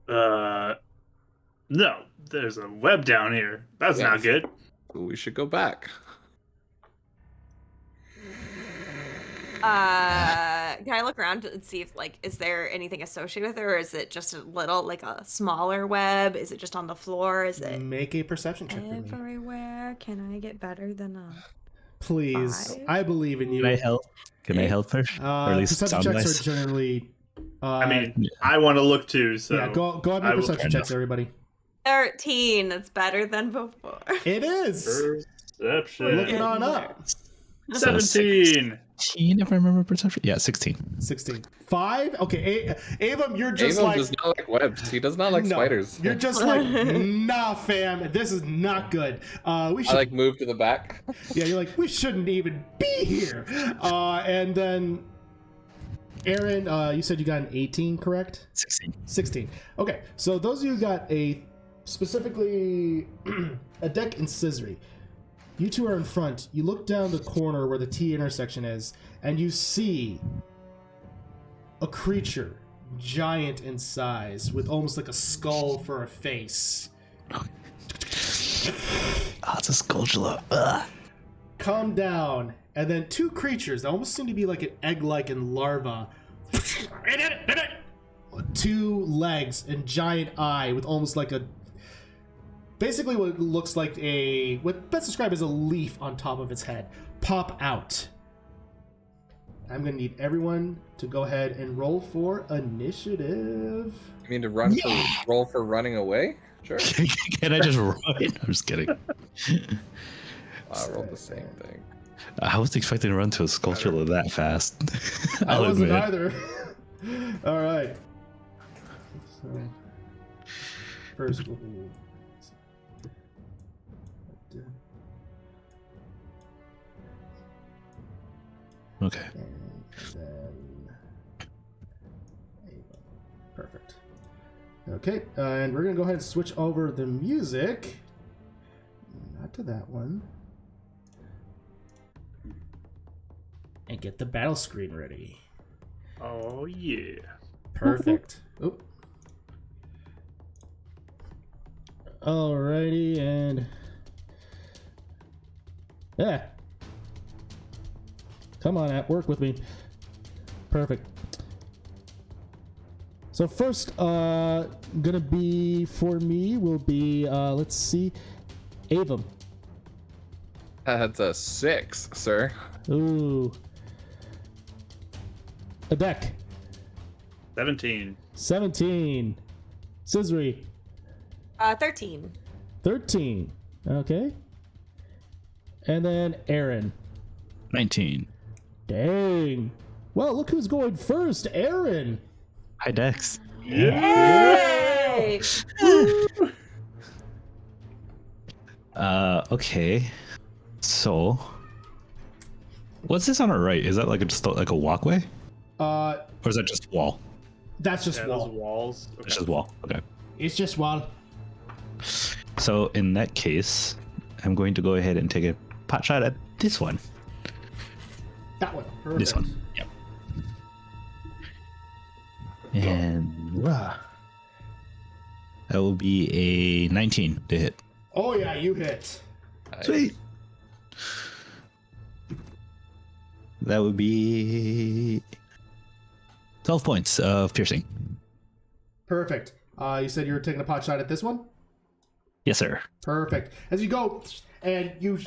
No. There's a web down here. That's Yeah. not good. We should go back. Can I look around and see if, like, is there anything associated with it, or is it just a little, like, a smaller web? Is it just on the floor? Is it Make a perception check for me. everywhere? Can I get better than a Please. 5? I believe in you. Can I help? Can I help her? Or at least Perception sound checks wise? are generally... I mean, I want to look too, so... yeah, go ahead and I make will perception try checks, everybody. 13? That's better than before. It is! Perception. Looking on up. 17. 16, if I remember perception. Yeah, 16. 16. 5? Okay, Avon, you're just Avon like... does not like webs. He does not like no, spiders. You're just like, nah, fam, this is not good. We should... I like move to the back. Yeah, you're like, we shouldn't even be here. And then... Aaron, you said you got an 18, correct? 16. 16. Okay, so those of you who got specifically a Duch and Scissory. You two are in front. You look down the corner where the T intersection is, and you see a creature, giant in size, with almost like a skull for a face. Oh, it's a Skulltula. Ugh. Come down, and then two creatures that almost seem to be like an egg-like and larva. Two legs and giant eye with almost like a... basically what looks like what best described as a leaf on top of its head, pop out. I'm going to need everyone to go ahead and roll for initiative. You mean to roll for running away? Sure. Can I just run? I'm just kidding. I rolled the same thing. I wasn't expecting to run to a Skulltula that fast. I I'll wasn't admit. either. All right. So, first we'll do... Okay. And then... Perfect. Okay, and we're going to go ahead and switch over the music. Not to that one. And get the battle screen ready. Oh, yeah. Perfect. Oop. Alrighty, and... yeah. Come on, App, work with me. Perfect. So first, gonna be for me will be let's see, Avon. That's a 6, sir. Ooh. A Duch. 17. 17. Scissory. 13. 13. Okay. And then Aaron. 19. Dang. Well, look who's going first, Aaron. Hi, Dex. Yay! Okay. So, what's this on our right? Is that like just like a walkway, or is that just wall? That's just Yeah, wall. those walls. Okay. It's just wall. Okay. It's just wall. So in that case, I'm going to go ahead and take a pot shot at this one. That one. Perfect. This one. Yep. And that will be a 19 to hit. Oh yeah, you hit. Sweet. That would be 12 points of piercing. Perfect. You said you were taking a pot shot at this one? Yes, sir. Perfect. As you go and you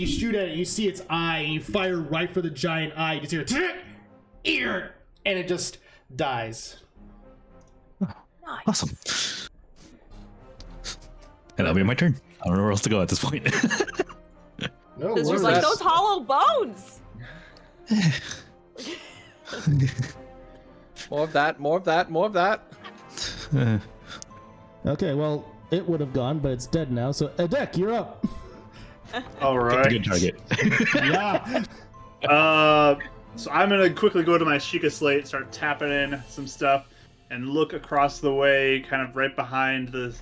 shoot at it, you see its eye, and you fire right for the giant eye. You just hear it, ear, and it just dies. Nice. Awesome. And that'll be my turn. I don't know where else to go at this point. No It's just worries. like those hollow bones. More of that, more of that, more of that. Okay, well, it would have gone, but it's dead now. So, Duch, you're up. All right. Good target. Yeah. So I'm gonna quickly go to my Sheikah slate, start tapping in some stuff, and look across the way, kind of right behind the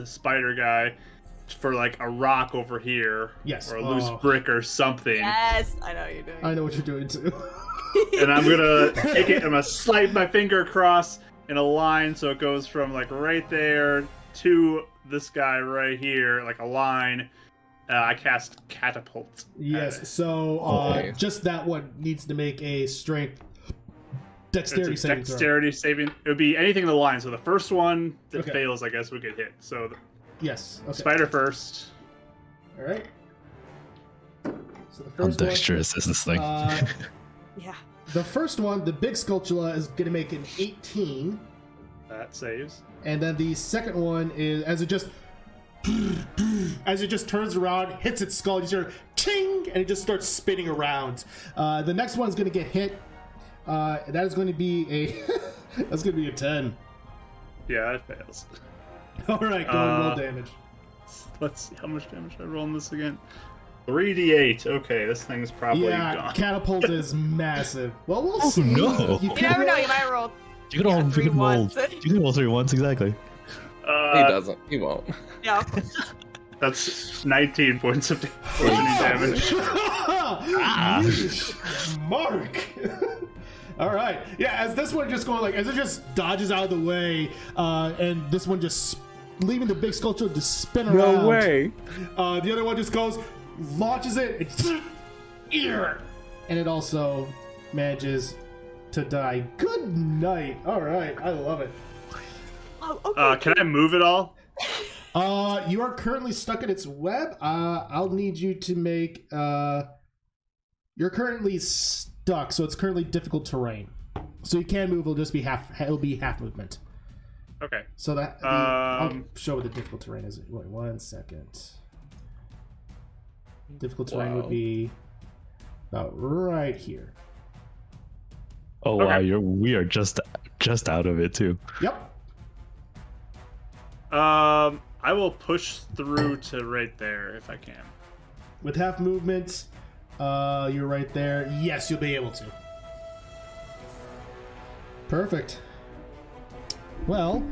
spider guy, for like a rock over here, Yes. or a loose brick or something. Yes, I know what you're doing. I know what you're doing too. And I'm gonna take it. I'm gonna slide my finger across in a line, so it goes from like right there to this guy right here, like a line. I cast catapult. Yes. So, Okay. just that one needs to make a strength dexterity It's a saving throw. dexterity saving. It would be anything in the line. So the first one that Okay. fails, I guess, would get hit. So Yes. Okay. spider first. All right. So the How first one. dexterous is this thing? Yeah. The first one, the big Skulltula, is going to make an 18. That saves. And then the second one is as it just turns around, hits its skull, you hear ting, and it just starts spinning around. The next one is going to get hit. That is going to be a that's going to be a 10. Yeah, it fails. All right, go and roll damage. Let's see how much damage I roll on this again. 3d8. Okay, this thing's probably Yeah, gone. catapult is massive. Well, we'll Oh, see. no. You never know, you might roll. You can all three you can roll. ones. You can roll 3 ones exactly. He doesn't. He won't. Yeah. That's 19 points of bludgeoning damage. Yeesh, Mark. All right. Yeah, as this one just going as it just dodges out of the way, and this one just leaving the big sculpture to spin around. No way. The other one just goes, launches it, and it also manages to die. Good night. All right, I love it. Oh, okay. Can I move it all? You are currently stuck in its web. I'll need you to make. You're currently stuck, so it's currently difficult terrain. So you can move. It'll just be half. It'll be half movement. Okay. So that I'll show what the difficult terrain is. Wait 1 second. Difficult terrain would Wow. be about right here. Oh wow, Okay. we are just out of it too. Yep. I will push through to right there if I can. With half movement, you're right there. Yes, you'll be able to. Perfect. Well,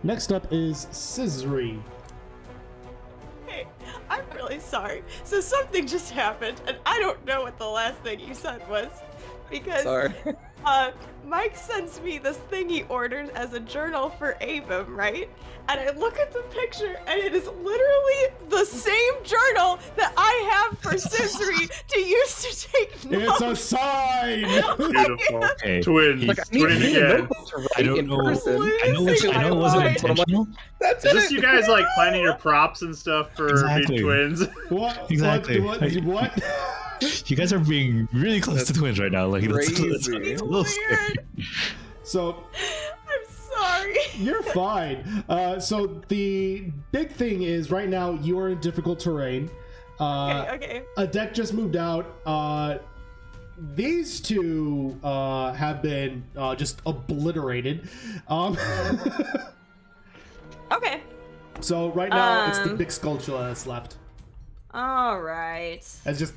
next up is Scissory. Hey, I'm really sorry. So something just happened, and I don't know what the last thing you said was. Because Sorry. Mike sends me this thing he ordered as a journal for Abim, right? And I look at the picture, and it is literally the same journal that I have for Scissory to use to take It's a notes. sign! Beautiful. Okay. Twins. Like, I need Twin a again. notebook to I write don't in know. person. I know it wasn't intentional. That's Is it. this you guys like planning your props and stuff for Exactly. being twins? What? Exactly. What? You guys are being really close to twins right now. Like that's crazy. a little scary. So, I'm sorry. you're fine. So the big thing is right now you're in difficult terrain. Okay. A deck just moved out. These two have been just obliterated. Okay. So right now it's the Um. big Skulltula that's left. All right. It's just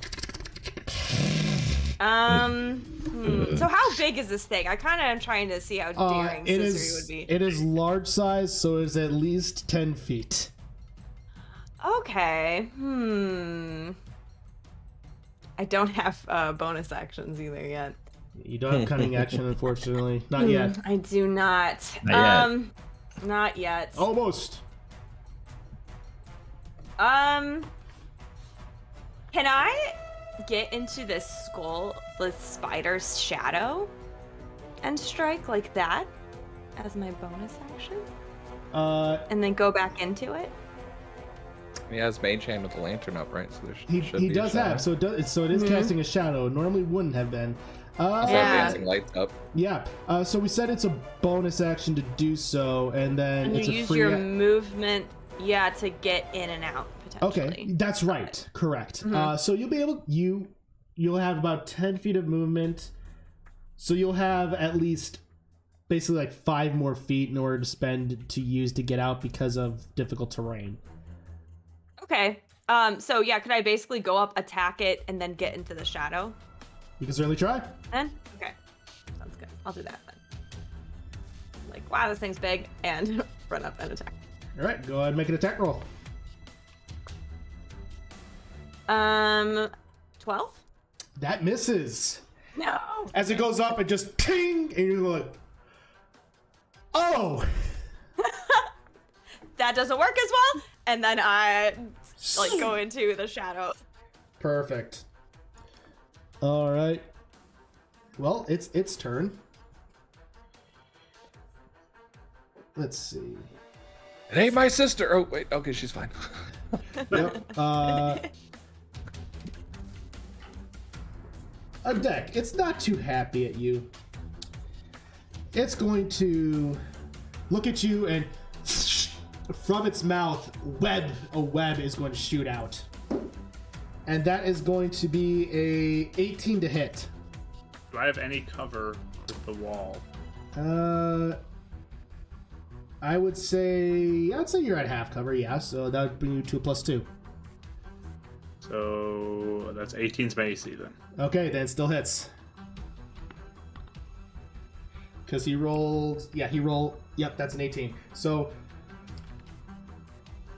So how big is this thing? I kind of am trying to see how daring it Scissory would be. is large size, so it's at least 10 feet. Okay. I don't have bonus actions either yet. You don't have cunning action, unfortunately. Not yet. I do not. Not yet. Not yet. Almost. Can I get into this skull with spider's shadow and strike like that as my bonus action? And then go back into it? He has Mage Hand with the lantern up, right? So there should He be does a shadow. have, so it is casting a shadow. Normally wouldn't have been. Is that Yeah. dancing lights up? Yeah. So we said it's a bonus action to do so, and then And it's you a use free. your movement, to get in and out potentially. Okay, that's right. Correct. So you'll be able you'll have about 10 feet of movement. So you'll have at least basically like 5 more feet in order to use to get out because of difficult terrain. Okay. So yeah, could I basically go up, attack it, and then get into the shadow? You can certainly try. Then? Okay. Sounds good. I'll do that then. Like, wow, this thing's big, and run up and attack. All right, go ahead and make an attack roll. 12? That misses. No. As it goes up, it just ting, and you're like, oh. That doesn't work as well. And then I go into the shadow. Perfect. All right. Well, it's its turn. Let's see. It ain't my sister. Oh wait, okay, she's fine. Yep. A deck. It's not too happy at you. It's going to look at you, and from its mouth, a web is going to shoot out. And that is going to be a 18 to hit. Do I have any cover with the wall? I'd say you're at half cover, yeah. So that would bring you to a +2. So that's 18's my AC then. Okay, then it still hits. Because he rolled. Yep, that's an 18. So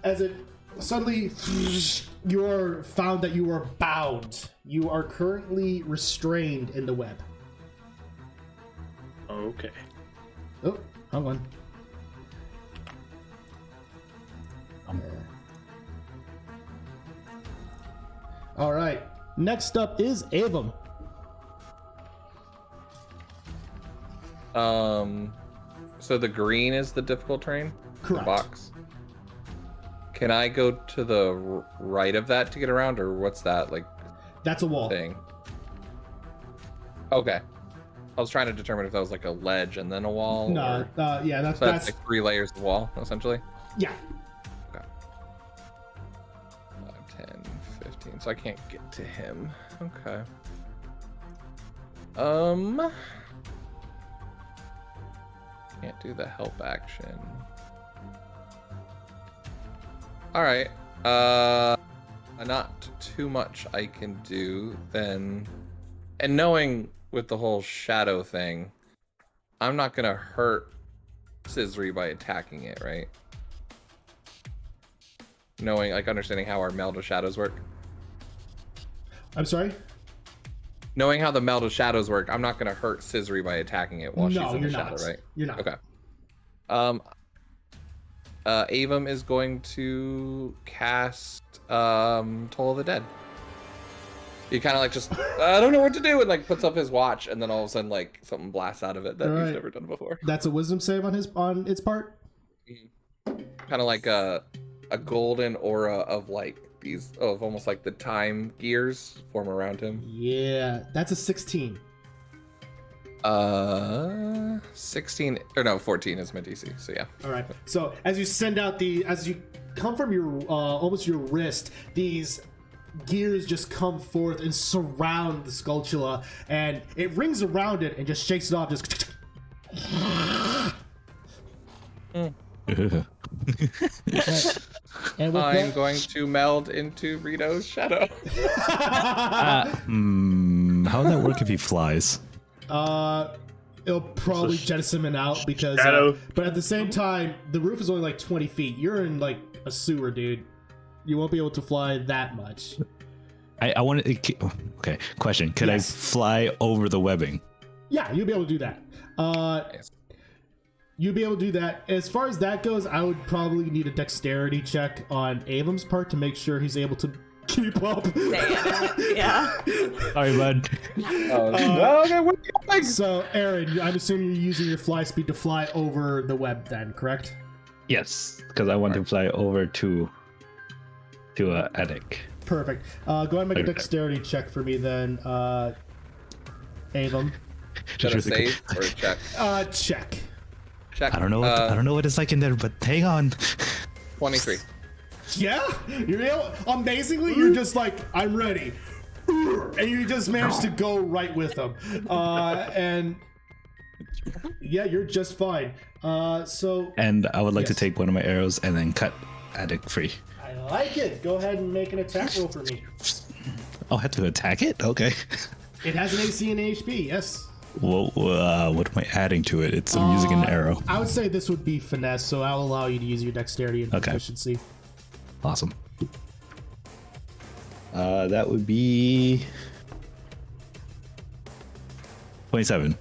as it suddenly, you're found that you are bound. You are currently restrained in the web. Okay. Oh, hang on. All right. Next up is Avum. So the green is the difficult terrain? Correct. The box. Can I go to the right of that to get around, or what's that like That's a wall. thing? Okay. I was trying to determine if that was like a ledge and then a wall. No, or... yeah, So that's like 3 layers of wall, essentially. yeah. Okay. 5, 10, 15. So I can't get to him. Okay. Can't do the help action. All right. Not too much I can do then. And knowing with the whole shadow thing, I'm not gonna hurt Scissory by attacking it, right? Knowing, like, understanding how our meld of shadows work. I'm sorry? Knowing how the meld of shadows work, I'm not gonna hurt Scissory by attacking it while she's in the shadow, right? You're not. Okay. Avum is going to cast Toll of the Dead. He kind of like just, I don't know what to do, and like puts up his watch, and then all of a sudden like something blasts out of it that All he's right. never done before. That's a wisdom save on its part? Kind of like a golden aura of like these, of almost like the time gears form around him. Yeah, that's a 16. 16 or no, 14 is my DC. So yeah. All right. So as you come from your almost your wrist, these gears just come forth and surround the Skulltula, and it rings around it and just shakes it off. Just And with I'm that, going to meld into Rito's shadow. How would that work if he flies? it'll probably jettison him out because. Shadow. But at the same time, the roof is only like 20 feet. You're in like a sewer, dude. You won't be able to fly that much. I want to. Okay, question. Could Yes. I fly over the webbing? Yeah, you'll be able to do that. You'll be able to do that. As far as that goes, I would probably need a dexterity check on Avum's part to make sure he's able to keep up. Yeah. Sorry, bud. Okay, what are you doing? So, Aaron, I'm assuming you're using your fly speed to fly over the web then, correct? Yes, because I want to fly over to attic. Perfect. Go ahead and make a Okay. dexterity check for me then, Avum. Should I Just really save or check? Check. Check. I don't know. I don't know what it's like in there, but hang on. 23. Yeah? You're able, amazingly, you're just like, I'm ready. And you just managed to go right with them. And yeah, you're just fine. So And I would like to Yes. take one of my arrows and then cut attic free. I like it. Go ahead and make an attack roll for me. Oh, I have to attack it? Okay. It has an AC and HP, yes. Well, what am I adding to it? I'm using an arrow. I would say this would be finesse, so I'll allow you to use your dexterity and Okay. proficiency. Awesome. That would be 27.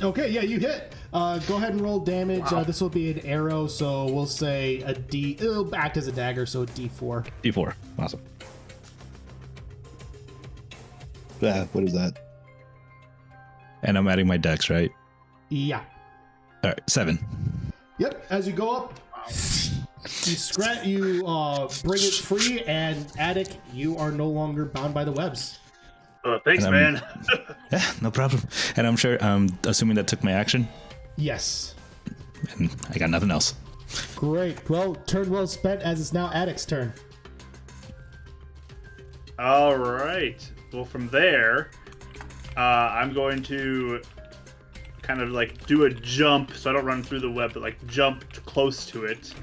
Okay, yeah, you hit. Go ahead and roll damage. This will be an arrow, so we'll say a D. It'll act as a dagger, so a D4. D4. Awesome. What is that? And I'm adding my dex, right? Yeah. All right, 7. Yep. As you go up, you bring it free, and Attic, you are no longer bound by the webs. Thanks, And man. Yeah, no problem. And I'm assuming that took my action, Yes. and I got nothing else. Great. Well, turn well spent, as it's now Attic's turn. All right. Well, from there, I'm going to kind of like do a jump, so I don't run through the web, but like jump close to it,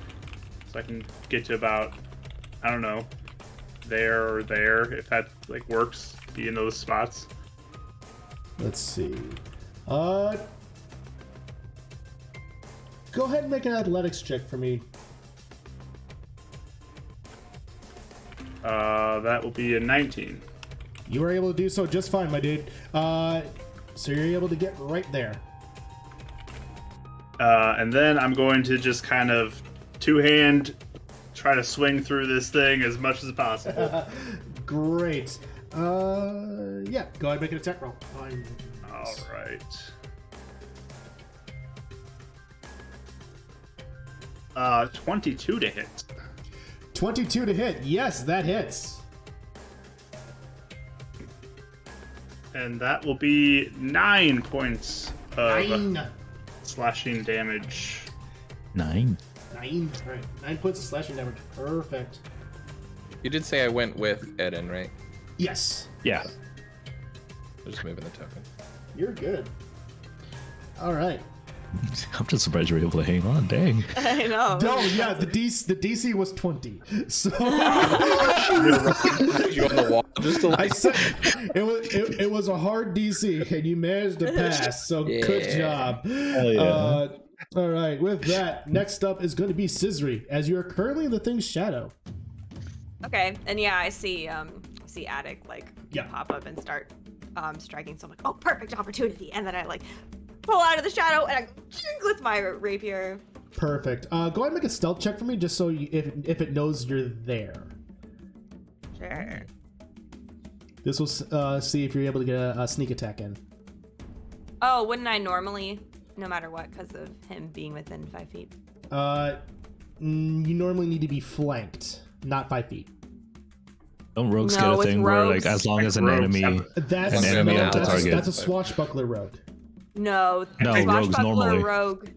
so I can get to about, I don't know, there or there, if that like works. Be in those spots. Let's see. Go ahead and make an athletics check for me. That will be a 19. You were able to do so just fine, my dude. So you're able to get right there. And then I'm going to just kind of two-hand try to swing through this thing as much as possible. Great. Yeah, go ahead and make an attack roll. All right. 22 to hit. 22 to hit. Yes, that hits. And that will be 9 points of 9. slashing damage. 9. 9. All right. 9 points of slashing damage. Perfect. You did say I went with Eden, right? Yes. Yeah. I'm just moving the token. You're good. All right. I'm just surprised you were able to hang on. Dang. I know. No, yeah, the DC was 20. So You on the wall, just to I like. said it was a hard DC, and you managed to pass. So good Yeah. job. Hell yeah. All right. With that, next up is going to be Scissory, as you are currently in the thing's shadow. Okay, and yeah, I see Attic like Yeah. pop up and start striking. So I'm like, oh, perfect opportunity, and then I like pull out of the shadow and I chink with my rapier. Perfect. Go ahead and make a stealth check for me, just so if it knows you're there. Sure. This will see if you're able to get a sneak attack in. Oh, wouldn't I normally, no matter what, because of him being within 5 feet? You normally need to be flanked, not 5 feet. Don't rogues No, get a with thing where, like, rogues- as long Like as an rogues enemy. have- That's An enemy at the that's target. a swashbuckler rogue. No, No, rogues swashbuckler normally. rogue.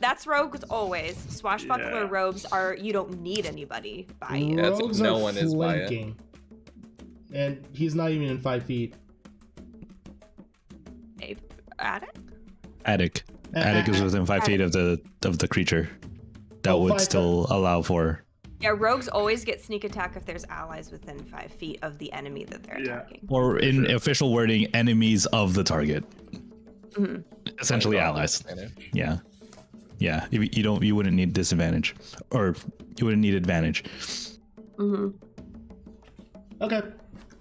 That's rogues always. Swashbuckler Yeah. rogues are, you don't need anybody by you. Yeah, it's- Rogues no are one is by it. flanking. And he's not even in 5 feet. Attic? Attic. Attic is within 5 feet of the creature. That Oh, would 5 still allow for. Yeah, rogues always get sneak attack if there's allies within 5 feet of the enemy that they're attacking. Or in official wording, enemies of the target. Mm-hmm. Essentially allies. Yeah. Yeah. You wouldn't need disadvantage. Or you wouldn't need advantage. Mm-hmm. Okay.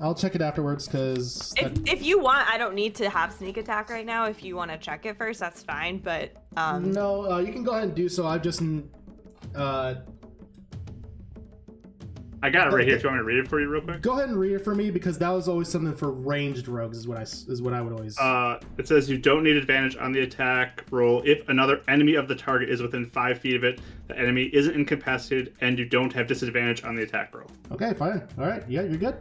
I'll check it afterwards because If you want, I don't need to have sneak attack right now. If you want to check it first, that's fine. But no, you can go ahead and do so. I've just I got it right here. If you want me to read it for you real quick. go ahead and read it for me because that was always something for ranged rogues. Is what I would always. It says you don't need advantage on the attack roll if another enemy of the target is within 5 feet of it. The enemy isn't incapacitated, and you don't have disadvantage on the attack roll. Okay, fine. All right. Yeah, you're good.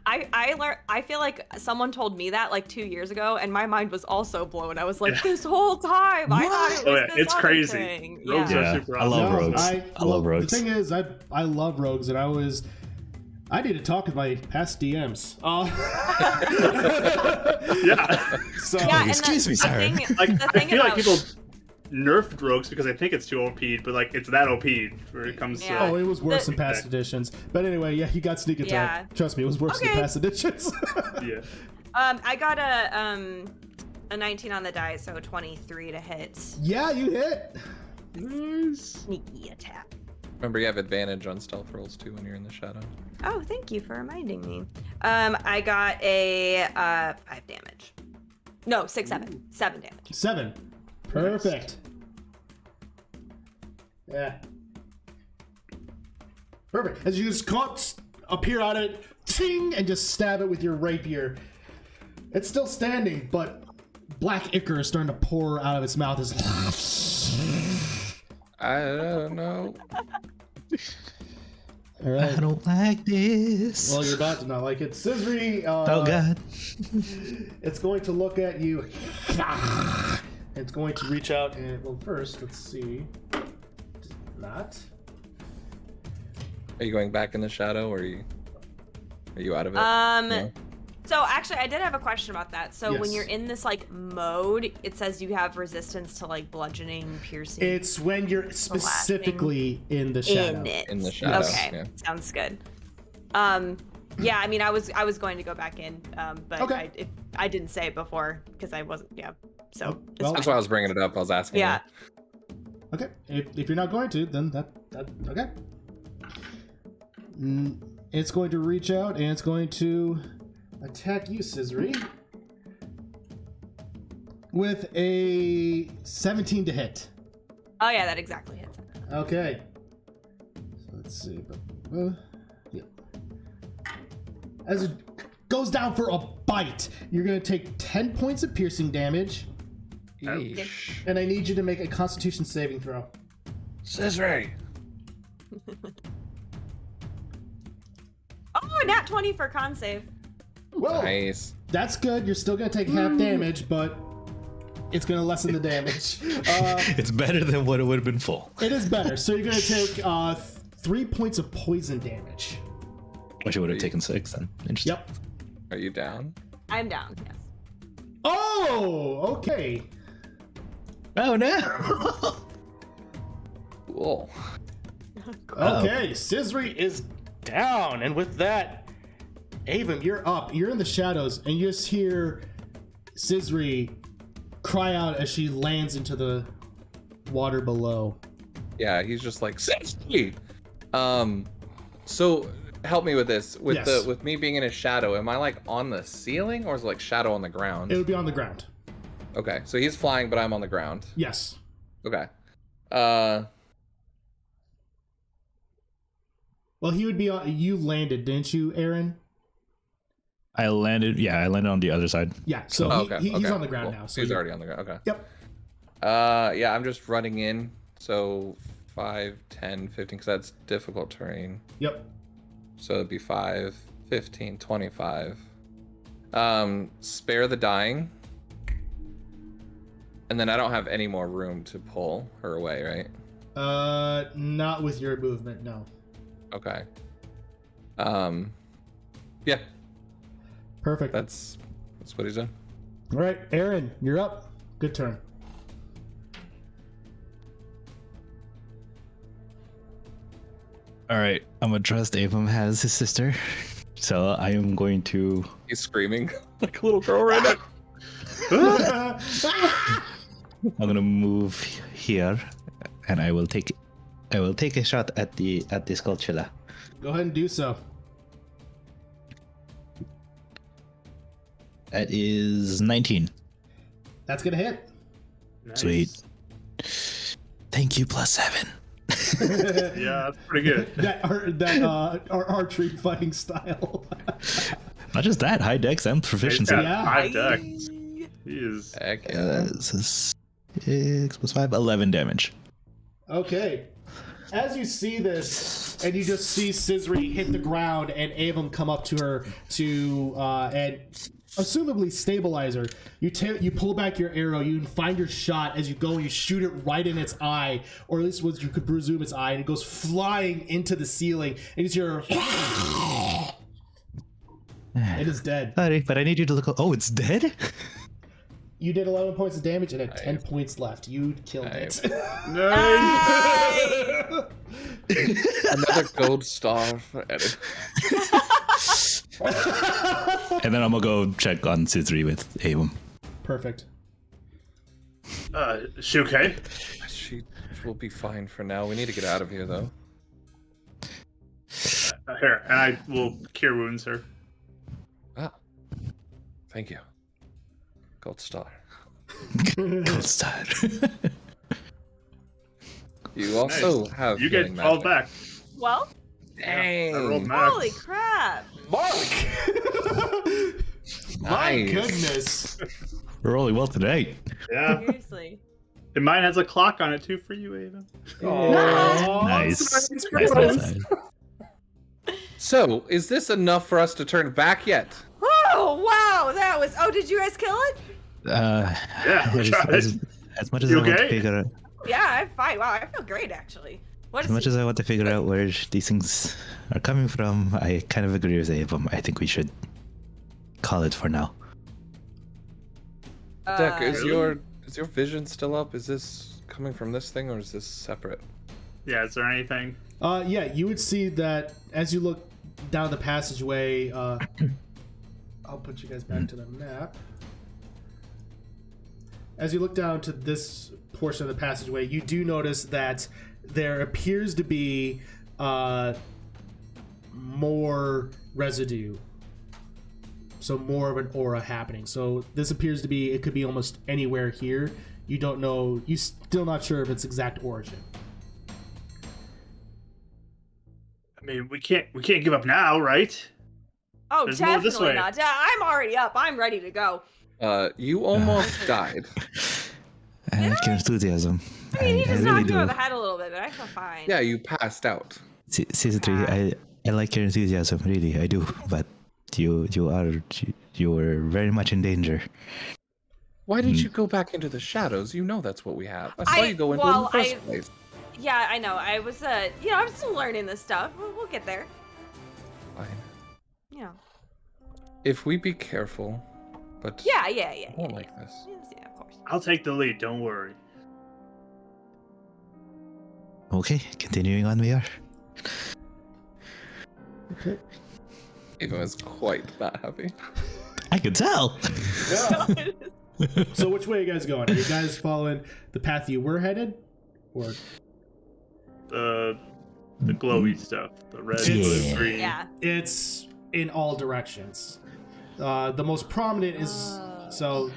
I feel like someone told me that like 2 years ago, and my mind was also blown. I was like, this whole time I thought it was this it's other crazy. thing. Rogues Yeah. are super I love awesome. rogues. I love rogues. The thing is, I love rogues, and I need to talk with my past DMs. Yeah. So Yeah, and excuse me, sir. Like, the I thing feel like about- people nerfed rogues because I think it's too OP, but like it's that OP where it comes Yeah. to. Oh, it was worse The- in past editions. But anyway, yeah, he got sneak attack. Yeah. Trust me, it was worse in Okay. past editions. Yeah. I got a 19 on the die, so 23 to hit. Yeah, you hit. Nice. Sneaky attack. Remember, you have advantage on stealth rolls too when you're in the shadow. Oh, thank you for reminding me. I got a 5 damage. No, 7 damage. 7. Perfect. Yeah. Perfect. As you just appear on it, ting, and just stab it with your rapier. It's still standing, but black ichor is starting to pour out of its mouth. I don't know. All right. I don't like this. Well, you're about to not like it. Scissory, Oh god. it's going to look at you. It's going to reach out and, well, first, let's see. Not. Are you going back in the shadow, or are you out of it? No? So actually, I did have a question about that. So when Yes. you're in this like mode, it says you have resistance to like bludgeoning, piercing. It's when you're specifically in the shadow. in it. In the shadow, Okay, yeah. sounds good. Yeah, I mean, I was going to go back in, but Okay. I didn't say it before because I wasn't. Yeah, so it's well, That's fine. why I was bringing it up. I was asking. Yeah. Okay, if you're not going to, then that okay. It's going to reach out and it's going to attack you, Scissory, with a 17 to hit. Oh yeah, that exactly hits. Okay. So let's see. Yep. As it goes down for a bite, you're going to take 10 points of piercing damage, Yeesh. and I need you to make a Constitution saving throw. Scissory. Oh, nat 20 for con save. Well, Nice. that's good. You're still going to take half damage, but it's going to lessen the damage. It's better than what it would have been full. It is better. So you're going to take 3 points of poison damage. Wish I would have taken 6 then. Interesting. Yep. Are you down? I'm down. Yes. Oh, okay. Oh no. Cool. Okay, Scissory is down, and with that, Avon, you're up. You're in the shadows, and you just hear Scissory cry out as she lands into the water below. Yeah, he's just like Scissory. So help me with this. With Yes. with me being in a shadow, am I like on the ceiling, or is it like shadow on the ground? It would be on the ground. Okay, so he's flying, but I'm on the ground. Yes. Okay. Well, he would be on. You landed, didn't you, Aaron? I landed on the other side. Yeah. So Oh, he's okay, on the ground cool. now. So he's you- already on the ground. Okay. Yep. Yeah, I'm just running in. So 5, 10, 15, because that's difficult terrain. Yep. So it'd be 5, 15, 25. Spare the dying. And then I don't have any more room to pull her away, right? Not with your movement, no. Okay. Yeah, Perfect. that's what he's doing. All right, Aaron, you're up. Good turn. All right, I'm gonna trust Avon has his sister, so I am going to. He's screaming like a little girl right now. I'm gonna move here, and I will take a shot at the Skulltula. Go ahead and do so. That is 19. That's gonna hit. Nice. Sweet. Thank you, +7. Yeah, that's pretty good. that archery fighting style. Not just that, high dex and proficiency. He's Yeah. got 5 dex. He is. Heck yeah. This is 6 + 5, 11 damage. Okay. As you see this, and you just see Scissory hit the ground, and Avon come up to her and assumably stabilize her. You pull back your arrow, you find your shot as you go, and you shoot it right in its eye, or at least what you could presume its eye, and it goes flying into the ceiling, and you hear it is dead. Sorry, but I need you to look. Oh, it's dead? You did 11 points of damage and had 10 points left. You killed it. Nice. Another gold star for Edit. And then I'm gonna go check on Scissory with Avon. Perfect. Is she okay? She will be fine for now. We need to get out of here, though. Here, and I will cure wounds her. Ah, thank you. Gold star. Gold star. You also Nice. have. You get healing called magic. back. Well, Dang. I rolled max. holy crap! My Nice. goodness. We're rolling well today. Yeah. Seriously. And mine has a clock on it too for you, Ava. Nice. Nice. So, is this enough for us to turn back yet? Oh wow, that was. Oh, did you guys kill it? Yeah, we tried. As much as You I want to okay? figure out, Yeah, I'm fine. Wow, I feel great actually. What as is much as I want to figure out where these things are coming from, I kind of agree with Avon. I think we should call it for now. Duch, is Really? your vision still up? Is this coming from this thing or is this separate? Yeah, is there anything? Yeah, you would see that as you look down the passageway. I'll put you guys back to the map. As you look down to this portion of the passageway, you do notice that there appears to be more residue. So more of an aura happening. So this appears to be, it could be almost anywhere here. You don't know, you're still not sure of its exact origin. I mean, we can't give up now, right? Oh, There's more this definitely way. not. I'm already up. I'm ready to go. You almost died. I like your enthusiasm. I mean, he I just really knocked me over do. the head a little bit, but I feel fine. Yeah, you passed out. Season 3, I like your enthusiasm, really, I do. But you were very much in danger. Why did you go back into the shadows? You know that's what we have. I saw you go into it in the first place. Yeah, I know. I was, I'm still learning this stuff. We'll get there. Fine. Yeah. If we be careful, but Yeah. I don't like this. Yeah, of course. I'll take the lead. Don't worry. Okay, continuing on we are. Okay. Eva is quite not happy. I could tell. So which way are you guys going? Are you guys following the path you were headed? Or The glowy stuff. The red, Yeah. blue, green. Yeah. it's in all directions. The most prominent is so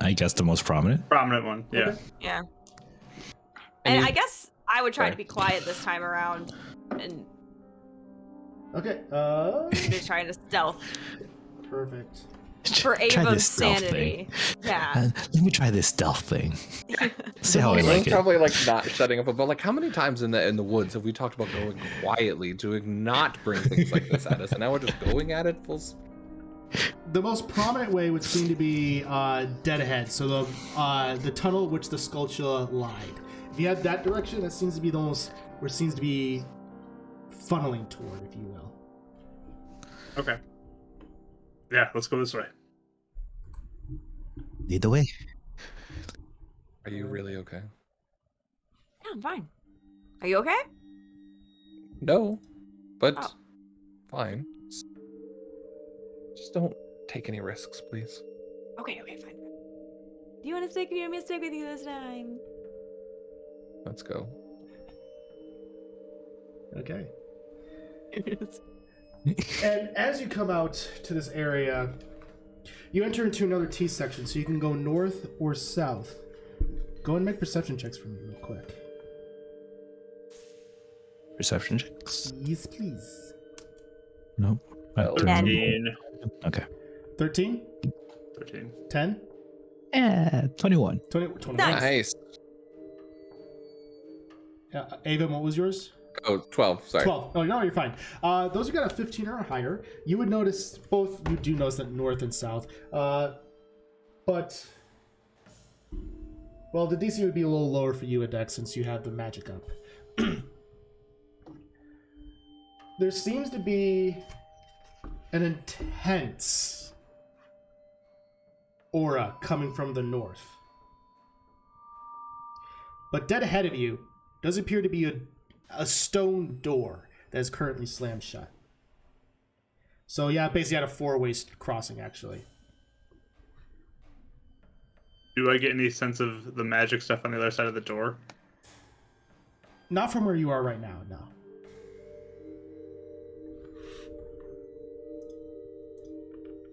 I guess the most prominent. Prominent one. Yeah. Okay. Yeah. And And you- I guess I would try Sorry. to be quiet this time around and okay. just trying to stealth Perfect. for Try Ava's this stealth sanity. Yeah. Let me try this stealth thing. See how I Eva's like it. probably like not shutting up about like how many times in the woods have we talked about going quietly to not bring things like this at us, and now we're just going at it full. The most prominent way would seem to be dead ahead. So the tunnel which the Skulltula lied. If you head that direction, that seems to be the most where it seems to be funneling toward, if you will. Okay. Yeah, let's go this way. Lead the way. Are you really okay? Yeah, I'm fine. Are you okay? no, but Oh. fine. Just don't take any risks, please. Okay, fine. Do you want to stick? Do you want me to stick with you this time? Let's go. Okay. And as you come out to this area, you enter into another T section, so you can go north or south. Go and make perception checks for me real quick. Perception checks. Yes, please. Nope. Oh, 13. Okay. 13? 13. 10? 21. 21. Nice. Nice. Ava, what was yours? Oh, 12. Sorry. 12. Oh, no, you're fine. Those who got a 15 or higher, you would notice both, you do notice that north and south. But, well, the DC would be a little lower for you, Adex, since you have the magic up. There seems to be an intense aura coming from the north. But dead ahead of you does appear to be a stone door that is currently slammed shut. So yeah, basically at a four-way crossing, actually. Do I get any sense of the magic stuff on the other side of the door? Not from where you are right now, no.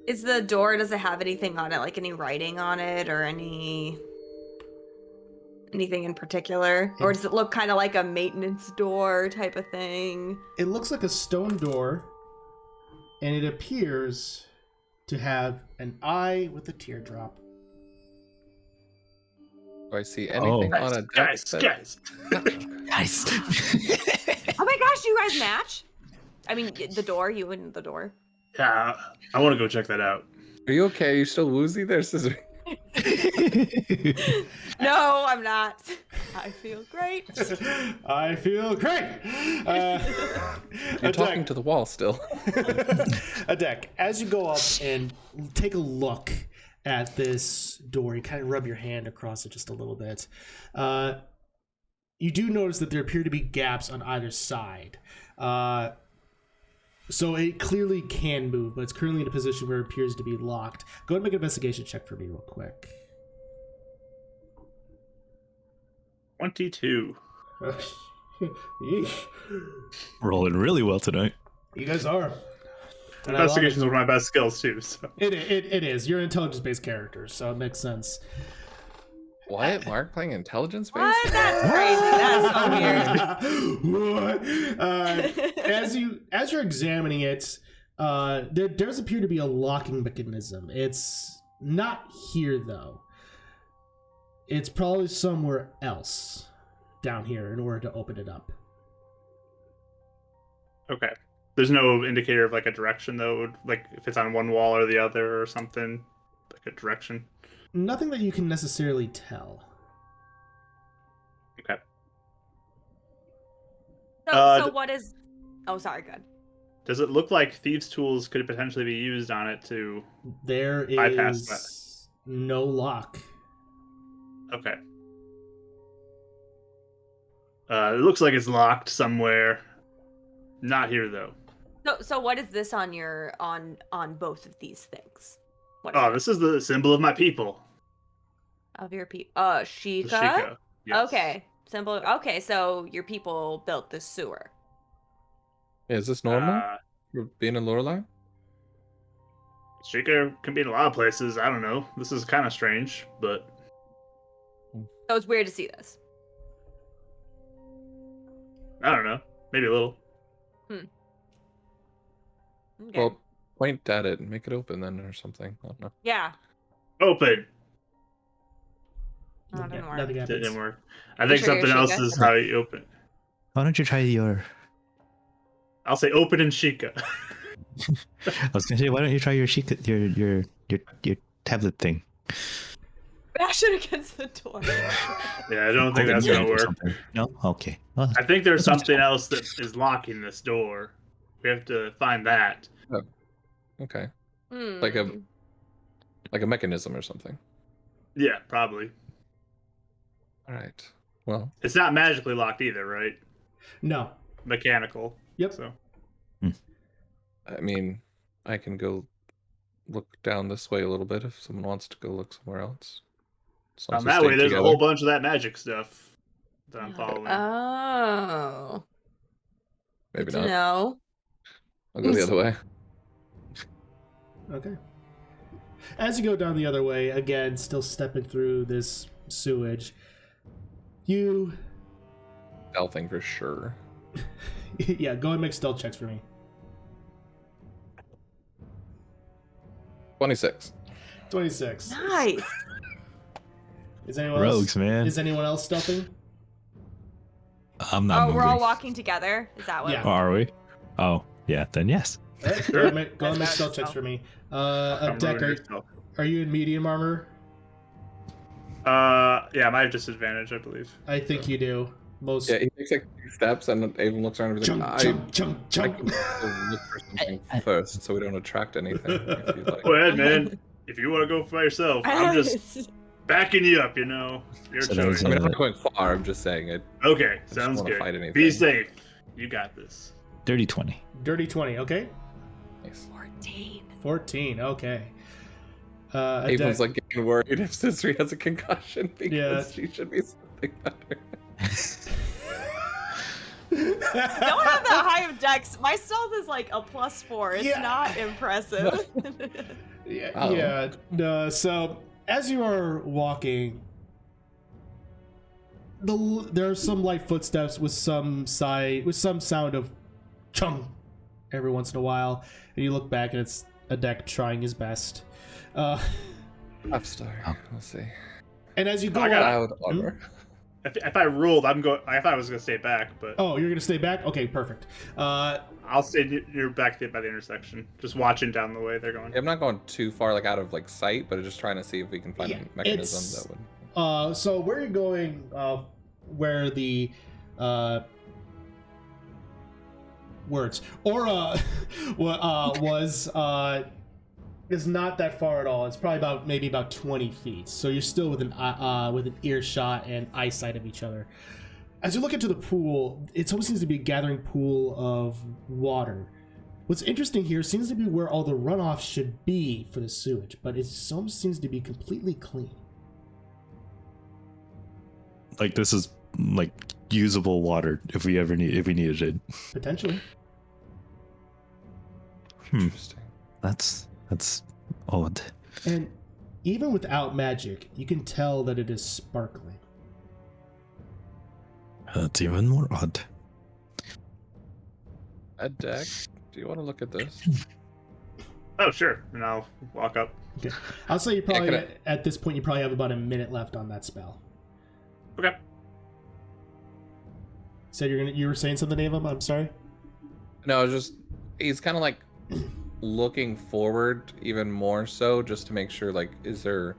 Is the door, does it have anything on it, like any writing on it or anything in particular? Or does it look kind of like a maintenance door type of thing? It looks like a stone door, and it appears to have an eye with a teardrop. Do I see anything on a Guys, deck? guys. Nice. Oh my gosh, you guys match? I mean, the door, you and the door. Yeah, I want to go check that out. Are you okay? Are you still woozy there, Scissor? No, I'm not. I feel great. I feel great! You're talking to the wall still. A deck. As you go up and take a look at this door, you kind of rub your hand across it just a little bit. You do notice that there appear to be gaps on either side. So it clearly can move, but it's currently in a position where it appears to be locked. Go ahead and make an investigation check for me real quick. 22. Yeesh. Rolling really well tonight. You guys are. And I love it. Investigation's one of my best skills, too. So. It is. You're an intelligence-based character, so it makes sense. What? Mark playing intelligence based? What? That's crazy. That's so weird. What? As you're examining it, there does appear to be a locking mechanism. It's not here though. It's probably somewhere else down here in order to open it up. Okay. There's no indicator of like a direction though, like if it's on one wall or the other or something, like a direction. Nothing that you can necessarily tell. Okay. So what is... Oh, sorry, good. Does it look like thieves' tools could potentially be used on it to There bypass that? is no lock. Okay. It looks like it's locked somewhere. Not here though. So what is this on your on both of these things? What Oh, it? this is the symbol of my people. Of your people? The Sheikah? Sheikah. Yes. Okay. Simple. Okay, so your people built this sewer. Is this normal? For being in Lureline? Sheikah can be in a lot of places. I don't know. This is kind of strange, but So it's weird to see this. I don't know. Maybe a little. Okay. Well, point at it and make it open then or something. I don't know. Yeah. Open. Oh, it didn't work. Nothing It happens. didn't work. I You think sure you're something else Sheikah? is how you open. Why don't you try your... I'll say open in Sheikah. I was gonna say, why don't you try your your tablet thing? Bash it against the door. Yeah, I don't think Hold that's it gonna or work. something. No? Okay. Well, I think there's something else that is locking this door. We have to find that. Okay. Hmm. Like a mechanism or something. Yeah, probably. All right. Well, It's not magically locked either, right? No. mechanical. Yep. So I mean, I can go look down this way a little bit if someone wants to go look somewhere else. As long as we that stay way, there's together. a whole bunch of that magic stuff that I'm following. Oh. Maybe Good to not. know. I'll go the other way. Okay. As you go down the other way, again, still stepping through this sewage, you... Stealthing for sure. yeah, go and make stealth checks for me. 26. 26. Nice. Is anyone Rogues, man. Is anyone else stealthing? I'm not Oh, moving. we're all walking together? Is that what? Yeah. Oh, are we? Oh, yeah. Then yes. All right, go and make stealth checks for me. I'm Deck, moving yourself. are you in medium armor? Yeah, I might have disadvantage, I believe. I think you do. Most. Yeah, he takes like 2 steps and Avon looks around and is like, I Chunk. can look for something first so we don't attract anything. If you like. Go ahead, man. If you want to go by yourself, I'm just backing you up, you know. Your So choice. there's I mean, I'm not going far. I'm just saying it. Okay, just sounds wanna good. fight anything. Be safe. You got this. Dirty 20. Dirty 20, okay. Nice. 14. 14, okay. Avon's Deck, like getting worried if Sisri has a concussion because Yeah. she should be something better. Don't have that high of dex. My stealth is like a +4. It's Yeah. not impressive. yeah, Oh. yeah. No, so as you are walking, there are some light footsteps with some sound of chung every once in a while, and you look back and it's a deck trying his best. Half star. We'll see. And as you go, I got Loud armor. If I ruled, I'm going. I thought I was gonna stay back, but oh, you're gonna stay back? Okay, perfect. I'll stay near back by the intersection, just watching down the way they're going. I'm not going too far, like out of like sight, but just trying to see if we can find Yeah, a mechanism that would. So where are you going? Where the words aura was is not that far at all. It's probably maybe about 20 feet. So you're still with an earshot and eyesight of each other. As you look into the pool, it almost seems to be a gathering pool of water. What's interesting here seems to be where all the runoff should be for the sewage, but it almost seems to be completely clean. Like, this is like usable water if we needed it. Potentially. Interesting. That's odd. And even without magic, you can tell that it is sparkling. That's even more odd. Ed Deck, do you want to look at this? Oh, sure. And I'll walk up. Okay. I'll say you probably can at this point you probably have about a minute left on that spell. Okay. So you were saying something, Ava? I'm sorry. No, he's kind of like looking forward even more so, just to make sure, like, is there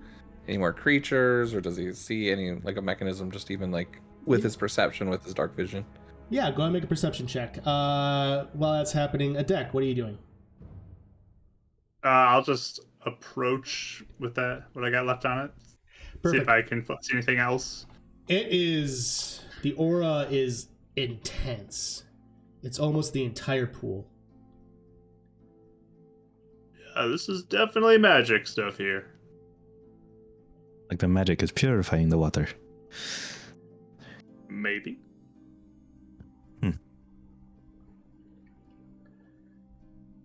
any more creatures, or does he see any, like, a mechanism, just even like with his perception, with his dark vision? Yeah, go ahead and make a perception check. While that's happening, Adek, what are you doing? I'll just approach with that what I got left on it. Perfect. See if I can see anything else. The aura is intense. It's almost the entire pool. Yeah, this is definitely magic stuff here. Like the magic is purifying the water. Maybe.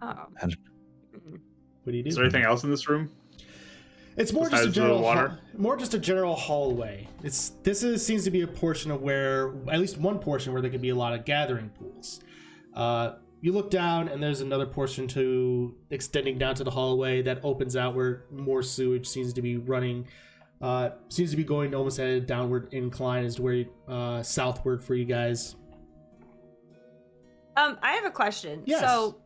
Oh. What do you do? Is there anything else in this room? It's more just a Besides the general water? more just a general hallway. Seems to be a portion of where, at least one portion where there could be a lot of gathering pools. You look down and there's another portion extending down to the hallway that opens out where more sewage seems to be running. Seems to be going almost at a downward incline as to where southward for you guys. I have a question. Yes. So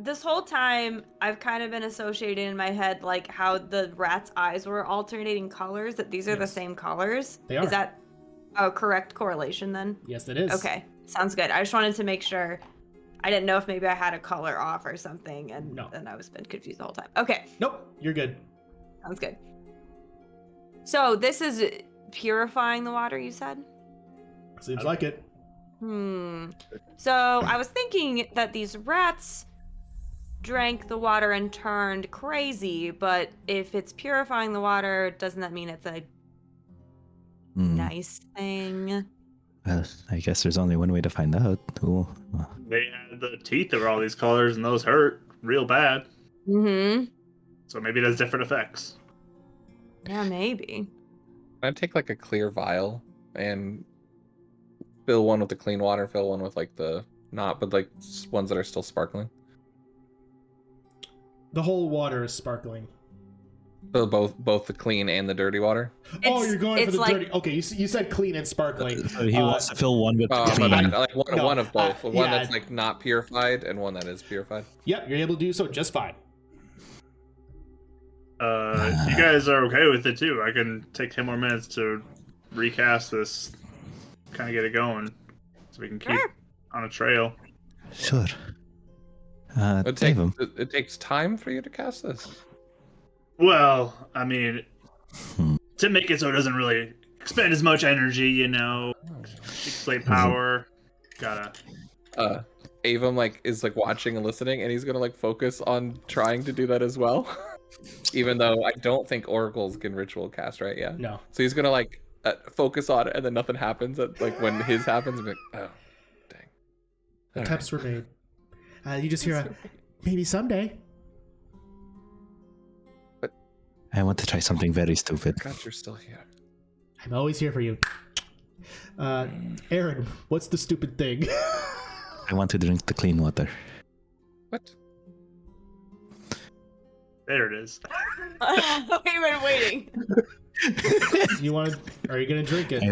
this whole time I've kind of been associating in my head like how the rat's eyes were alternating colors, that these are the Yes. same colors. They are. Is that a correct correlation then? Yes, that is. Okay. Sounds good. I just wanted to make sure. I didn't know if maybe I had a color off or something, and No. then I was been confused the whole time. Okay. Nope, you're good. Sounds good. So this is purifying the water, you said? Seems like it. So I was thinking that these rats drank the water and turned crazy, but if it's purifying the water, doesn't that mean it's a nice thing? Well, I guess there's only one way to find out. Ooh. They had the teeth that were all these colors, and those hurt real bad. Mm-hmm. So maybe it has different effects. Yeah, maybe. I'd take like a clear vial and fill one with the clean water, fill one with like the not, but like ones that are still sparkling. The whole water is sparkling. So both the clean and the dirty water. You're going for the like... dirty. Okay, you said clean and sparkling. So he wants to fill one with But clean. like one of both. One yeah. that's like not purified and one that is purified. Yep, you're able to do so just fine. If you guys are okay with it too, I can take 10 more minutes to recast this, kind of get it going, so we can keep on a trail. Sure. Save him. It takes time for you to cast this. Well, I mean, to make it so it doesn't really expend as much energy, you know, slate power, gotta. Avum is watching and listening, and he's gonna focus on trying to do that as well. Even though I don't think oracles can ritual cast, right? Yeah. No. So he's gonna focus on it, and then nothing happens. When his happens, I'm like, oh, dang. The attempts were made. You just hear maybe someday. But I want to try something very stupid. God, you're still here. I'm always here for you. Aaron, what's the stupid thing? I want to drink the clean water. What? There it is. We've been waiting. Are you gonna drink it?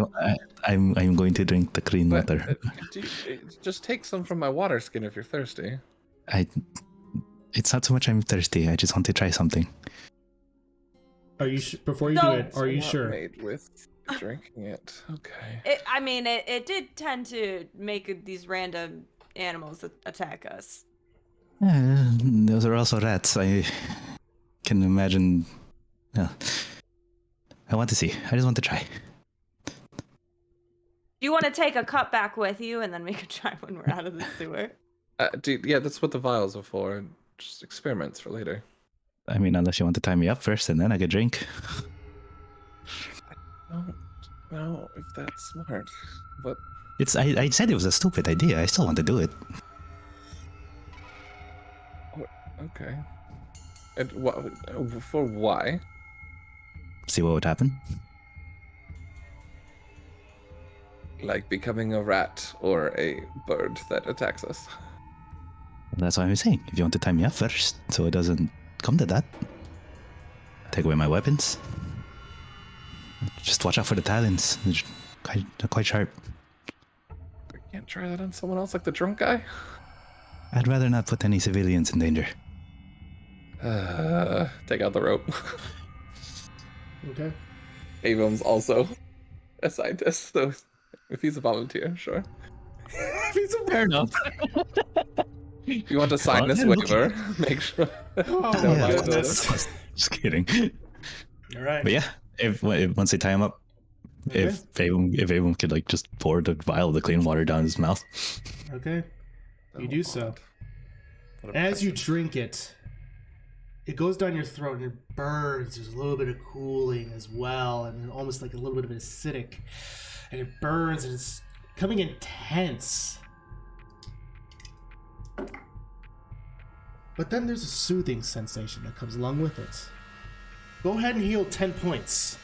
I'm going to drink the clean water. Just take some from my water skin if you're thirsty. It's not so much I'm thirsty. I just want to try something. Are you before you do it? Are you Somewhat sure? Made with drinking it. Okay. It did tend to make these random animals attack us. Those are also rats. I can imagine. Yeah. I want to see. I just want to try. Do you want to take a cup back with you, and then we can try when we're out of the sewer? Yeah, that's what the vials are for. Just experiments for later. I mean, unless you want to tie me up first, and then I could drink. I don't know if that's smart, but I said it was a stupid idea. I still want to do it. okay. And for why? See what would happen. Like becoming a rat or a bird that attacks us. That's what I'm saying. If you want to tie me up first, so it doesn't come to that. Take away my weapons. Just watch out for the talons. They're quite sharp. I can't try that on someone else, like the drunk guy. I'd rather not put any civilians in danger. Take out the rope. Okay. Avum's also a scientist, so if he's a volunteer, sure. Fair enough. If you want to sign this waiver, make sure. Just kidding. All right. But yeah, if once they tie him up, Okay. if Avum could just pour the vial of the clean water down his mouth. Okay. You do so. What a As you peasant. drink it, it goes down your throat and it burns. There's a little bit of cooling as well, and almost like a little bit of acidic. And it burns and it's becoming intense. But then there's a soothing sensation that comes along with it. Go ahead and heal 10 points.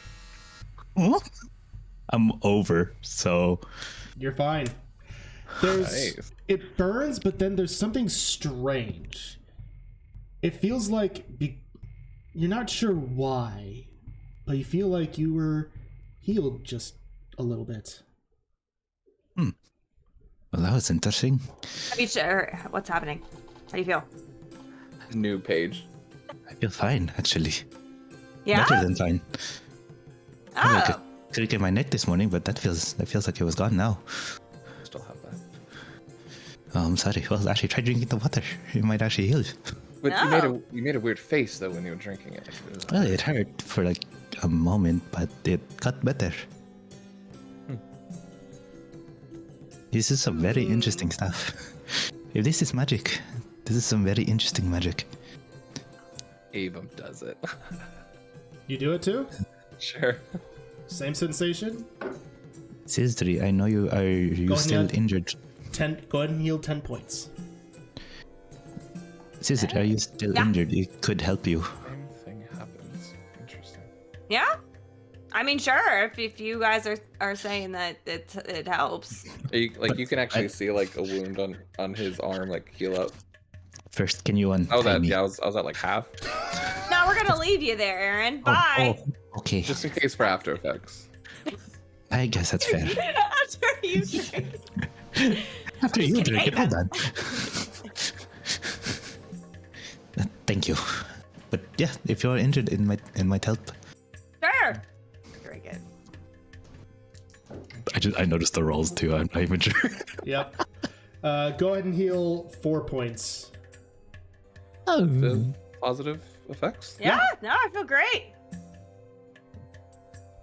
I'm over, so You're fine. There's Nice. It burns, but then there's something strange. It feels like you're not sure why, but you feel like you were healed just a little bit. well, that was interesting. Are you sure? What's happening? How do you feel? New page. I feel fine, actually. Yeah. Better than fine. I had like Oh. a crick in my neck this morning, but that feels like it was gone now. Still have that. Oh, I'm sorry. Well, actually, try drinking the water. It might actually heal you. But No. you made a weird face though when you were drinking it. Well, it hurt for like a moment, but it got better. This is some very interesting stuff. If this is magic, this is some very interesting magic. Avum does it. You do it too? Sure. Same sensation? Sizdri, I know you are Go still ahead. injured. Go ahead and heal 10 points. Sizdri, are you still Yeah. injured? It could help you. Same thing happens. Interesting. Yeah. I mean, sure. If you guys are saying that it helps. You can actually see like a wound on his arm like heal up. First, can you untie I was at me? I was at like half. No, we're gonna leave you there, Aaron. Bye. Okay. Just in case for after effects. I guess that's fair. After you drink. After you drink it, hold on. Thank you. But yeah, if you're injured, it might help. Sure. Very good. I noticed the rolls too. I'm not even sure. Yep. Go ahead and heal 4 points. The positive effects. Yeah. No, I feel great.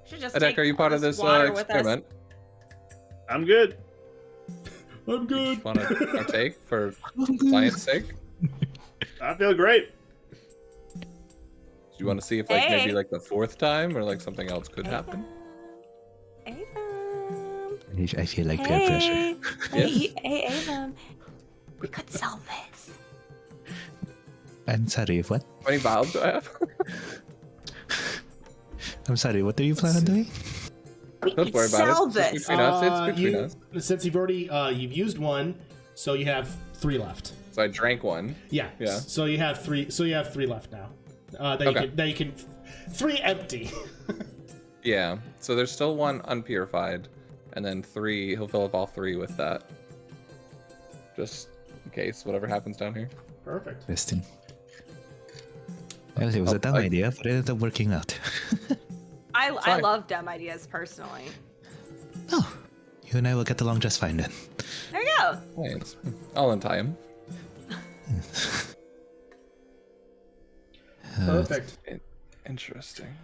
Should just Adek, take are you part all of this water with us. experiment? I'm good. I'm good. Just want to partake for science sake? I feel great. Do you want to see if like Hey. maybe like the fourth time or like something else could happen? Avum. I feel like peer pressure. Hey, Avum. We could sell this. I'm sorry, what? How many vials do I have? I'm sorry, what do you plan on doing? We Don't could worry sell about it. It's this. between us. It's between us. Since you've already you've used 1, so you have 3 left. So I drank one. Yeah. Yeah. So you have 3. So you have 3 left now. That you can 3 empty. Yeah. So there's still 1 unpurified, and then 3. He'll fill up all 3 with that, just in case whatever happens down here. Perfect. Interesting. Well, it was a dumb idea, but it ended up working out. I Sorry. love dumb ideas personally. Oh, you and I will get along just fine then. There you go. Thanks. I'll untie him. Perfect. Interesting.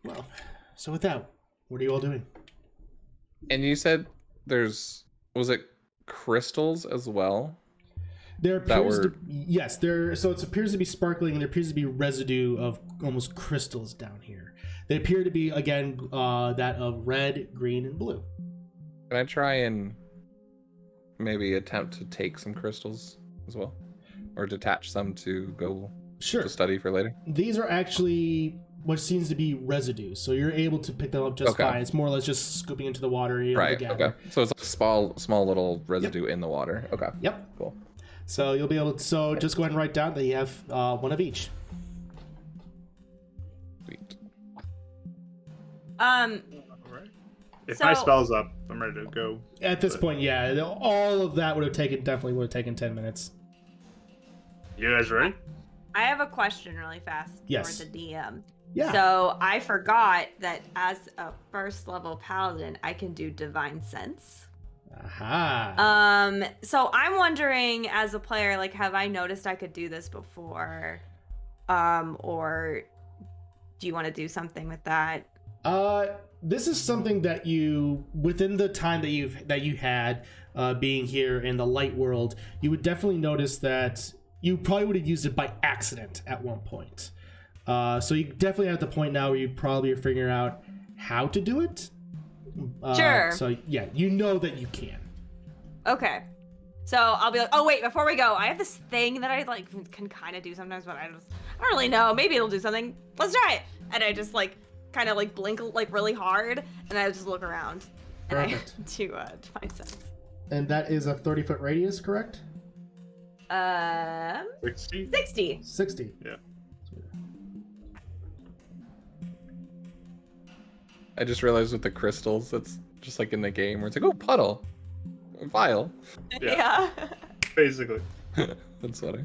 Well, so with that, what are you all doing? And you said was it crystals as well? There appears were- to yes, there. So it appears to be sparkling, and there appears to be residue of almost crystals down here. They appear to be again that of red, green, and blue. Can I try and maybe attempt to take some crystals as well, or detach some to go Sure. to study for later? These are actually what seems to be residue, so you're able to pick them up just Okay. fine. It's more or less just scooping into the water. And you're able Right. to gather. Okay. So it's like small little residue in the water. Okay. Yep. Cool. So you'll be able to. So just go ahead and write down that you have 1 of each. Sweet. All right. If my So- spell's up, I'm ready to go. At this point, yeah, all of that definitely would have taken 10 minutes. You guys ready? I have a question really fast Yes. for the DM. Yeah. So I forgot that as a first level paladin, I can do divine sense. Aha. So I'm wondering, as a player, like, have I noticed I could do this before? Or do you want to do something with that? This is something that you, within the time that you had being here in the light world, you would definitely notice that you probably would have used it by accident at one point. So you definitely at the point now where you probably are figuring out how to do it. Sure. So yeah, you know that you can. Okay. So I'll be like, oh wait, before we go, I have this thing that I like can kind of do sometimes, but I don't really know. Maybe it'll do something. Let's try it. And I just like kind of like blink like really hard, and I just look around and Perfect. I do divine sense. And that is a 30-foot radius, correct? 60? 60. 60. Yeah. I just realized with the crystals, that's just like in the game where it's like, oh, puddle, vial. Yeah. Basically. That's funny.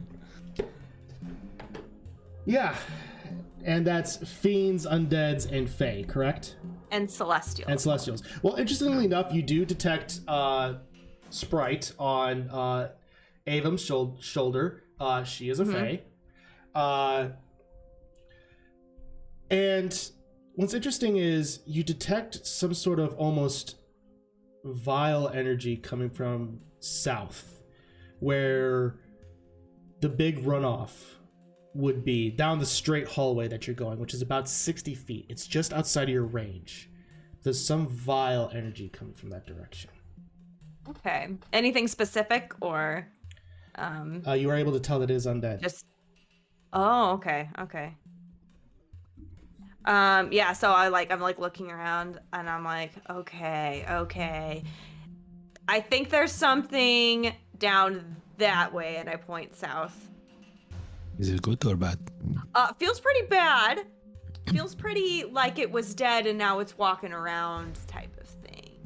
Yeah. And that's fiends, undeads, and fae, correct? And celestial. And celestials. Well, interestingly enough, you do detect Sprite on Avum's shoulder. She is a fae. And what's interesting is you detect some sort of almost vile energy coming from south, where the big runoff would be down the straight hallway that you're going, which is about 60 feet. It's just outside of your range. There's some vile energy coming from that direction. Okay. Anything specific or You were able to tell that it is undead. just Oh, okay. Okay. Yeah, so I'm like looking around and I'm like, okay. I think there's something down that way, and I point south. Is it good or bad? Feels pretty bad. Feels pretty like it was dead and now it's walking around type of thing.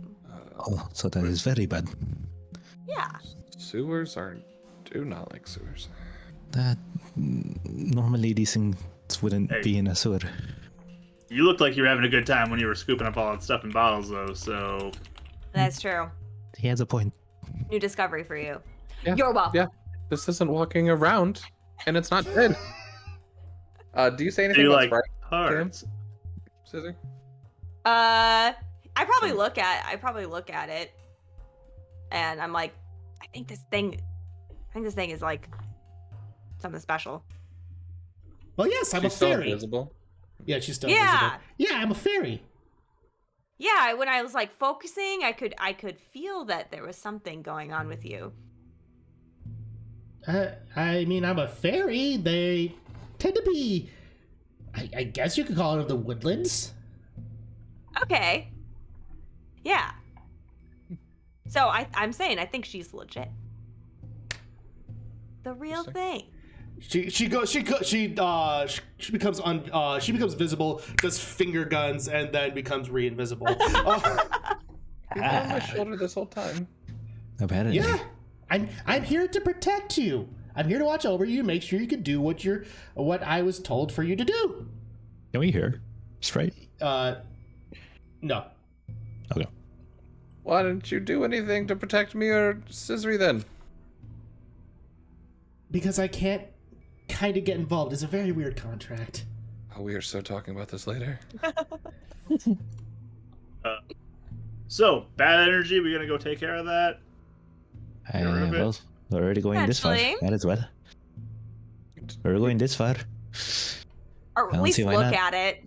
Oh, so that is very bad. Yeah. Sewers do not like sewers. That normally these things wouldn't be in a sewer. You looked like you were having a good time when you were scooping up all that stuff in bottles, though. So That's true. He has a point. New discovery for you. Yeah. You're welcome. Yeah. This isn't walking around, and it's not dead. Do you say do anything you about like Sprite, hearts? Scissor? I probably look at it, and I'm like, I think this thing is like something special. Well, yes, I'm She's a still fairy. invisible. Yeah, she's still Yeah. invisible. Yeah, I'm a fairy. Yeah, when I was like focusing, I could feel that there was something going on with you. I mean, I'm a fairy. They tend to be, I guess you could call it of the woodlands. Okay. Yeah. So I'm saying I think she's legit. The real thing. She becomes visible, does finger guns, and then becomes re-invisible. You've been on my shoulder this whole time. Apparently. Yeah, I'm here to protect you. I'm here to watch over you, make sure you can do what I was told for you to do. Can we hear Sprite? No. Okay. Why didn't you do anything to protect me or Scissory then? Because I can't kind of get involved. It's a very weird contract. Oh, we are so talking about this later. So bad energy. We gonna go take care of that. Get rid of it? Well, we're already going this far. Actually- That is well. We're going this far. Or I at don't least see why look not. at it,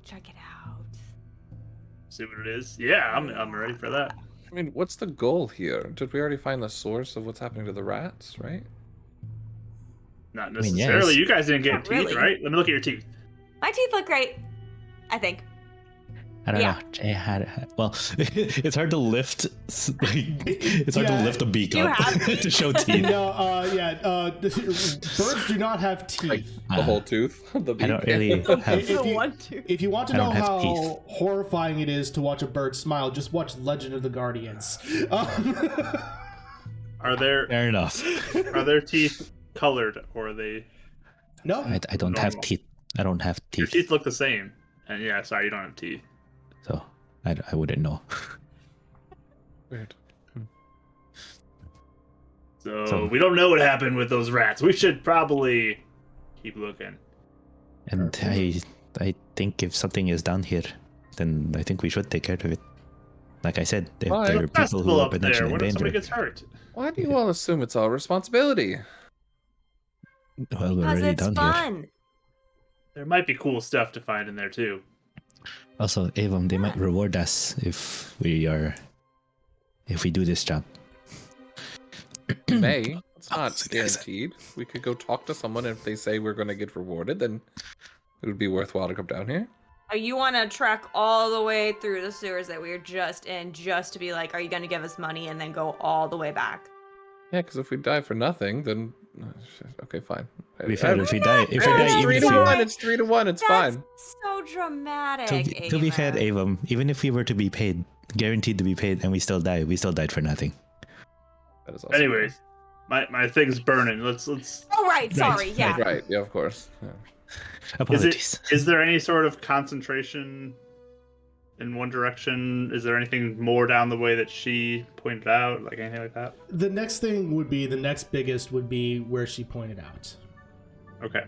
check it out. See what it is. Yeah, I'm ready for that. I mean, what's the goal here? Did we already find the source of what's happening to the rats, right? Not mean, necessarily. yes. You guys didn't get Not teeth, really. right? Let me look at your teeth. My teeth look great, I think. I don't Yeah. know. Jay had well, it's hard to lift. It's hard Yeah. to lift a beak You up have- to show teeth. No, birds do not have Like teeth. the whole tooth? The I don't beak? really have. If you- want to. If you want to I know don't have how teeth. horrifying it is to watch a bird smile, just watch Legend of the Guardians. Are there Fair enough. teeth colored or are they? No, I don't have Normal. teeth. I don't have Your teeth, teeth look the same. And yeah, sorry, you don't have teeth. so I wouldn't know. Weird. So we don't know what happened with those rats. We should probably keep looking. And I think if something is down here, then I think we should take care of it. Like I said, if Well, there the are people Festival who are up there. potentially in What if somebody danger, gets hurt? Why do you all assume it's our responsibility? well, we're Because already it's down here. fun. There might be cool stuff to find in there too. Also, Avon, they might reward us if we do this job. May. It's not so there's a- guaranteed. We could go talk to someone, and if they say we're going to get rewarded, then it would be worthwhile to come down here. You want to trek all the way through the sewers that we were just in, just to be like, are you going to give us money, and then go all the way back? Yeah, because if we die for nothing, then okay, fine. To be fair, if we die, It's even 3 if to we, 1. It's 3 to 1. It's That's fine. so dramatic. to be fair, Ava. Avon, even if we were to be paid, guaranteed to be paid, and we still die, we still died for nothing. That is also Anyways, my thing's burning. Let's. Oh, right. Sorry. Yeah. right. Yeah, of course. Yeah. Apologies. Is there any sort of concentration in one direction? Is there anything more down the way that she pointed out, like anything like that? the next biggest would be where she pointed out. Okay.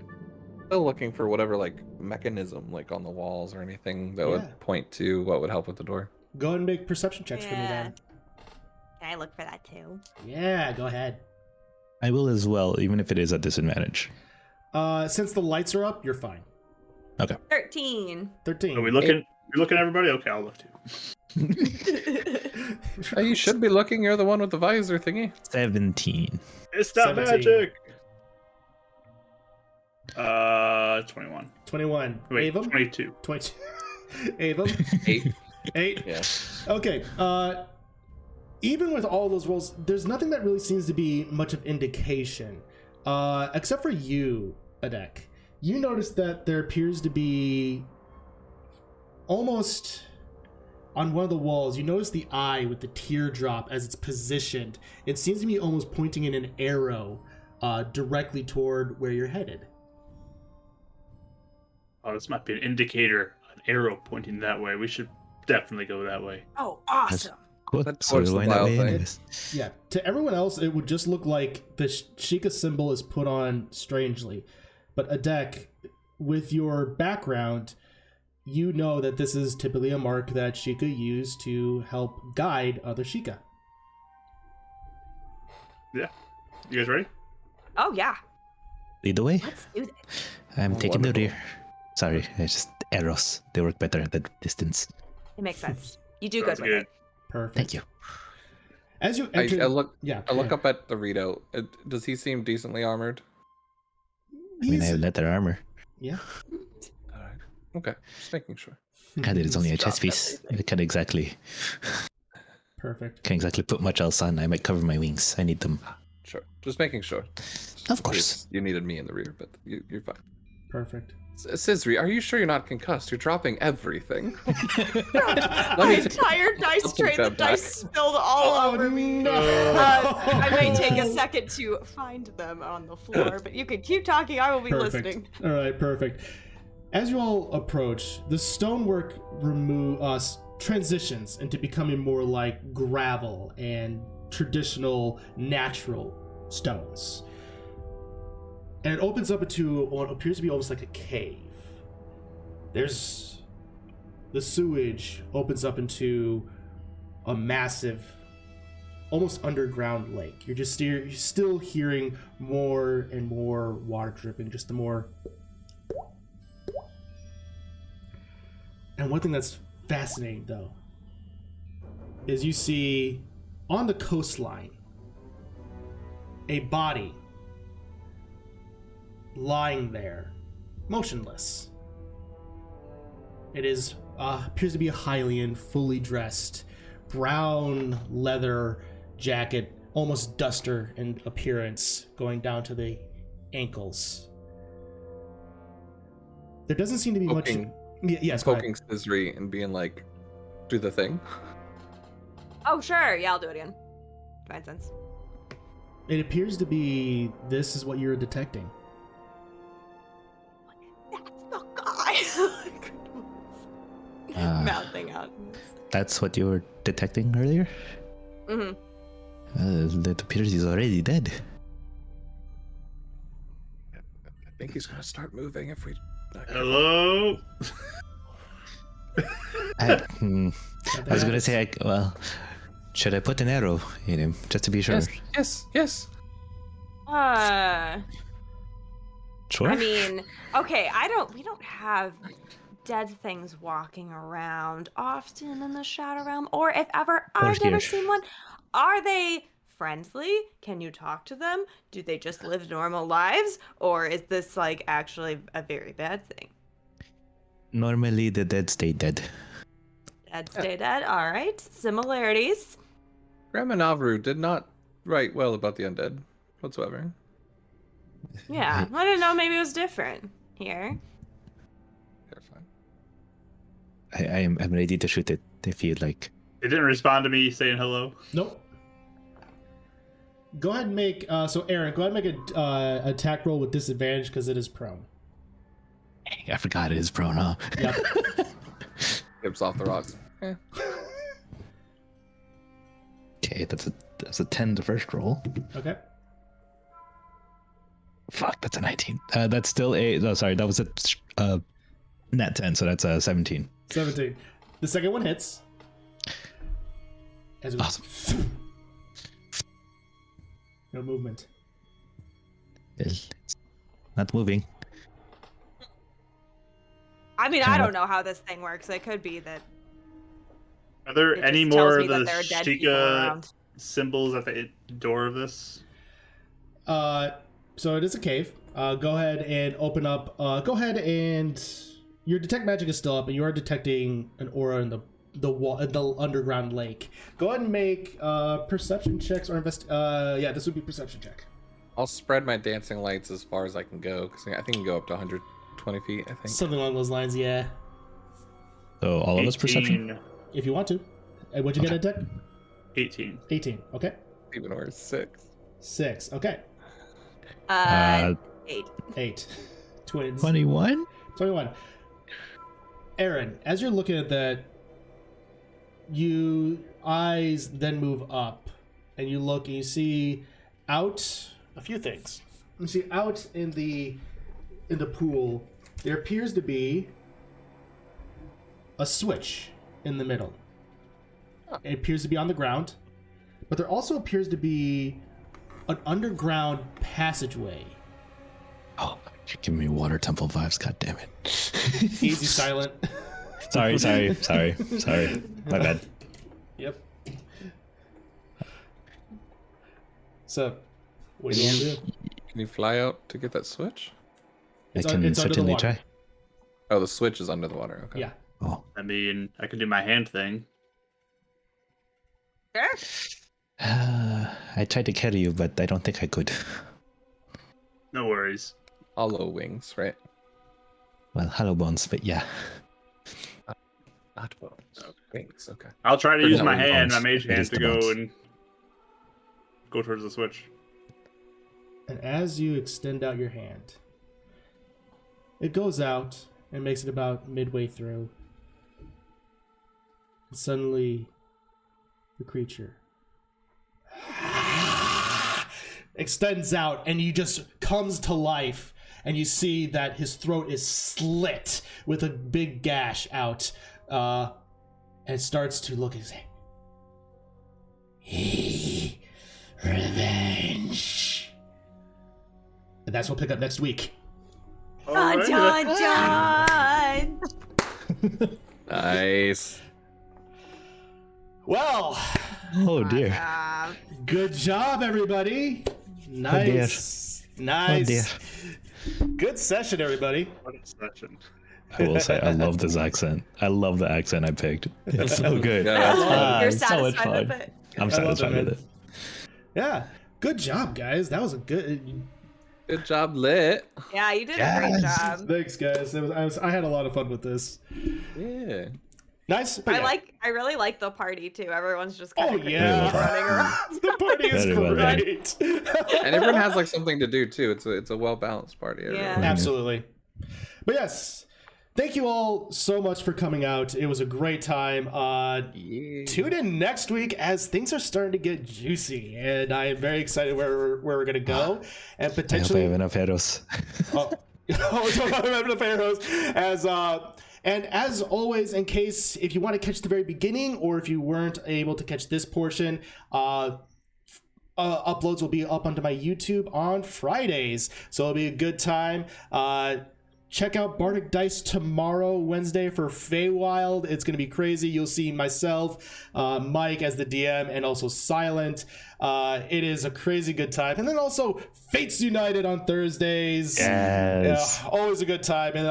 Still looking for whatever like mechanism, like on the walls or anything that Yeah. would point to what would help with the door. Go ahead and make perception checks for me then. Can I look for that too? Yeah, go ahead. I will as well, even if it is a disadvantage. Since the lights are up, you're fine. 13. 13. Are we looking? You looking at everybody? Okay, I'll look too. Oh, you should be looking. You're the one with the visor thingy. 17. It's not 17. magic. 21. 21. Wait, Avum? 22. 22. Avum? 8. 8. Yeah. Okay. Even with all those rolls, there's nothing that really seems to be much of indication. Except for you, Adek. You notice that there appears to be almost on one of the walls, you notice the eye with the teardrop as it's positioned. It seems to be almost pointing in an arrow directly toward where you're headed. Oh, this might be an indicator, an arrow pointing that way. We should definitely go that way. Oh, awesome. Cool. That's So we're towards the going that wild way thing. anyways. Yeah, to everyone else, it would just look like the Sheikah symbol is put on strangely. But Adek, with your background, you know that this is typically a mark that Sheikah used to help guide other Sheikah. Yeah. You guys ready? Oh, yeah. Lead the way. Let's do this. I'm taking the Wonderful. rear. Sorry, it's just arrows. They work better at the distance. It makes sense. You do Sounds good with it. Perfect. Thank you. As you I enter, look. yeah, I look yeah. up at Dorito. Does he seem decently armored? I mean, I He's- have leather armor. yeah. All right. Okay. Just making sure. God, it's only a chest Stop piece. everything. I can't exactly put much else on. I might cover my wings. I need them. Sure. Just making sure. Of course. You needed me in the rear, but you're fine. Perfect. Scisri, are you sure you're not concussed? You're dropping everything. My me entire dice I'll tray, take the that back. dice spilled all over me. no. I may take a second to find them on the floor, but you can keep talking. I will be Perfect. listening. All right, perfect. As you all approach, the stonework transitions into becoming more like gravel and traditional natural stones. And it opens up into what appears to be almost like a cave. There's the sewage opens up into a massive, almost underground lake. You're still hearing more and more water dripping, just the more. And one thing that's fascinating, though, is you see on the coastline a body lying there, motionless. It is appears to be a Hylian, fully dressed, brown leather jacket, almost duster in appearance, going down to the ankles. There doesn't seem to be Poking- much. Yes, go ahead. Poking Scisri and being like, do the thing. Oh, sure. Yeah, I'll do it again. Fine sense. It appears to be this is what you're detecting. That's the guy. Mouthing out. That's what you were detecting earlier? Mm-hmm. It appears he's already dead. I think he's gonna start moving if we. Hello? I was gonna say, should I put an arrow in him just to be sure? Yes. Sure. I mean, okay, we don't have dead things walking around often in the Shadow Realm, or if ever, I've never here. seen one. Are they friendly? Can you talk to them? Do they just live normal lives? Or is this, like, actually a very bad thing? Normally, the dead stay dead. Dead stay dead, alright. Similarities. Grandma Navru did not write well about the undead whatsoever. Yeah, I didn't know, maybe it was different here. They're fine. I'm ready to shoot it if you'd like. It didn't respond to me saying hello. Nope. Go ahead and make so Aaron, go ahead and make a attack roll with disadvantage because it is prone. I forgot it is prone, huh? Yep. Hips off the rocks. Okay, that's a 10 the first roll. Okay. Fuck, that's a 19. That's still that was a net 10, so that's a 17. 17. The second one hits. as it Awesome. no movement. It's not moving. I mean, Kinda- I don't know how this thing works. It could be that Are there it any just tells more me of that the there are dead people Sheikah around. symbols at the door of this? So it is a cave. Go ahead and open up. Go ahead and your detect magic is still up, and you are detecting an aura in the underground lake. Go ahead and make perception checks or yeah, this would be perception check. I'll spread my dancing lights as far as I can go, because I think you can go up to 120 feet, I think. Something along those lines, yeah. So all of us perception? 18. If you want to. And what'd you get at detect? 18. 18. Okay. Even worse, 6. 6. Okay. 8. 8. Twins. 21? 21. Aaron, as you're looking at that, you eyes then move up, and you look and you see out a few things. You see out in the pool, there appears to be a switch in the middle. It appears to be on the ground, but there also appears to be an underground passageway. Oh, you're giving me water temple vibes, god damn it. Easy, silent. Sorry. My bad. Yep. So, what do you want to do? Can you fly out to get that switch? I It's can under the certainly water. try. Oh, the switch is under the water. Okay. Yeah. Oh. I mean, I can do my hand thing. Sure. I tried to carry you, but I don't think I could. No worries. Hollow wings, right? Well, hollow bones, but yeah. Not bones. Wings, okay. I'll try to Or use no, my hand, my bones. mage It hand, is to the go bones. and go towards the switch. And as you extend out your hand, it goes out and makes it about midway through. And suddenly, the creature extends out, and he just comes to life. And you see that his throat is slit with a big gash out, and starts to look and say, "Revenge." And that's what we'll pick up next week. Dun, dun, dun. Nice. Well, Oh dear. good job, everybody. Nice. Nice. Oh dear. Good session, everybody. What a session. I will say, I love this accent. I love the accent I picked. It's so good. Yeah, that's You're it's so much satisfied fun. with it? I'm I love satisfied it, with man. it. Yeah. Good job, guys. That was a good. Good job, lit. Yeah, you did a great Yes. job. Thanks, guys. I had a lot of fun with this. Yeah. Nice. But yeah. I really like the party too. Everyone's just kind Oh, of yeah. running around. The party is Very well done. great. And everyone has like something to do too. It's a well balanced party. Everyone. Yeah. Absolutely. But yes, thank you all so much for coming out. It was a great time. Yeah. Tune in next week as things are starting to get juicy, and I am very excited where we're gonna go, and I hope I potentially. have enough arrows. And as always, in case if you want to catch the very beginning, or if you weren't able to catch this portion, uploads will be up onto my YouTube on Fridays, so it'll be a good time. Check out Bardic Dice tomorrow, Wednesday, for Feywild. It's going to be crazy. You'll see myself, Mike as the DM, and also Silent. It is a crazy good time. And then also Fates United on Thursdays. Yes. Yeah, always a good time. And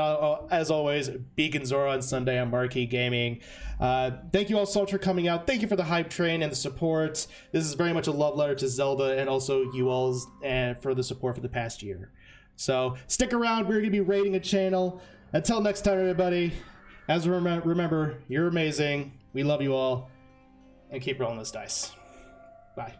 as always, Beacon Zora on Sunday on Marquee Gaming. Thank you all so much for coming out. Thank you for the hype train and the support. This is very much a love letter to Zelda and also you all's for the support for the past year. So stick around. We're going to be rating a channel. Until next time, everybody. As remember, you're amazing. We love you all. And keep rolling those dice. Bye.